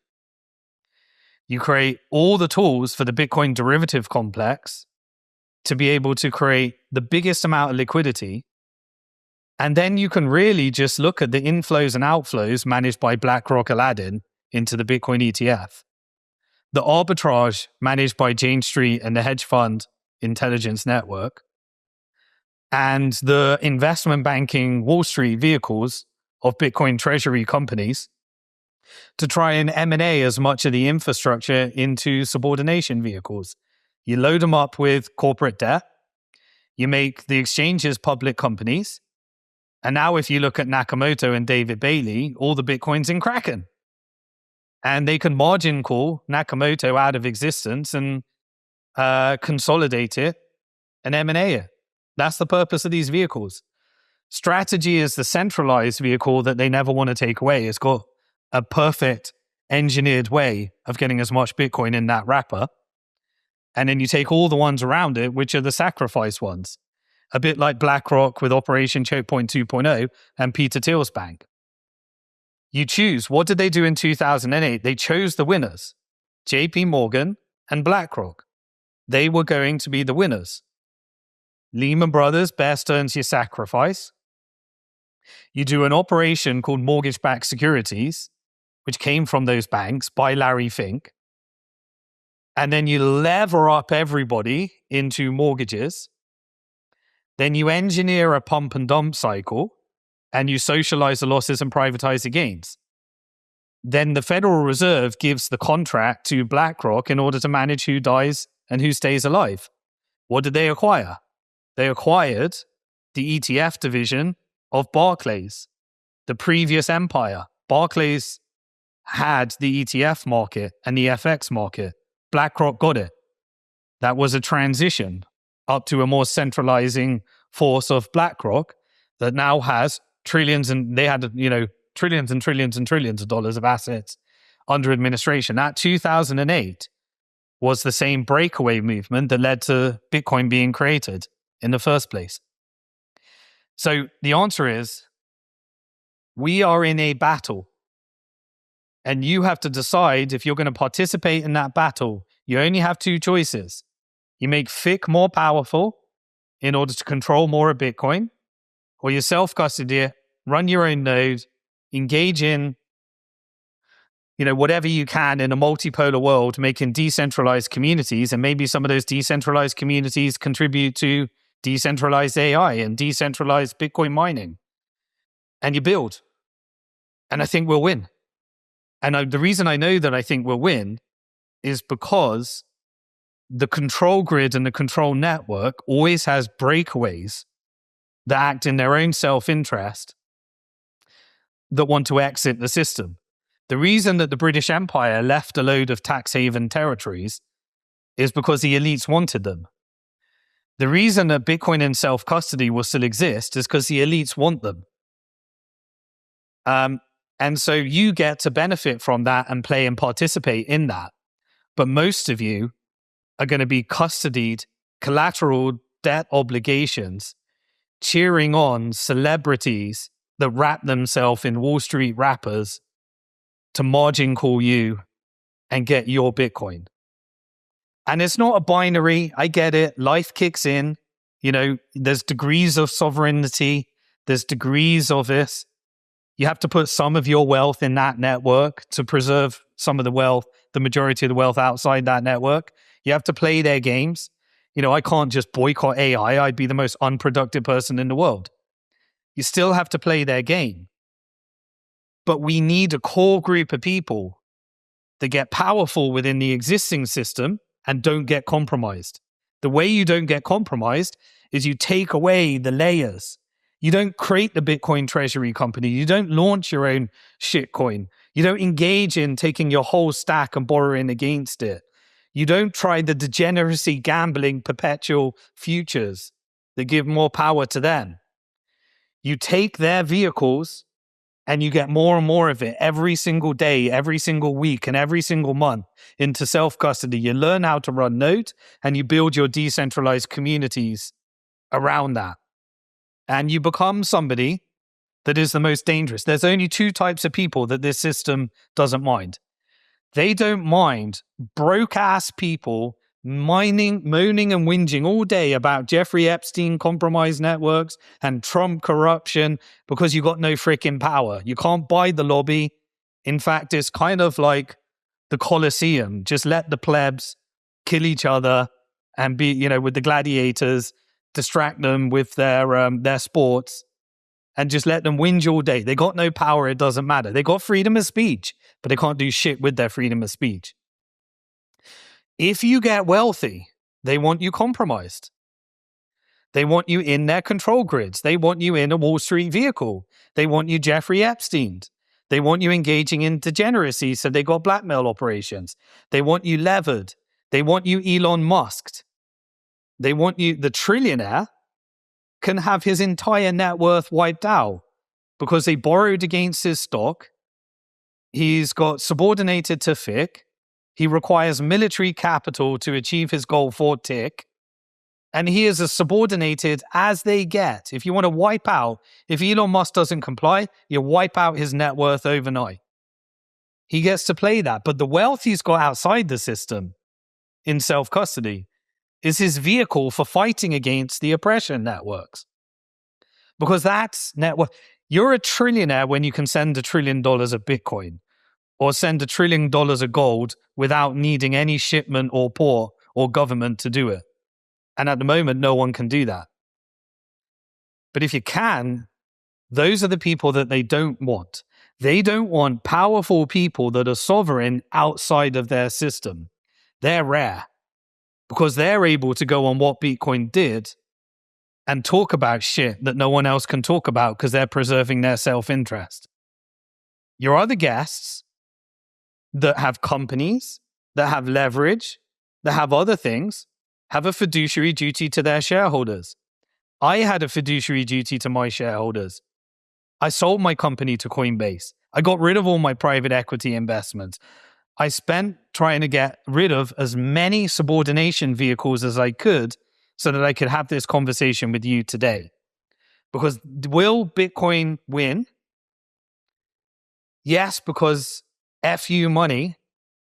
A: You create all the tools for the Bitcoin derivative complex to be able to create the biggest amount of liquidity. And then you can really just look at the inflows and outflows managed by BlackRock Aladdin into the Bitcoin ETF. The arbitrage managed by Jane Street and the hedge fund intelligence network, and the investment banking Wall Street vehicles of Bitcoin treasury companies to try and M&A as much of the infrastructure into subordination vehicles. You load them up with corporate debt, you make the exchanges public companies, and now if you look at Nakamoto and David Bailey, all the Bitcoin's in Kraken. And they can margin call Nakamoto out of existence and consolidate it and M&A it. That's the purpose of these vehicles. Strategy is the centralized vehicle that they never want to take away. It's got a perfect engineered way of getting as much Bitcoin in that wrapper. And then you take all the ones around it, which are the sacrifice ones. A bit like BlackRock with Operation ChokePoint 2.0 and Peter Thiel's bank. You choose. What did they do in 2008? They chose the winners. JP Morgan and BlackRock. They were going to be the winners. Lehman Brothers, Bear Stearns, you sacrifice. You do an operation called mortgage-backed securities, which came from those banks by Larry Fink. And then you lever up everybody into mortgages. Then you engineer a pump and dump cycle, and you socialize the losses and privatize the gains. Then the Federal Reserve gives the contract to BlackRock in order to manage who dies and who stays alive. What did they acquire? They acquired the ETF division of Barclays, the previous empire. Barclays had the ETF market and the FX market. BlackRock got it. That was a transition up to a more centralizing force of BlackRock that now has trillions, and they had, trillions and trillions and trillions of dollars of assets under administration. That 2008 was the same breakaway movement that led to Bitcoin being created in the first place. So the answer is, we are in a battle. And you have to decide if you're going to participate in that battle. You only have two choices. You make FIC more powerful in order to control more of Bitcoin, or you self-custody it, run your own node, engage in whatever you can in a multipolar world, making decentralized communities, and maybe some of those decentralized communities contribute to decentralized AI and decentralized Bitcoin mining. And you build. And I think we'll win. And the reason I know that I think we'll win is because the control grid and the control network always has breakaways that act in their own self-interest that want to exit the system. The reason that the British Empire left a load of tax haven territories is because the elites wanted them. The reason that Bitcoin and self-custody will still exist is because the elites want them. And so you get to benefit from that and play and participate in that. But most of you are going to be custodied, collateral debt obligations, cheering on celebrities that wrap themselves in Wall Street wrappers to margin call you and get your Bitcoin. And it's not a binary. I get it. Life kicks in. There's degrees of sovereignty. There's degrees of this. You have to put some of your wealth in that network to preserve some of the wealth, the majority of the wealth outside that network. You have to play their games. I can't just boycott AI. I'd be the most unproductive person in the world. You still have to play their game. But we need a core group of people that get powerful within the existing system and don't get compromised. The way you don't get compromised is you take away the layers. You don't create the Bitcoin treasury company. You don't launch your own shitcoin. You don't engage in taking your whole stack and borrowing against it. You don't try the degeneracy gambling perpetual futures that give more power to them. You take their vehicles and you get more and more of it every single day, every single week, and every single month into self-custody. You learn how to run nodes and you build your decentralized communities around that. And you become somebody that is the most dangerous. There's only two types of people that this system doesn't mind. They don't mind broke-ass people moaning and whinging all day about Jeffrey Epstein compromised networks and Trump corruption because you got no freaking power. You can't buy the lobby. In fact, it's kind of like the Colosseum. Just let the plebs kill each other and be, with the gladiators, distract them with their sports, and just let them whinge all day. They got no power. It doesn't matter. They got freedom of speech, but they can't do shit with their freedom of speech. If you get wealthy, they want you compromised. They want you in their control grids. They want you in a Wall Street vehicle. They want you Jeffrey Epsteined. They want you engaging in degeneracy, so they got blackmail operations. They want you levered. They want you Elon Musked. They want you, the trillionaire can have his entire net worth wiped out because they borrowed against his stock. He's got subordinated to FIC. He requires military capital to achieve his goal for tick. And he is as subordinated as they get. If you want to wipe out, if Elon Musk doesn't comply, you wipe out his net worth overnight. He gets to play that. But the wealth he's got outside the system in self-custody is his vehicle for fighting against the oppression networks. Because that's network. You're a trillionaire when you can send $1 trillion of Bitcoin or send $1 trillion of gold without needing any shipment or port or government to do it. And at the moment, no one can do that. But if you can, those are the people that they don't want. They don't want powerful people that are sovereign outside of their system. They're rare because they're able to go on what Bitcoin did and talk about shit that no one else can talk about because they're preserving their self-interest. Your other guests that have companies, that have leverage, that have other things, have a fiduciary duty to their shareholders. I had a fiduciary duty to my shareholders. I sold my company to Coinbase. I got rid of all my private equity investments. I spent trying to get rid of as many subordination vehicles as I could so that I could have this conversation with you today. Because will Bitcoin win? Yes, because FU money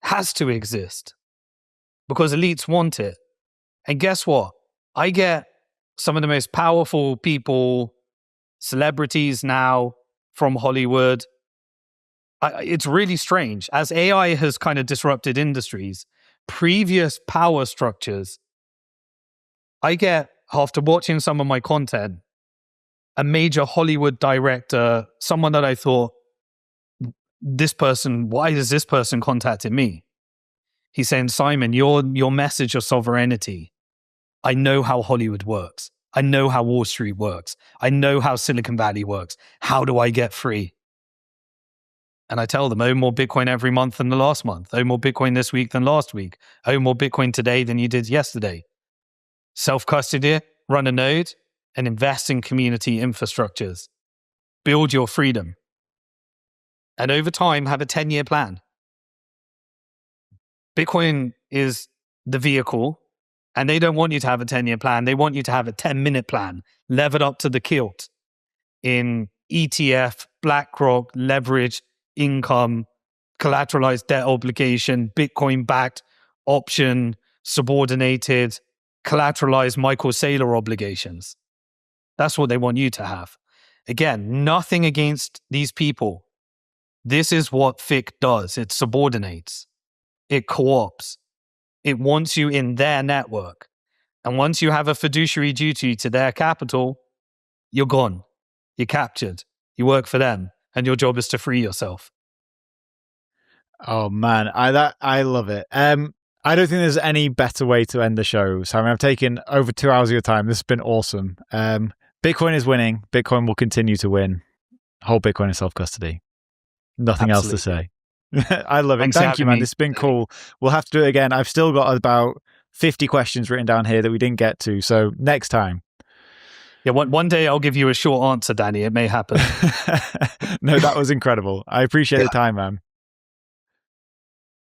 A: has to exist. Because elites want it. And guess what? I get some of the most powerful people, celebrities now from Hollywood. It's really strange. As AI has kind of disrupted industries, previous power structures, I get, after watching some of my content, a major Hollywood director, someone that I thought, why is this person contacting me? He's saying, Simon, your message of sovereignty, I know how Hollywood works. I know how Wall Street works. I know how Silicon Valley works. How do I get free? And I tell them, own more Bitcoin every month than the last month. Own more Bitcoin this week than last week. Own more Bitcoin today than you did yesterday. Self-custody, run a node, and invest in community infrastructures. Build your freedom. And over time, have a 10-year plan. Bitcoin is the vehicle, and they don't want you to have a 10-year plan. They want you to have a 10-minute plan, levered up to the kilt in ETF, BlackRock, leverage, income, collateralized debt obligation, Bitcoin-backed option, subordinated, collateralized Michael Saylor obligations. That's what they want you to have. Again, nothing against these people. This is what FIC does. It subordinates. It co-ops. It wants you in their network. And once you have a fiduciary duty to their capital, you're gone. You're captured. You work for them. And your job is to free yourself.
B: Oh man, I love it. I don't think there's any better way to end the show. Simon, I've taken over 2 hours of your time. This has been awesome. Bitcoin is winning. Bitcoin will continue to win. Hold Bitcoin in self-custody. Nothing else to say. I love it.
A: Thanks
B: Thank you, man.
A: me.
B: This has been cool. We'll have to do it again. I've still got about 50 questions written down here that we didn't get to. So next time.
A: Yeah, one day I'll give you a short answer, Danny. It may happen.
B: No, that was incredible. I appreciate the time, man.